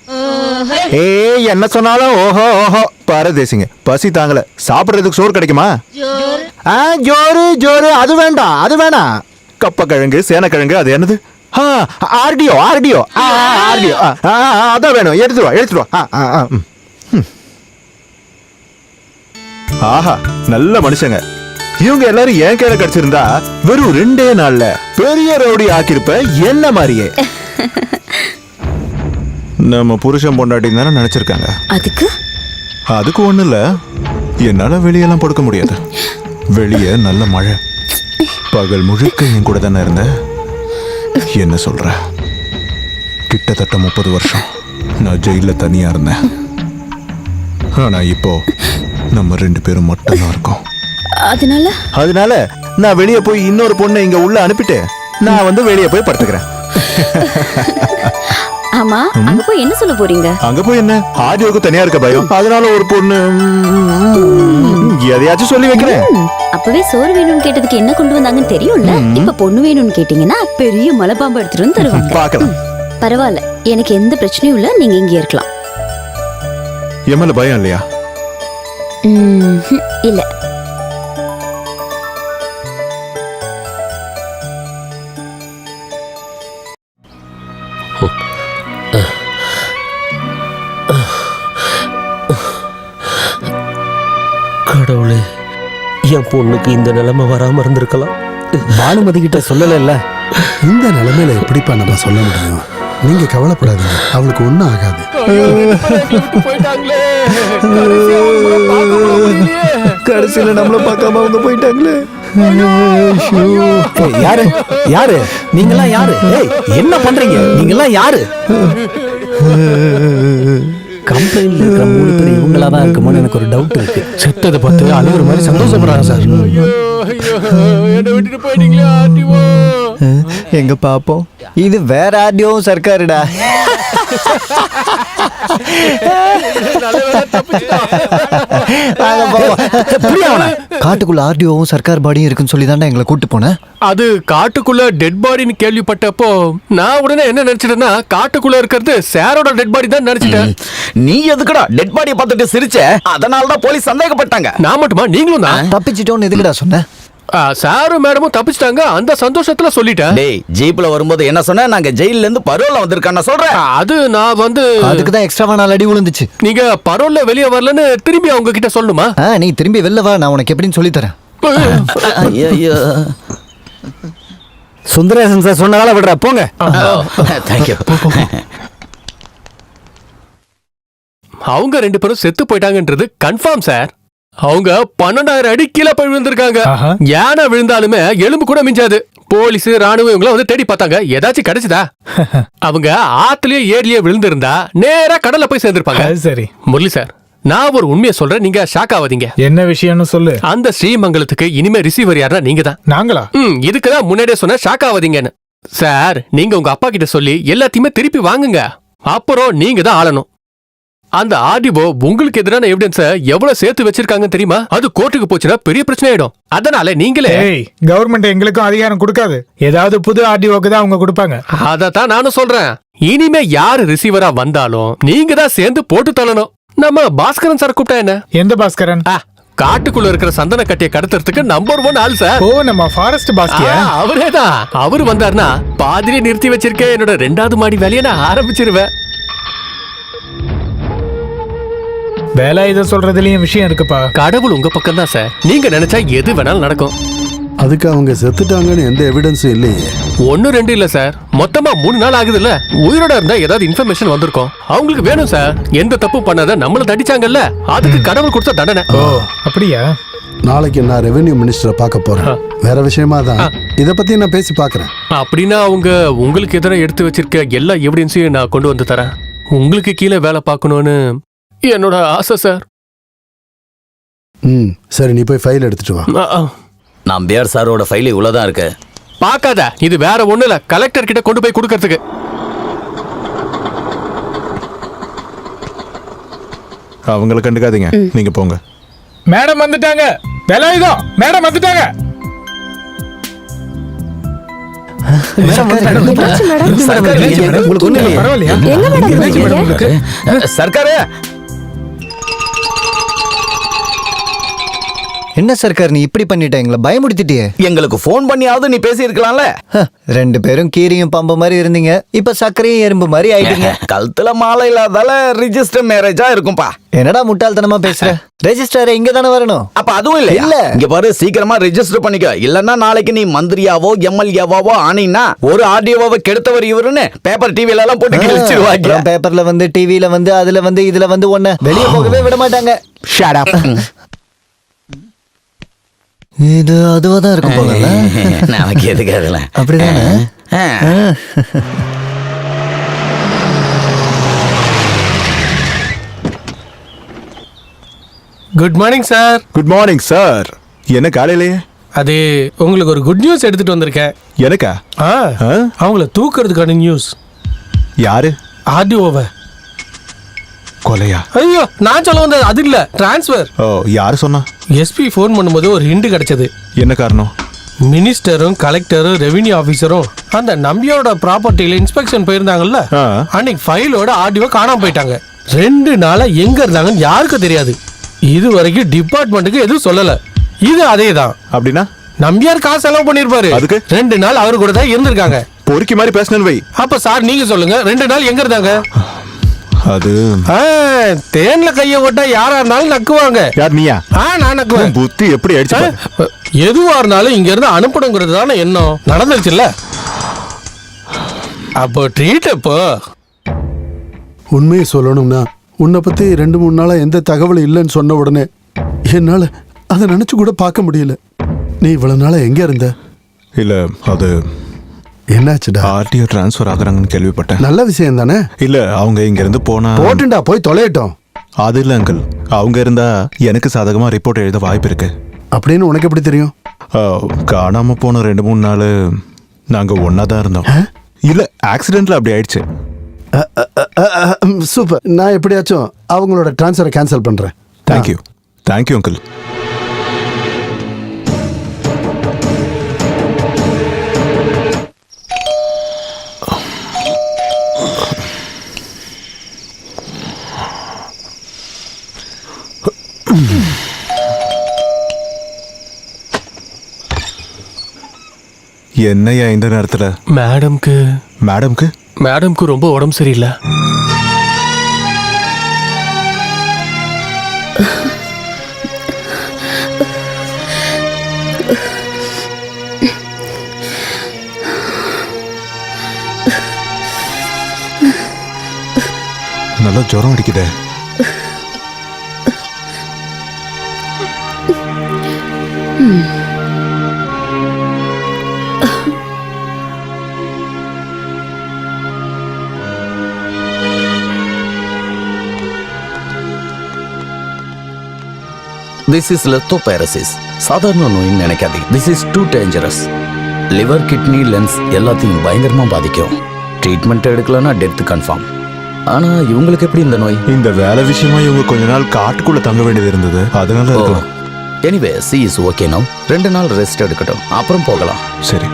ஏய், என்ன சொன்னாலும் ஓஹோ ஓஹோ. பாரதேசிங்க, பசி தாங்கல. சாப்பிடுறதுக்கு சோறு கிடைக்குமா? ஜோறு ஜோறு, அது வேண்டாம், அது வேணாம். கப்பக்கிழங்கு, சேனக்கிழங்கு, அது என்னது? ஆர்டிஓ ஆர்டிஓ ஆர்டிஓ, அதான் வேணும். எடுத்துருவா எடுத்துருவா. ஆஹா, நல்ல மனுஷங்க. இவங்க எல்லாரும் என் கையில கிடைச்சிருந்தா வெறும் 2 நாள்ல பெரிய ரவுடி ஆக்கிருப்ப என்ன மாதிரியே. நம்ம புருஷன் பொண்டாட்டி தானே நினைச்சிருக்காங்க. அதுக்கு ஒண்ணு இல்ல, என்னால வெளியெல்லாம் படுக்க முடியாது. வெளியே நல்ல மழை, பகல் முழுக்க என் கூட தானே இருந்த. என்ன சொல்ற? கிட்டத்தட்ட 30 வருஷம் நான் ஜெயில தனியா இருந்தேன். ஆனா இப்போ நம்ம 2 பேரும் மட்டும்தான் இருக்கோம். அதனால நான் வெளியே போய் இன்னொரு பொண்ணை இங்க உள்ள அனுப்பிட்டு நான் வந்து வெளியே போய் படுத்துக்கிறேன். ஆமா, அங்க போய் என்ன சொல்ல போறீங்க? அங்க போய் என்ன, ஆடியோக்கு தனியா இருக்க பயம், அதனால ஒரு பொண்ணு எதையாச்சும் சொல்லி வைக்கிறேன். அப்பவே சோறு வேணும்னு கேட்டதுக்கு என்ன கொண்டு வந்தாங்கன்னு தெரியும்ல. இப்ப பொண்ணு வேணும்னு கேட்டீங்கன்னா பெரிய மலைப்பாம்பு எடுத்துட்டு வந்து தருவாங்க. பார்க்கலாம். பரவாயில்ல, எனக்கு எந்த பிரச்சனையும் இல்ல. நீங்க இங்க இருக்கலாம். என் மேல பயம் இல்லையா? இல்ல. கடவுளே, என் பொண்ணுக்கு இந்த நிலைமை வராம இருந்திருக்கலாம். பானுமதி கிட்ட சொல்லல. இந்த நிலைமையில எப்படிப்பா நம்ம சொல்ல முடியும்? நீங்க கவலைப்படாதீங்க, அவளுக்கு ஒண்ணும் ஆகாது. கடைசியில நம்மள பார்க்காம அவங்க போயிட்டாங்களே. யாரு யாரு நீங்கெல்லாம் யாரு? என்ன பண்றீங்க நீங்கெல்லாம் யாரு? கம்ப்ளைண்ட்ல இருக்கிற 3 பேர் இவங்களா தான் இருக்குமோன்னு எனக்கு ஒரு டவுட் இருக்கு. செத்ததை பார்த்து அழுகுற மாதிரி சந்தோஷப்படுறாங்க சார். என்ன விட்டுட்டு போயிட்டீங்களா ஆர்டிஓ? எங்க பாப்போம், இது வேற ஆர்டிஓ சர்க்காருடா. காட்டுக்குள்ள ஆர்டிஓவும் சர்க்கார் பாடியும் இருக்குன்னு சொல்லி தானே எங்களை கூட்டு போனேன். அது காட்டுக்குள்ள டெட் பாடின்னு கேள்விப்பட்டப்போ நான் உடனே என்ன நினைச்சிட்டேன்னா, காட்டுக்குள்ள இருக்கிறது சாரோட டெட் பாடி தான் நினைச்சிட்டேன். நீ எதுக்குடா டெட் பாடியை பார்த்துட்டு சிரிச்ச? அதனால தான் போலீஸ் சந்தேகப்பட்டாங்க. நான் மட்டுமா, நீங்களும் தான். தப்பிச்சிட்டோன்னு எதுக்குடா சொன்ன? சாரும் மேடமும் தப்பிச்சிட்டாங்க, அந்த சந்தோஷத்துல சொல்லிட்டேன். டேய், ஜீப்ல வரும்போது என்ன சொன்ன? நாங்க ஜெயில இருந்து பரோல்ல வந்திருக்கான்னு சொல்றேன். அது நான் வந்து அதுக்கு தான் எக்ஸ்ட்ராவா 4 அடி விழுந்துச்சு. நீங்க பரோல்ல வெளியே வரலன்னு திரும்பி அவங்க கிட்ட சொல்லணுமா? நீ திரும்பி வெளில வா, நான் உனக்கு எப்படின்னு சொல்லி தரேன். ஐயோ, சுந்தரேசன் சார் சொன்னதால விடுற, போங்க. தேங்க்யூ. அவங்க 2 பேரும் செத்து போயிட்டாங்கன்றது கன்ஃபார்ம் சார். அவங்க 12,000 அடி கீழே போய் விழுந்திருக்காங்க. யானை விழுந்தாலுமே எலும்பு கூட மிஞ்சாது. போலீஸ், ராணுவம் இவங்களும் வந்து தேடி பார்த்தாங்க, ஏதாச்சும் கிடைச்சதா? அவங்க ஆத்துலயே ஏரியே விழுந்திருந்தா நேரா கடல்ல போய் சேர்ந்திருப்பாங்க. சரி முரளி சார், நான் ஒரு உண்மையை சொல்றேன், நீங்க ஷாக் ஆகாதீங்க. என்ன விஷயம்னு சொல்லு. அந்த ஸ்ரீமங்கலத்துக்கு இனிமே ரிசீவர் யாருன்னா நீங்க தான். நாங்களா? இதுக்குதான் முன்னாடியே சொன்ன ஷாக் ஆகாதீங்கன்னு. சார், நீங்க உங்க அப்பா கிட்ட சொல்லி எல்லாத்தையுமே திருப்பி வாங்குங்க. அப்புறம் நீங்க தான் ஆளணும். அந்த ஆர்டிஓ உங்களுக்கு எதிரான எவிடன்ஸ எவ்வளவு சேர்த்து வச்சிருக்காங்கன்னு தெரியுமா? அது கோர்ட்டுக்கு போச்சுன்னா பெரிய பிரச்சனை ஆயிடும். அதனால நீங்களே கவர்மெண்ட் எங்களுக்கும் அதிகாரம் கொடுக்காது. ஏதாவது புது ஆர்டிஓக்கு தான் அவங்க கொடுப்பாங்க. அதத்தான் நானும் சொல்றேன். இனிமே யாரு ரிசீவரா வந்தாலும் நீங்க தான் சேர்ந்து போட்டு தள்ளணும். நம்ம பாஸ்கரன் சார் கூப்பிட்டா என்ன? எந்த பாஸ்கரன்? காட்டுக்குள்ள இருக்கிற சந்தன கட்டிய கடத்துறதுக்கு நம்பர் 1 ஆள் சார். ஓ, நம்ம ஃபாரஸ்ட் பாஸ்கியா? அவரேதான். அவர் வந்தாருன்னா பாதிலே நிறுத்தி வச்சிருக்கேன் என்னோட 2வது மாடி வேலையை நான் ஆரம்பிச்சிருவேன். வேலாயுதம் சொல்றதுலயும் விஷயம் இருக்குப்பா. கடவுள் உங்க பக்கம் தான் சார். நீங்க நினைச்சா எது வேணாலும் நடக்கும். அதுக்கு அவங்க செத்துட்டாங்கன்னு எந்த எவிடன்ஸும் இல்லையே. 1 2 இல்ல சார், மொத்தமா 3 நாள் ஆகுதுல்ல. உயிரோட இருந்தா ஏதாவது இன்ஃபர்மேஷன் வந்திருக்கும். அவங்களுக்கு வேணும் சார். எந்த தப்பு பண்ணாத நம்மள தடிச்சாங்கல்ல, அதுக்கு கடவுள் கொடுத்த தண்டனை. ஓ, அப்படியா? நாளைக்கு நான் ரெவென்யூ மினிஸ்டரை பார்க்க போறேன். வேற விஷயமா தான் இத பத்தி நான் பேசி பார்க்கறேன். அப்படின்னா அவங்க உங்களுக்கு எதிராக எடுத்து வச்சிருக்க எல்லா எவிடன்ஸையும் நான் கொண்டு வந்து தரேன். உங்களுக்கு கீழே வேலை பார்க்கணும்னு என்னோட ஆசை சார். சரி, நீ போய் ஃபைல் எடுத்துட்டு வா. நம்பியார் சாரோட ஃபைல் இவ்வளவுதான் இருக்கு. பார்க்காத, இது வேற ஒண்ணு இல்ல, கலெக்டர் கிட்ட கொண்டு போய் கொடுக்கறதுக்கு. அவங்கள கண்டுக்காதீங்க, நீங்க போங்க. மேடம் வந்துட்டாங்க. வேலாயுதம் மேடம் வந்துட்டாங்க. உங்களுக்கு ஒண்ணு இல்லையா? பரவாயில்லையா? எங்க மேடம் இருக்கீங்க? சர்க்காரு என்ன சர்க்கார் நீ இப்படி பண்ணிட்ட, எங்களை பயமுடுத்திட்டியே. எங்களுக்கு ஃபோன் பண்ணியாவது நீ பேசி இருக்கலாம்ல. ரெண்டு பேரும் கீரியும் பாம்பு மாதிரி இருந்தீங்க, இப்ப சர்க்கரையும் எறும்பு மாதிரி ஆயிட்டீங்க. கழுத்துல மாலை இல்லாதால ரிஜிஸ்டர் மேரேஜா இருக்கும்பா. என்னடா முட்டாள்தனமா பேசுற? ரெஜிஸ்டர் இங்க தானே வரணும். அப்ப அதுவும் இல்ல இல்ல. இங்க பாரு, சீக்கிரமா ரெஜிஸ்டர் பண்ணிக்க. இல்லன்னா நாளைக்கு நீ மந்திரியாவோ எம்எல்ஏவாவோ ஆனீன்னா ஒரு ஆர்டிஓவை கெடுத்தவர் இவருன்னு பேப்பர் டிவில எல்லாம் போட்டு கிழிச்சிருவாங்க. அப்புறம் பேப்பர்ல வந்து, டிவில வந்து, அதுல வந்து, இதுல வந்து ஒண்ணு வெளியே போகவே விட மாட்டாங்க. Shut up. இது அதுவாதான் இருக்கும் போல. நமக்கு எதுக்கு அதெல்லாம்? அப்படிதானே? Good morning sir. Good morning sir. என்ன காலையிலேயே? அது உங்களுக்கு ஒரு குட் நியூஸ் எடுத்துட்டு வந்திருக்கேன். எனக்கா? அவங்கள தூக்குறதுக்கான நியூஸ். யாரு? ஆர்டிஓவை. கொலையா? ஐயோ, நான் சொல்ல வந்தது அது இல்ல, டிரான்ஸ்ஃபர். ஓ, யாரு சொன்னா? எஸ்பி ஃபோன் பண்ணும்போது ஒரு ஹிண்ட் கிடைச்சது. என்ன காரணம்? மினிஸ்டரும் கலெக்டரும் ரெவென்யூ ஆபீசரும் அந்த நம்பியோட ப்ராப்பர்ட்டியில இன்ஸ்பெக்ஷன் போயிருந்தாங்கல்ல, அன்னைக்கு ஃபைலோட ஆர்டிஓ காணாம போயிட்டாங்க. 2 நாளா எங்க இருந்தாங்கன்னு யாருக்கும் தெரியாது. இது வரைக்கும் டிபார்ட்மெண்ட்டுக்கு எதுவும் சொல்லல. இது அதேதான். அப்படின்னா நம்பியார் காசு செலவு பண்ணிருப்பாரு. அதுக்கு 2 நாள் அவரு கூட தான் இருந்திருக்காங்க. பொறுக்கி மாதிரி பேசினல் வை. அப்ப சார் நீங்க சொல்லுங்க, 2 நாள் எங்க இருந்தாங்க? அது தேன்ல கைய ஓட்டா யாரா இருந்தாலும் நக்குவாங்க. யார், நீயா? நான் நக்குவேன். புத்தி எப்படி அடிச்சு? எதுவா இருந்தாலும் இங்க இருந்து அனுப்பணுங்கிறது தானே எண்ணம். நடந்துருச்சுல்ல, அப்போ ட்ரீட். இப்போ உண்மையை சொல்லணும்னா உன்னை பத்தி 2-3 நாளா எந்த தகவலும் இல்லைன்னு சொன்ன உடனே என்னால அதை நினைச்சு கூட பார்க்க முடியல. நீ இவ்வளவு நாளா எங்க இருந்த? இல்ல, அது என்னாச்சுடா? ஆர்டிஓ டிரான்ஸ்ஃபர் ஆகுறாங்கன்னு கேள்விப்பட்டேன். நல்ல விஷயம் தானே. இல்ல, அவங்க இங்க இருந்து போனா போட்டுண்டா, போய் தொலையட்டும். அது இல்ல அங்கிள், அவங்க இருந்தா எனக்கு சாதகமா ரிப்போர்ட் எழுத வாய்ப்பு இருக்கு. அப்படின்னு உனக்கு எப்படி தெரியும்? காணாம போன 2-3 நாள் நாங்க ஒன்னா தான் இருந்தோம். இல்ல, ஆக்சிடென்ட்ல அப்படி ஆயிடுச்சு. சூப்பர். நான் எப்படியாச்சும் அவங்களோட டிரான்ஸ்ஃபரை கேன்சல் பண்றேன். தேங்க்யூ. Thank you uncle. என்னையா இந்த நேரத்துல? மேடம்க்கு மேடம்க்கு மேடம்க்கு ரொம்ப உடம்பு சரியில்லை. நல்லா ஜுரம் அடிக்குதே. This is leptospirosis. சாதாரண நோயின்னு நினைக்காதீங்க. This is too dangerous. Liver, kidney, lens எல்லாத்தையும் பயங்கரமா பாதிக்கும். ட்ரீட்மெண்ட் எடுக்கலன்னா டெத் கன்ஃபார்ம். ஆனா இவங்களுக்கு எப்படி இந்த நோய்? இந்த வேலை விஷயமா இவங்க கொஞ்ச நாள் காட்டுக்குள்ள தங்க வேண்டியது இருந்தது, அதனால இருக்கலாம். Anyway C is okay now. 2 நாள் ரெஸ்ட் எடுக்கட்டும், அப்புறம் போகலாம். சரி.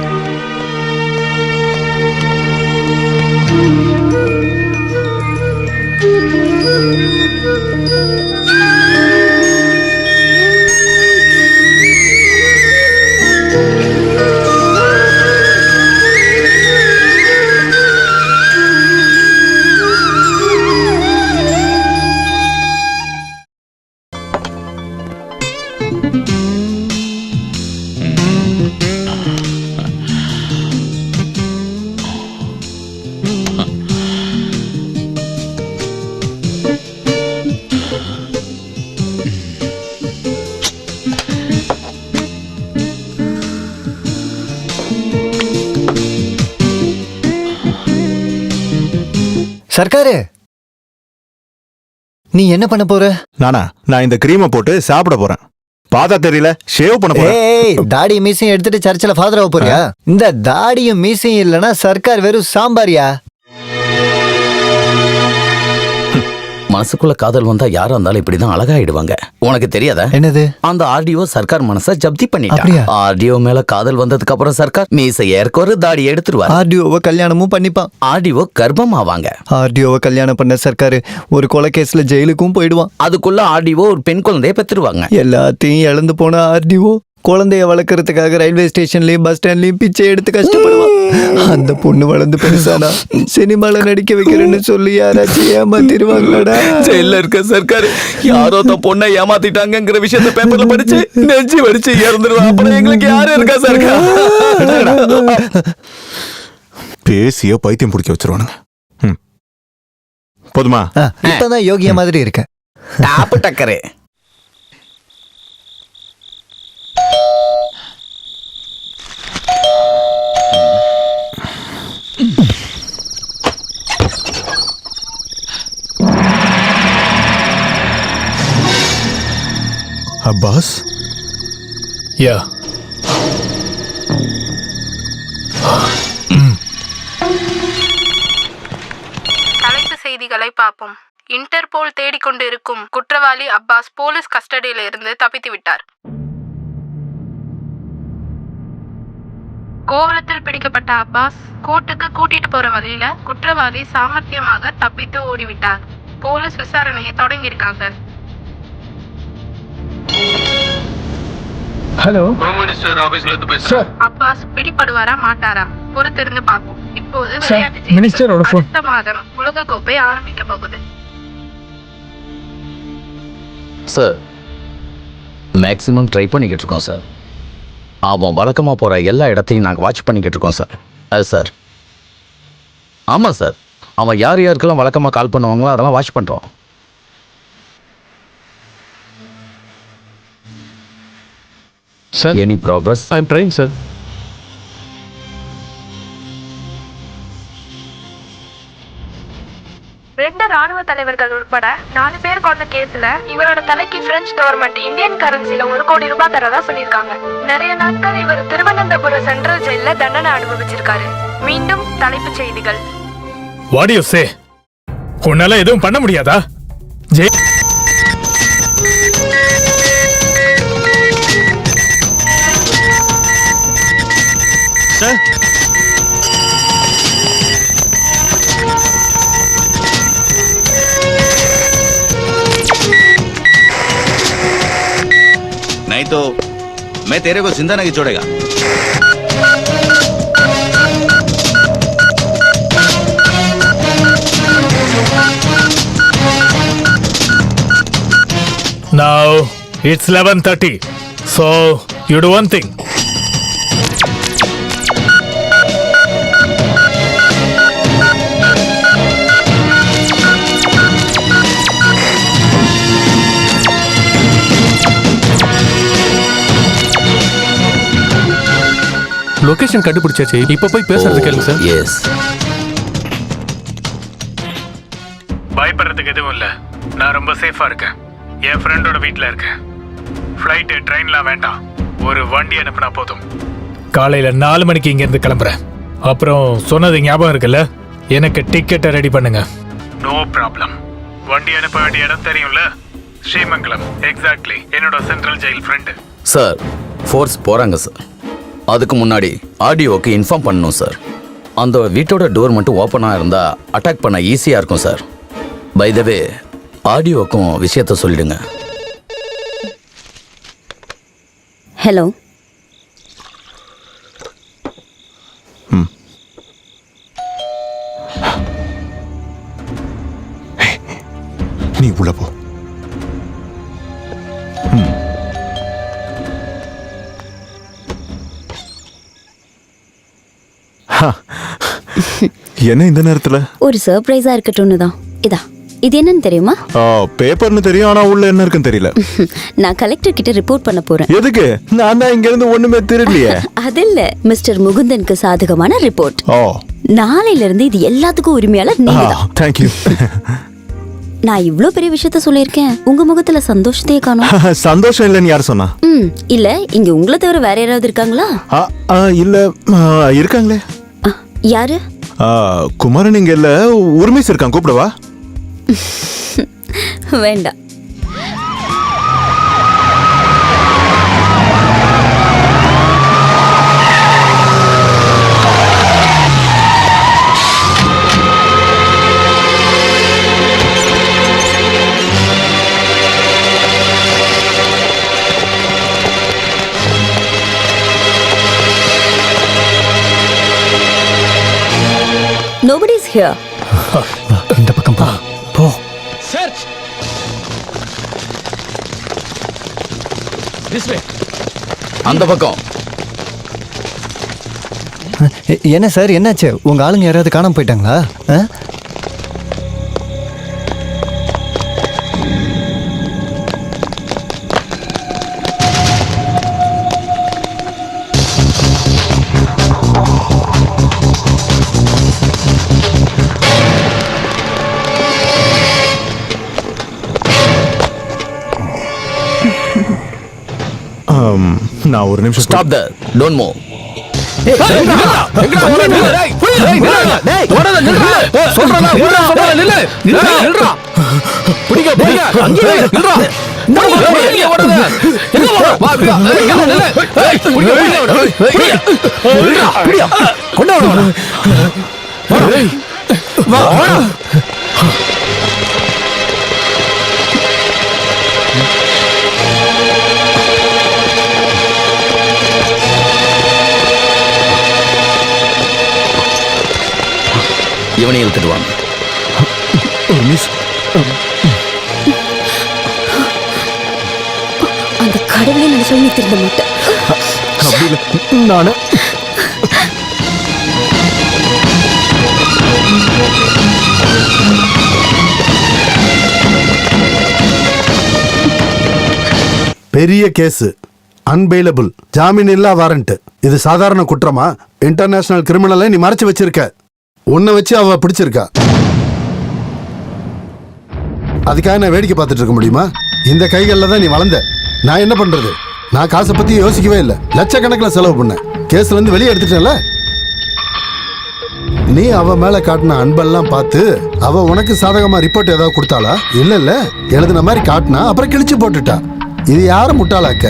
சர்க்காரு, நீ என்ன பண்ண போற? நானா? நான் இந்த கிரீமை போட்டு சாப்பிட போறேன். பார்த்தா தெரியல, ஷேவ் பண்ண போறேன். ஏய், தாடி மீசையும் எடுத்துட்டு சர்ச்சில் ஃபாதர் ஆக போறியா? இந்த தாடியும் மீசையும் இல்லைன்னா சர்க்கார் வெறும் சாம்பாரியா? மனசுக்குள்ள காதல் வந்தா யாரா இருந்தாலும் இப்படிதான் அழகாயிடுவாங்க. உனக்கு தெரியாதா? என்னது? அந்த ஆர்டிஓ சர்க்கார் மனச ஜப்தி பண்ணிட்டான். அப்படியா? ஆர்டிஓ மேல காதல் வந்ததுக்கு அப்புறம் சர்க்கார் மீசை ஏற்கொரு தாடி எடுத்துருவார். ஆர்டிஓவை கல்யாணமும் பண்ணிப்பான். ஆர்டிஓ கர்ப்பம் ஆவாங்க. ஆர்டிஓவை கல்யாணம் பண்ண சர்க்காரு ஒரு கொலை கேஸ்ல ஜெயிலுக்கும் போயிடுவான். அதுக்குள்ள ஆர்டிஓ ஒரு பெண் குழந்தைய பெற்றுருவாங்க. எல்லாத்தையும் இழந்து போன ஆர்டிஓ குழந்தைய வளர்க்கறதுக்காக ரயில்வே ஸ்டேஷன்லயும் பஸ் ஸ்டாண்ட்லயும் பிச்சை எடுத்து கஷ்டப்படுவான். அந்த பொண்ணு வளர்ந்து பெருசானா சினிமால நடிக்க வைக்கிறேன்னு சொல்லி யாராச்சும் ஏமாத்திடுவாங்களாடா. ஜெயில இருக்க சர்க்கார் யாரோ தான் பொண்ணை ஏமாத்திட்டாங்கிற விஷயத்த பேப்பர்ல படிச்சு நெஞ்சு வடிச்சு இறந்துருவான். அப்புறம் எங்களுக்கு யாரு இருக்கா சர்க்கார்? பேசிய பைத்தியம் பிடிக்க வச்சிருவானுங்க. போதுமா? இப்பதான் யோகியா மாதிரி இருக்க. டாப்பு டக்கரே. அப்பாஸ், யா தலைப்பு செய்திகளை பார்ப்போம். இன்டர்போல் தேடிக்கொண்டு இருக்கும் குற்றவாளி அப்பாஸ் போலீஸ் கஸ்டடியில இருந்து தப்பித்து விட்டார். கோவளத்தில் பிடிக்கப்பட்ட அப்பாஸ் கோர்ட்டுக்கு கூட்டிட்டு போற வழியில குற்றவாளி சாமர்த்தியமாக தப்பித்து ஓடிவிட்டார். போலீஸ் விசாரணையை தொடங்கி இருக்காங்க. ஹலோ, அப்பாஸ் பிடிபடுவாரா மாட்டாரா பொறுத்திருந்து பார்ப்போம். இப்போது மினிஸ்டரோட phone. அடுத்த மாதம் உலக கோப்பை ஆரம்பிக்க போகுது. சார், மேக்ஸிமம் ட்ரை பண்ணிக்கிட்டு இருக்கோம் சார். அவன் வழக்கமாக போகிற எல்லா இடத்தையும் நாங்கள் வாட்ச் பண்ணிக்கிட்டு இருக்கோம் சார். சார், ஆமாம் சார், அவன் யார் யாருக்கெல்லாம் வழக்கமாக கால் பண்ணுவாங்களோ அதெல்லாம் வாட்ச் பண்ணுறோம். Sir, Any progress? I'm trying, sir. ரெண்டு ராணுவ தலைவர்கள் உட்பட 4 பேர் கொண்ட கேஸ்ல இவரோட தலைக்கு பிரெஞ்சு கவர்மெண்ட் இந்தியன் கரன்சில 1 கோடி ரூபாய் தரதா சொல்லியிருக்காங்க. நிறைய நாட்கள் இவர் திருவனந்தபுரம் சென்ட்ரல் ஜெயில தண்டனை அனுபவிச்சிருக்காரு. மீண்டும் தலைப்புச் செய்திகள். What you say? உன்னால எதுவும் பண்ண முடியாதா? ஜெய் नहीं तो मैं तेरे को जिंदा नहीं छोड़ेगा. Now it's 11:30. So you do one thing. Location கண்டுபிடிச்சாச்சு. இப்ப போய் பேசுறது கேளுங்க சார். எஸ். பயப்படுறதுக்கு எதுவும் இல்ல. நான் ரொம்ப சேஃபா இருக்கேன். என் ஃப்ரெண்டோட வீட்ல இருக்கேன். ஃப்ளைட் ட்ரெயின்லாம் வேண்டாம். ஒரு வண்டி அனுப்புனா போதும். காலையில 4 மணிக்கு இங்க இருந்து கிளம்புறேன். அப்புறம் சொன்னது ஞாபகம் இருக்குல்ல? எனக்கு டிக்கெட்டை ரெடி பண்ணுங்க. No problem. வண்டி அனுப்ப வேண்டிய இடம் தெரியும்ல? ஸ்ரீமங்கலம். எக்ஸாக்ட்லி. என்னோட central jail friend. Sir, force போறாங்க சார். அதுக்கு முன்னாடி ஆடியோக்கு இன்ஃபார்ம் பண்ணணும் சார். அந்த வீட்டோட டோர் மட்டும் ஓப்பனாக இருந்தால் அட்டாக் பண்ண ஈஸியாக இருக்கும் சார். பை த வே, ஆடியோக்கும் விஷயத்த சொல்லிடுங்க. ஹலோ. நீ உள்ள போ. என்ன இந்த நேரத்துல? ஒரு சர்ப்ரைஸா இருக்கட்டும்னு தான். இது என்னன்னு தெரியுமா? பேப்பர்னு தெரியும், ஆனா உள்ள என்ன இருக்குன்னு தெரியல. நான் கலெக்டர் கிட்ட ரிப்போர்ட் பண்ண போறேன். எதுக்கு? நான் தான் இங்க இருந்து ஒண்ணுமே தெரியலையே. அது இல்ல, மிஸ்டர் முகுந்தனுக்கு சாதகமான ரிப்போர்ட். நாளையில இருந்து இது எல்லாத்துக்கும் உரிமையாளர் நீங்க தான். Thank you. நான் இவ்ளோ பெரிய விஷயத்த சொல்லியிருக்கேன், உங்க முகத்துல சந்தோஷத்தையே காணோம். சந்தோஷம் இல்லைன்னு யார் சொன்னா? இல்ல, இங்க உங்களை தவிர வேற யாராவது இருக்காங்களா? இல்ல, இருக்காங்களே. யாரு? குமாரன் இங்க இல்ல, உரிமைஸ் இருக்கான், கூப்பிடவா? வேண்டாம். Nobody is here. இந்த பக்கம் போ. போ. Search this way. அந்த பக்கம். என்ன சார், என்னாச்சு? உங்க ஆளுங்க யாராவது காணாம போயிட்டாங்களா? நான் ஒரு நிமிஷம். Stop there, don't move. இவனை இழுத்துட்டு வாங்க. அந்த கடவுளை நான் சொல்லி திருந்த மாட்டேன். நானு பெரிய கேஸ், அன்பெயிலபிள், ஜாமீன் இல்லா வாரண்ட். இது சாதாரண குற்றமா? இன்டர்நேஷனல் கிரிமினலை நீ மறைச்சு வச்சிருக்க. உன்னை வச்சு அவ பிடிச்சிருக்கா. அதுக்காக நான் வேடிக்கை பார்த்துட்டு இருக்க முடியுமா? இந்த கைகளில் தான் நீ வளர்ந்த. நான் என்ன பண்றது? நான் காசை பத்தி யோசிக்கவே இல்லை. லட்சக்கணக்கில் செலவு பண்ணேன். கேஸ்ல இருந்து வெளியே எடுத்துட்டேன்ல. நீ அவ மேல காட்டின அன்பெல்லாம் பார்த்து அவ உனக்கு சாதகமா ரிப்போர்ட் ஏதாவது கொடுத்தாளா? இல்ல, எழுதுன மாதிரி காட்டினா அப்புறம் கிழிச்சு போட்டுட்டா. இது யார முட்டாளாக்க?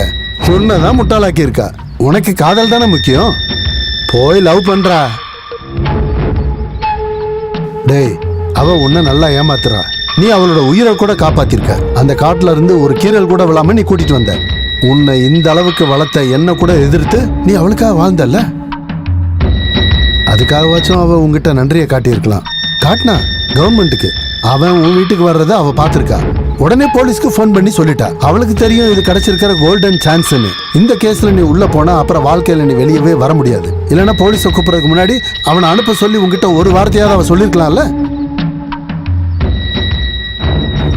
உன்னதான் முட்டாளாக்கி இருக்கா. உனக்கு காதல் தானே முக்கியம். போய் லவ் பண்றா. டேய், அவ உன்னை நல்லா ஏமாத்துறா. நீ அவளோட உயிரை கூட காப்பாத்திருக்க. அந்த காட்டுல இருந்து ஒரு கீரல் கூட விழாம நீ கூட்டிட்டு வந்த. உன்னை இந்த அளவுக்கு வளர்த்த என்ன கூட எதிர்த்து நீ அவளுக்காக வாழ்ந்தல்ல. அதுக்காகவாச்சும் அவ உங்ககிட்ட நன்றியை காட்டியிருக்கலாம். காட்டினா கவர்மெண்ட்டுக்கு. அவன் உன் வீட்டுக்கு வர்றதை அவ பார்த்துருக்கா. உடனே போலீஸ்க்கு ஃபோன் பண்ணி சொல்லிட்டா. அவளுக்கு தெரியும் இது கிடைச்சிருக்கிற கோல்டன் சான்ஸ்னு. இந்த கேஸ்ல நீ உள்ள போனா அப்புறம் வாழ்க்கையில நீ வெளியவே வர முடியாது. இல்லைன்னா போலீஸை கூப்பிடுறதுக்கு முன்னாடி அவனை அனுப்ப சொல்லி உங்ககிட்ட ஒரு வார்த்தையாவது அவ சொல்லிருக்கலாம்ல.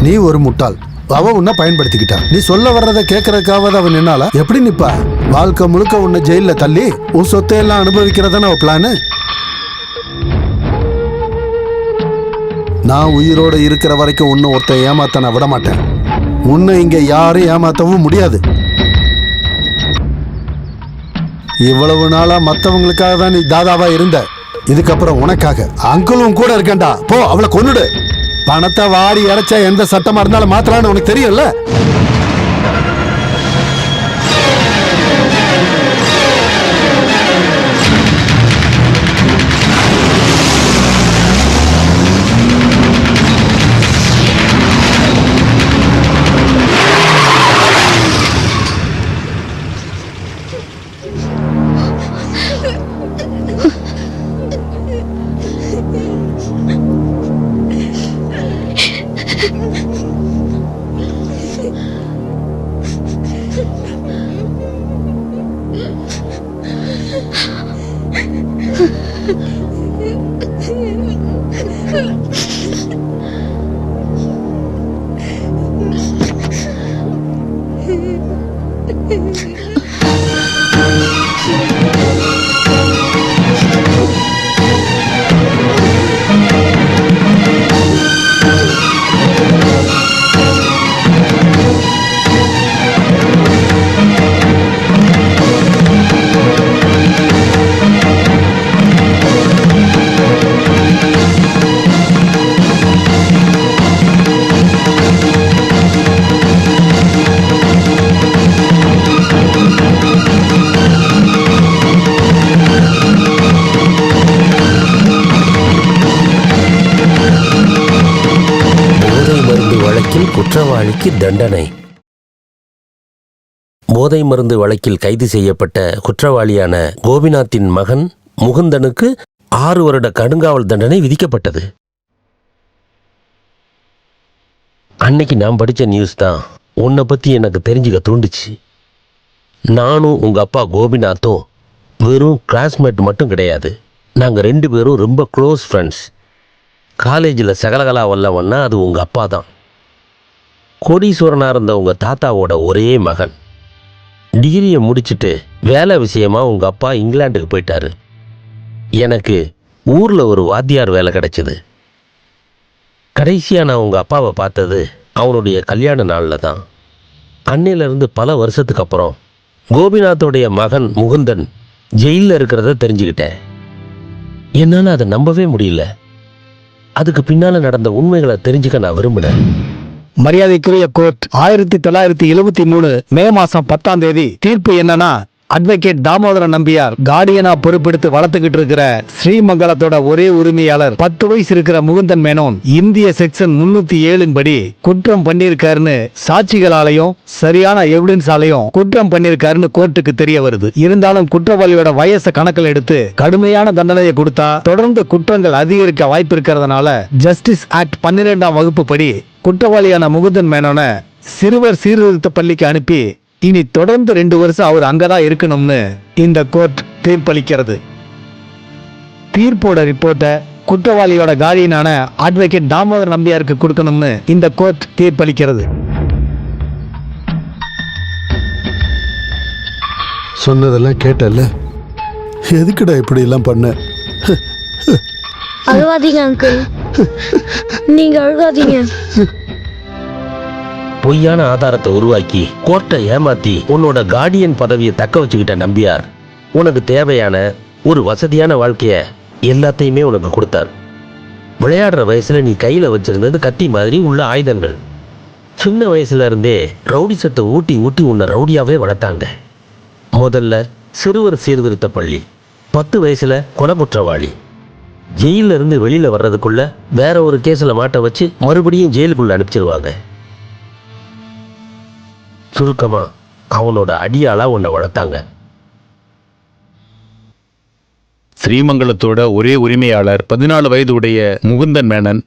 நீ ஒரு முட்டாள். அவ உன்னை பயன்படுத்திக்கிட்டா. நீ சொல்ல வர்றதை கேட்கறதுக்காவது அவன் நின்னால எப்படி நிப்பா? வாழ்க்கை முழுக்க உன்னை ஜெயில தள்ளி உன் சொத்தையெல்லாம் அனுபவிக்கிறதான அவ பிளானு. நான் உயிரோட இருக்கிற வரைக்கும் உன்னை ஒருத்த ஏமாத்த நான் விட மாட்டேன். உன்னை இங்க யாரும் ஏமாத்தவும் முடியாது. இவ்வளவு நாளா மத்தவங்களுக்காக தான் நீ தாதாவா இருந்த. இதுக்கப்புறம் உனக்காக அங்கிளும் கூட இருக்கேன்டா. போ, அவளை கொன்னுடு. பணத்தை வாரி இறைச்சா எந்த சட்டமா இருந்தாலும் மாத்தலான்னு உனக்கு தெரியும்ல. குற்றவாளிக்கு தண்டனை. போதை மருந்து வழக்கில் கைது செய்யப்பட்ட குற்றவாளியான கோபிநாத்தின் மகன் முகுந்தனுக்கு 6 வருட கடுங்காவல் தண்டனை விதிக்கப்பட்டது. அன்னைக்கு நான் படித்த நியூஸ் தான் உன்னை பற்றி எனக்கு தெரிஞ்சுக்க தூண்டுச்சு. நானும் உங்கள் அப்பா கோபிநாத்தும் வெறும் கிளாஸ்மேட் மட்டும் கிடையாது, நாங்கள் 2 பேரும் ரொம்ப க்ளோஸ் ஃப்ரெண்ட்ஸ். காலேஜில் சகலகலா வல்லவன்னா அது உங்கள் அப்பா தான். கோடீஸ்வரனாக இருந்த உங்கள் தாத்தாவோட ஒரே மகன். டிகிரியை முடிச்சுட்டு வேலை விஷயமா உங்கள் அப்பா இங்கிலாந்துக்கு போயிட்டாரு. எனக்கு ஊரில் ஒரு வாத்தியார் வேலை கிடைச்சிது. கடைசியாக நான் உங்கள் அப்பாவை பார்த்தது அவனுடைய கல்யாண நாளில் தான். அன்னையிலேருந்து பல வருஷத்துக்கு அப்புறம் கோபிநாத்தோடைய மகன் முகுந்தன் ஜெயிலில் இருக்கிறத தெரிஞ்சுக்கிட்டேன். என்னால் அதை நம்பவே முடியல. அதுக்கு பின்னால் நடந்த உண்மைகளை தெரிஞ்சுக்க நான் விரும்பினேன். மரியாதைக்குரிய கோர்ட், 1973 மே மாசம் 10ஆம் தேதி தீர்ப்பு என்னன்னா, அட்வொகேட் தாமோதரன் நம்பியார் கார்டியனா பொறுப்பெடுத்து வளர்த்துக்கிட்டு இருக்கிற ஸ்ரீமங்கலத்தோட ஒரே உரிமையாளர் 10 வயசு இருக்கிற முகுந்தன் மேனோன் இந்திய செக்ஷன் 307 படி குற்றம் பண்ணியிருக்காருன்னு சாட்சிகளாலையும் சரியான எவிடன்ஸாலையும் குற்றம் பண்ணியிருக்காருன்னு கோர்ட்டுக்கு தெரிய வருது. இருந்தாலும் குற்றவாளியோட வயசை கணக்கில் எடுத்து கடுமையான தண்டனையை கொடுத்தா தொடர்ந்து குற்றங்கள் அதிகரிக்க வாய்ப்பு இருக்கிறதுனால ஜஸ்டிஸ் ஆக்ட் 12ஆம் வகுப்பு படி குற்றவாளியான முகுந்தன் மேனோனை சிறுவர் சீர்திருத்த பள்ளிக்கு அனுப்பி இனி தொடர்ந்து 2 வருஷம் அவர் அங்கதான் இருக்கணும்னு இந்த கோர்ட் தீர்ப்பளிக்கிறது. தீர்ப்போட ரிப்போர்ட்டை குற்றவாளியோட கார்டியனான அட்வொகேட் தாமோதர் நம்பியாருக்கு கொடுக்கணும்னு இந்த கோர்ட் தீர்ப்பளிக்கிறது. சொன்னதெல்லாம் கேட்டல்ல, எதுக்குடா இப்படி எல்லாம் பண்ண? அழுவாதீங்க அங்கிள், நீங்க அழுவாதீங்க. பொய்யான ஆதாரத்தை உருவாக்கி கோர்ட்டை ஏமாத்தி உன்னோட கார்டியன் பதவியை தக்க வச்சுக்கிட்ட நம்பியார் உனக்கு தேவையான ஒரு வசதியான வாழ்க்கைய எல்லாத்தையுமே உனக்கு கொடுத்தார். விளையாடுற வயசுல நீ கையில வச்சிருந்தது கத்தி மாதிரி உள்ள ஆயுதங்கள். சின்ன வயசுல இருந்தே ரவுடிசத்தை ஊட்டி ஊட்டி உன்னை ரவுடியாவே வளர்த்தாங்க. முதல்ல சிறுவர் சீர்திருத்த பள்ளி, 10 வயசுல கொலை குற்றவாளி. ஜெயில இருந்து வெளியில வர்றதுக்குள்ள வேற ஒரு கேஸ்ல மாட்ட வச்சு மறுபடியும் ஜெயிலுக்குள்ள அனுப்பிச்சிருவாங்க. சுருக்கமா அவனோட அடியாளா உன்னை வளர்த்தாங்க. ஸ்ரீமங்கலத்தோட ஒரே உரிமையாளர் 14 வயது உடைய Mukundan Menon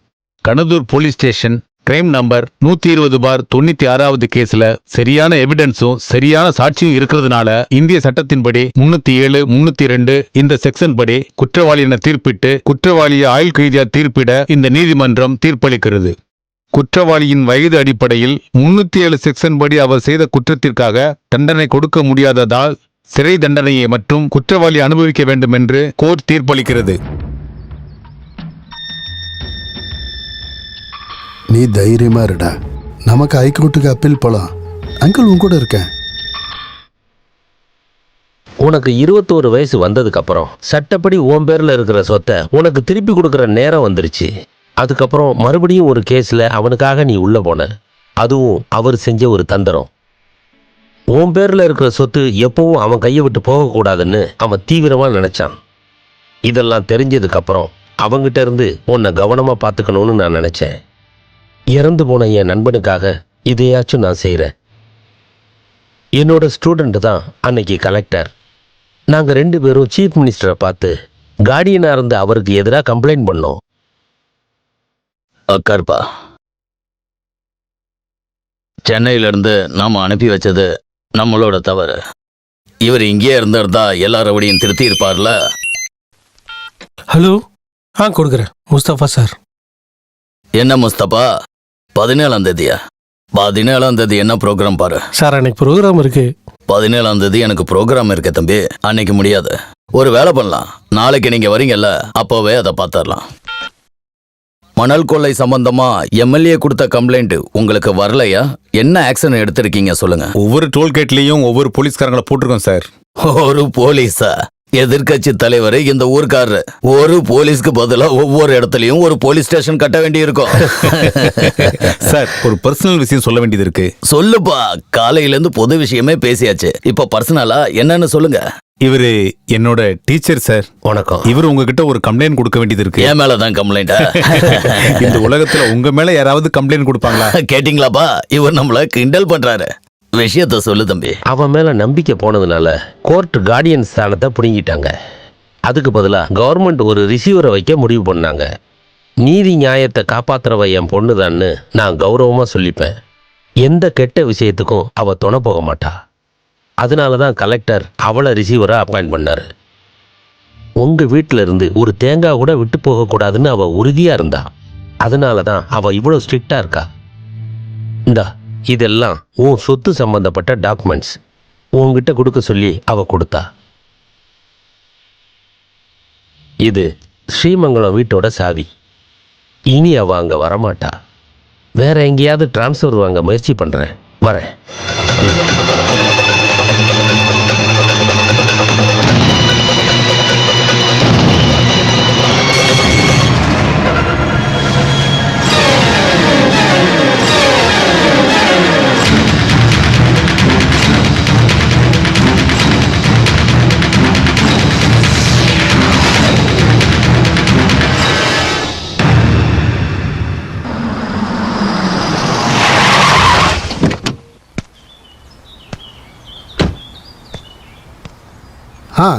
Kanathur police station crime number 120/96வது கேஸ்ல சரியான எவிடன்ஸும் சரியான சாட்சியும் இருக்கிறதுனால இந்திய சட்டத்தின்படி 307, 302 இந்த செக்ஷன் படி குற்றவாளி என தீர்ப்பிட்டு குற்றவாளியை ஆயுள் கைதியா தீர்ப்பிட இந்த நீதிமன்றம் தீர்ப்பளிக்கிறது. குற்றவாளியின் வயது அடிப்படையில் 307 செக்ஷன் படி அவர் செய்த குற்றத்திற்காக தண்டனை கொடுக்க முடியாததால் சிறை தண்டனையை மற்றும் குற்றவாளி அனுபவிக்க வேண்டும் என்று கோர்ட் தீர்ப்பளிக்கிறது. நீ தைரியமா இருடா, நமக்கு ஹைகோர்ட்டுக்கு அப்பீல் போலாம். அங்கிள் உன் கூட இருக்கேன். உனக்கு 21 வயசு வந்ததுக்கு அப்புறம் சட்டப்படி உன் பேர்ல இருக்கிற சொத்தை உனக்கு திருப்பி கொடுக்கற நேரம் வந்துருச்சு. அதுக்கப்புறம் மறுபடியும் ஒரு கேஸில் அவனுக்காக நீ உள்ள போன. அதுவும் அவர் செஞ்ச ஒரு தந்திரம். உன் பேரில் இருக்கிற சொத்து எப்பவும் அவன் கையை விட்டு போகக்கூடாதுன்னு அவன் தீவிரமாக நினச்சான். இதெல்லாம் தெரிஞ்சதுக்கப்புறம் அவங்கிட்ட இருந்து உன்னை கவனமாக பார்த்துக்கணும்னு நான் நினச்சேன். இறந்து போன என் நண்பனுக்காக இதையாச்சும் நான் செய்கிறேன். என்னோட ஸ்டூடெண்ட் தான் அன்னைக்கு கலெக்டர். நாங்கள் 2 பேரும் சீஃப் மினிஸ்டரை பார்த்து கார்டியனாக இருந்து அவருக்கு எதிராக கம்ப்ளைண்ட் பண்ணோம். அக்கார்பா, சென்னையிலிருந்து நாம அனுப்பி வச்சது நம்மளோட தவறு. இவர் இங்கே இருந்திருந்தா எல்லாரோடையும் திருத்தி இருப்பார்ல. ஹலோ, கொடுக்குறேன். முஸ்தபா சார். என்ன முஸ்தபா, 17ஆம் தேதியா? 17ஆம் தேதி என்ன ப்ரோக்ராம் பாரு. சார் அன்னைக்கு ப்ரோக்ராம் இருக்கு. 17ஆம் தேதி எனக்கு ப்ரோக்ராம் இருக்கு தம்பி. அன்னைக்கு முடியாது. ஒரு வேலை பண்ணலாம், நாளைக்கு நீங்க வரீங்கல்ல, அப்போவே அதை பார்த்துடலாம். மணல் கொள்ளை சம்பந்தமா எம்எல்ஏ கொடுத்த கம்ப்ளைண்ட் உங்களுக்கு வரலையா? என்ன ஆக்ஷன் எடுத்திருக்கீங்க சொல்லுங்க. ஒவ்வொரு டோல்கேட்லயும் ஒவ்வொரு போலீஸ்காரங்களை போட்டிருக்கோம் சார். ஒரு போலீஸா? எதிர்கட்சி தலைவர் இந்த ஊர்க்காரரு. ஒரு போலீஸ்க்கு பதிலா ஒவ்வொரு இடத்துலயும் ஒரு போலீஸ் ஸ்டேஷன் கட்ட வேண்டி இருக்கும். சார், ஒரு பர்சனல் விஷயம் சொல்ல வேண்டியது இருக்கு. சொல்லுப்பா, காலையில இருந்து பொது விஷயமே பேசியாச்சு, இப்ப பர்சனலா என்னன்னு சொல்லுங்க. இவரு என்னோட டீச்சர் சார். வணக்கம். இவர் உங்ககிட்ட ஒரு கம்ப்ளைண்ட் கொடுக்க வேண்டியது இருக்கு. என் மேலதான் கம்ப்ளைண்டா? இந்த உலகத்துல உங்க மேல யாராவது கம்ப்ளைண்ட் கொடுப்பாங்களா? கேட்டிங்களாப்பா, இவர் நம்மள கிண்டல் பண்றாரு. விஷயத்த சொல்லு தம்பி. அவன் மேல நம்பிக்கை போனதுனால கோர்ட் கார்டியன் ஸ்தானத்தை பிடுங்கிட்டாங்க. அதுக்கு பதிலா கவர்மெண்ட் ஒரு ரிசீவரை வைக்க முடிவு பண்ணாங்க. நீதி நியாயத்தை காப்பாத்துறவ என் பொண்ணுதான்னு நான் கௌரவமா சொல்லிப்பேன். எந்த கெட்ட விஷயத்துக்கும் அவ துணை போக மாட்டா. அதனால தான் கலெக்டர் அவளை ரிசீவராக அப்பாயிண்ட் பண்ணார். உங்கள் வீட்டில் இருந்து ஒரு தேங்காய் கூட விட்டு போகக்கூடாதுன்னு அவள் உறுதியாக இருந்தா. அதனால தான் அவள் இவ்வளோ ஸ்ட்ரிக்டாக இருக்கா. இந்தா இதெல்லாம் உன் சொத்து சம்பந்தப்பட்ட டாக்குமெண்ட்ஸ். உன்கிட்ட கொடுக்க சொல்லி அவள் கொடுத்தா. இது ஸ்ரீமங்கலம் வீட்டோட சாவி. இனி அவள் அங்கே வரமாட்டா. வேற எங்கேயாவது டிரான்ஸ்ஃபர் வாங்க முயற்சி பண்ணுறேன். வரேன்.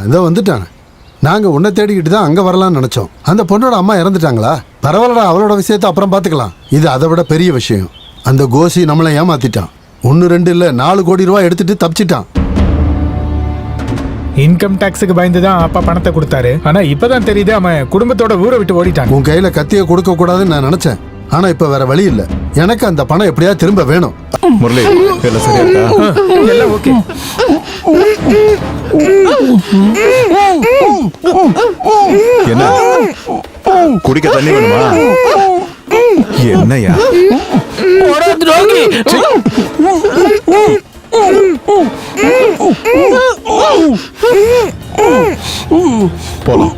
இதோ வந்துட்டாங்க. நாங்கள் உன்னை தேடிக்கிட்டு தான் அங்கே வரலாம்னு நினச்சோம். அந்த பொண்ணோட அம்மா இறந்துட்டாங்களா? பரவாயில்லடா, அவளோட விஷயத்தை அப்புறம் பார்த்துக்கலாம். இது அதை விட பெரிய விஷயம். அந்த கோசி நம்மளை ஏமாத்திட்டான். 1 2 இல்லை 4 கோடி ரூபா எடுத்துட்டு தப்பிச்சிட்டான். இன்கம் டாக்ஸுக்கு பயந்து தான் அப்பா பணத்தை கொடுத்தாரு. ஆனா இப்பதான் தெரியுது அவன் குடும்பத்தோட ஊரை விட்டு ஓடிட்டான். உன் கையில கத்தியை கொடுக்க கூடாதுன்னு நான் நினைச்சேன். ஆனா இப்ப வேற வழி இல்ல. எனக்கு அந்த பணம் எப்படியா திரும்ப வேணும். முரளி, எல்லாம் சரியா இருக்கா? எல்லாம் ஓகே. என்ன குடிக்க தண்ணி வேணுமா? என்னையா துரோகி! போலாம்.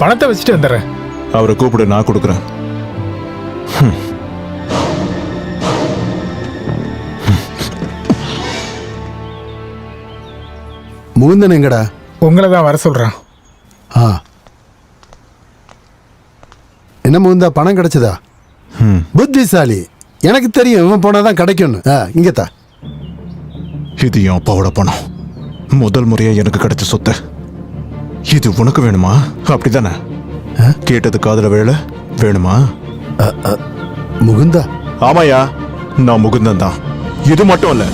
பணத்தை வச்சுட்டு வந்துடுறேன். அவரை கூப்பிடு, நான் கொடுக்குறேன். முகுந்தன் எங்கடா? உங்களை தான் வர சொல்றான். என்ன முகுந்தா, பணம் கிடைச்சதா? புத்திசாலி. எனக்கு தெரியும் இவன் போனாதான் கிடைக்கும்னு. இங்கத்தா. இது என் அப்பாவோட பணம். முதல் முறையா எனக்கு கிடைச்ச சொத்து. இது உனக்கு வேணுமா? அப்படிதானே கேட்டது? காதல வேலை வேணுமா? முகுந்தா? ஆமாயா, நான் முகுந்தன் தான். இது மட்டும் இல்ல,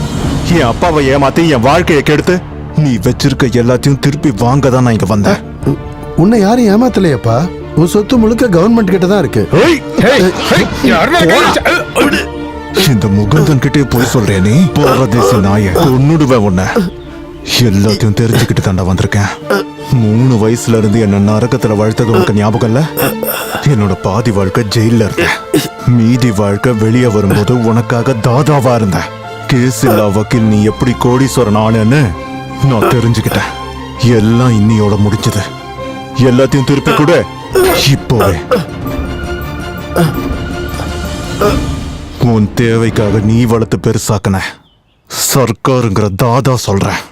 என் அப்பாவை ஏமாத்தி என் வாழ்க்கையை கெடுத்து நீ வச்சிருக்க எல்லாத்தையும் திருப்பி வாங்க தான் நான் இங்க வந்தேன். உன்னை யாரும் ஏமாத்தலையப்பா. உன் சொத்து முழுக்க கவர்மெண்ட் கிட்ட தான் இருக்கு. இந்த முகுந்தன் கிட்டே போய் சொல்றேன். நீ பரதேசி நாய, கொன்னுடுவேன் உன்னை. எல்லாத்தையும் தெரிஞ்சுக்கிட்டு தாண்டா வந்திருக்கேன். 3 வயசுல இருந்து என்ன நரகத்துல வளர்த்தது உனக்கு ஞாபகம் இல்ல? என்னோட பாதி வாழ்க்கை ஜெயில இருந்தேன். மீதி வாழ்க்கை வெளியே வரும்போது உனக்காக தாதாவா இருந்தேன். கேஸ் இல்லா வக்கீல் நீ எப்படி கோடீஸ்வரன் ஆனேன்னு நான் தெரிஞ்சுக்கிட்டேன். எல்லாம் இன்னியோட முடிஞ்சது. எல்லாத்தையும் திருப்பி கூட இப்போவே. உன் தேவைக்காக நீ வளர்த்து பெருசாக்குன சர்க்காருங்கிற தாதா சொல்றேன்.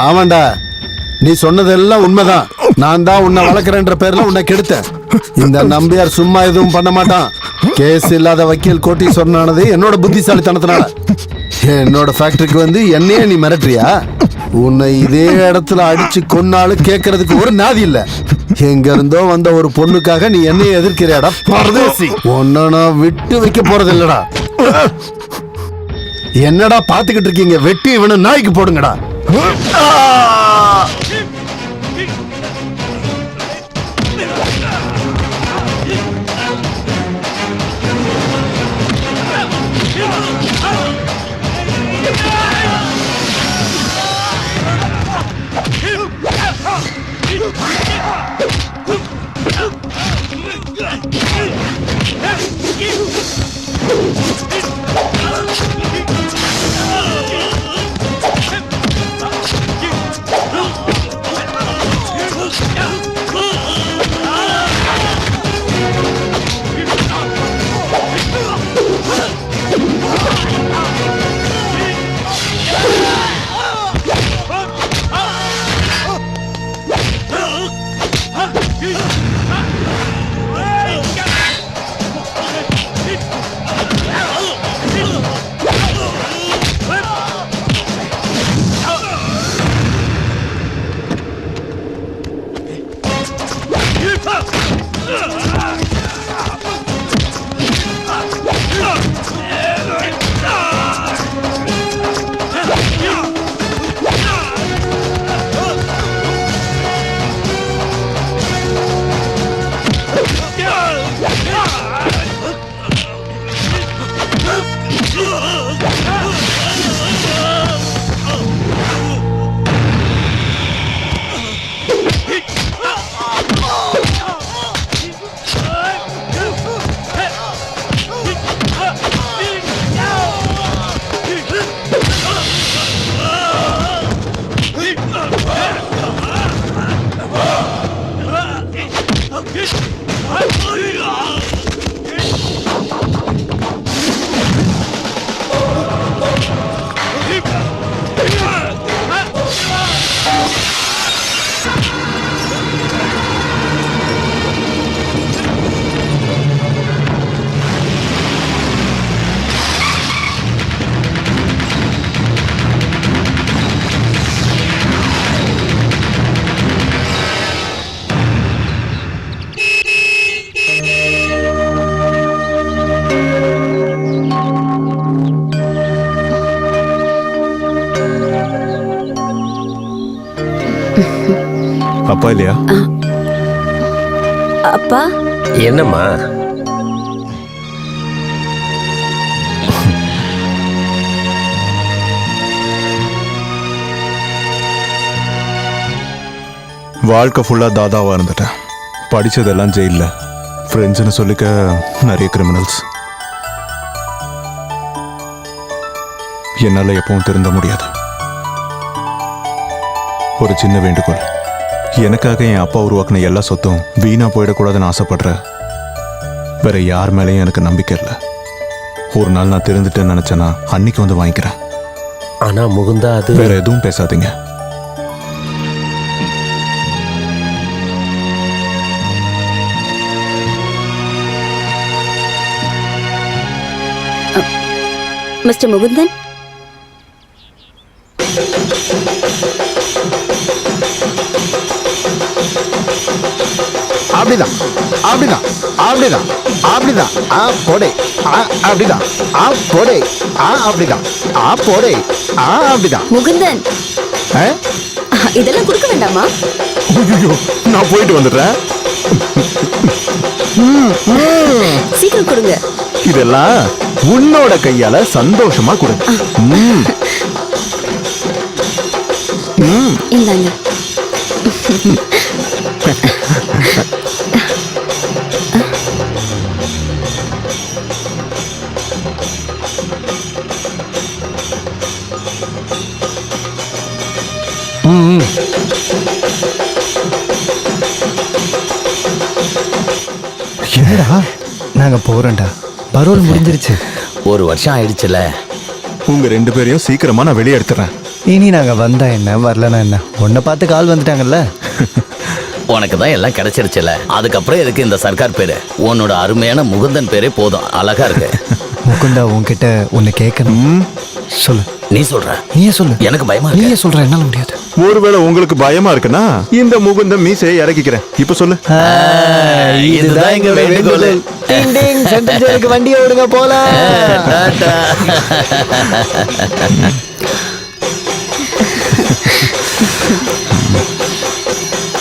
ஆமாண்டா, நீ சொன்னதெல்லாம் உண்மைதான். நான் தான் உன்னை வளர்க்குறேன்ற பேர்ல உன்னை கெடுத்தேன். இந்த நம்பியார் சும்மா எதுவும் பண்ண மாட்டான். கேஸ் இல்லாத வக்கீல் கோட்டீஸ்வரனானது என்னோட புத்திசாலித்தனத்தினால. என்னோட ஃபேக்டரிக்கு வந்து என்னையே நீ மிரட்டுறியா? உன்னை இதே இடத்துல அடிச்சு கொன்னாலும் கேட்கறதுக்கு ஒரு நாதி இல்ல. எங்க இருந்தோ வந்த ஒரு பொண்ணுக்காக நீ என்னைய எதிர்க்கிறியாடா பரதேசி. உன்னை நான் விட்டு வைக்க போறது இல்லடா. என்னடா பாத்துக்கிட்டு இருக்கீங்க? வெட்டி இவனை நாய்க்கு போடுங்கடா. அப்பா இல்லையா? அப்பா என்னம்மா? வாழ்க்கை ஃபுல்லா தாதாவா இருந்துட்டேன். படிச்சதெல்லாம் ஜெயில, ஃப்ரெண்ட்ஸ்னு சொல்லிக்க நிறைய கிரிமினல்ஸ். என்னால எப்பவும் திருந்த முடியாது. ஒரு சின்ன வேண்டுகோள், எனக்காக என் அப்பா உருவாக்குன எல்லா சொத்தும் வீணா போயிடக்கூடாதுன்னு ஆசைப்படுறேன். வேற யார் மேலேயும் எனக்கு நம்பிக்கை இல்லை. ஒரு நாள் நான் திருந்துட்டேன்னு நினைச்சேன்னா அன்னைக்கு வந்து வாங்கிக்கிறேன். ஆனா முகுந்தா, அது வேற எதுவும் பேசாதீங்க. மிஸ்டர் முகுந்தன், அப்படிதான் அப்படிதான் அப்படிதான் அப்படிதான் போடே அப்படிதான் போடே அப்படிதான் போடே அப்படிதான். முகுந்தன், இதெல்லாம் கொடுக்க வேண்டாமா? ஐயோ, நான் போயிட்டு வந்துடுறேன். சீக்கிரம் கொடுங்க. இதெல்லாம் உன்னோட கையால சந்தோஷமா கொடு. இந்தாங்க. என்னடா, நாங்க போறோம்டா. பரோல் முடிஞ்சிருச்சு. ஒரு வருஷம் ஆயிடுச்சுல. உங்க ரெண்டு பேரையும் சீக்கிரமா நான் வெளியே எடுத்துறேன். இனி நாங்க வந்தா என்ன, வரலனா என்ன, உன்னை பார்த்து கால் வந்துட்டாங்கல்ல. உனக்கு தான் எல்லாம் கிடைச்சிருச்சுல, அதுக்கப்புறம் எதுக்கு இந்த சர்க்கார் பேரு? உன்னோட அருமையான முகுந்தன் பேரே போதும், அழகா இருக்கு. முகுந்தா, உன்கிட்ட ஒன்னு கேட்கணும். சொல்லு. நீ சொல்ற? நீயே சொல்லு. எனக்கு பயமா நீயே சொல்ற, என்னால முடியாது. ஒருவேளை உங்களுக்கு பயமா இருக்குன்னா இந்த முகுந்த மீசையை இறக்கிக்கிறேன். இப்ப சொல்லு. இதுதான் எங்க வேண்டுகோள். டிங் டிங், சென்ட்ரல் ஜெயிலுக்கு வண்டியை விடுங்க, போலாம்.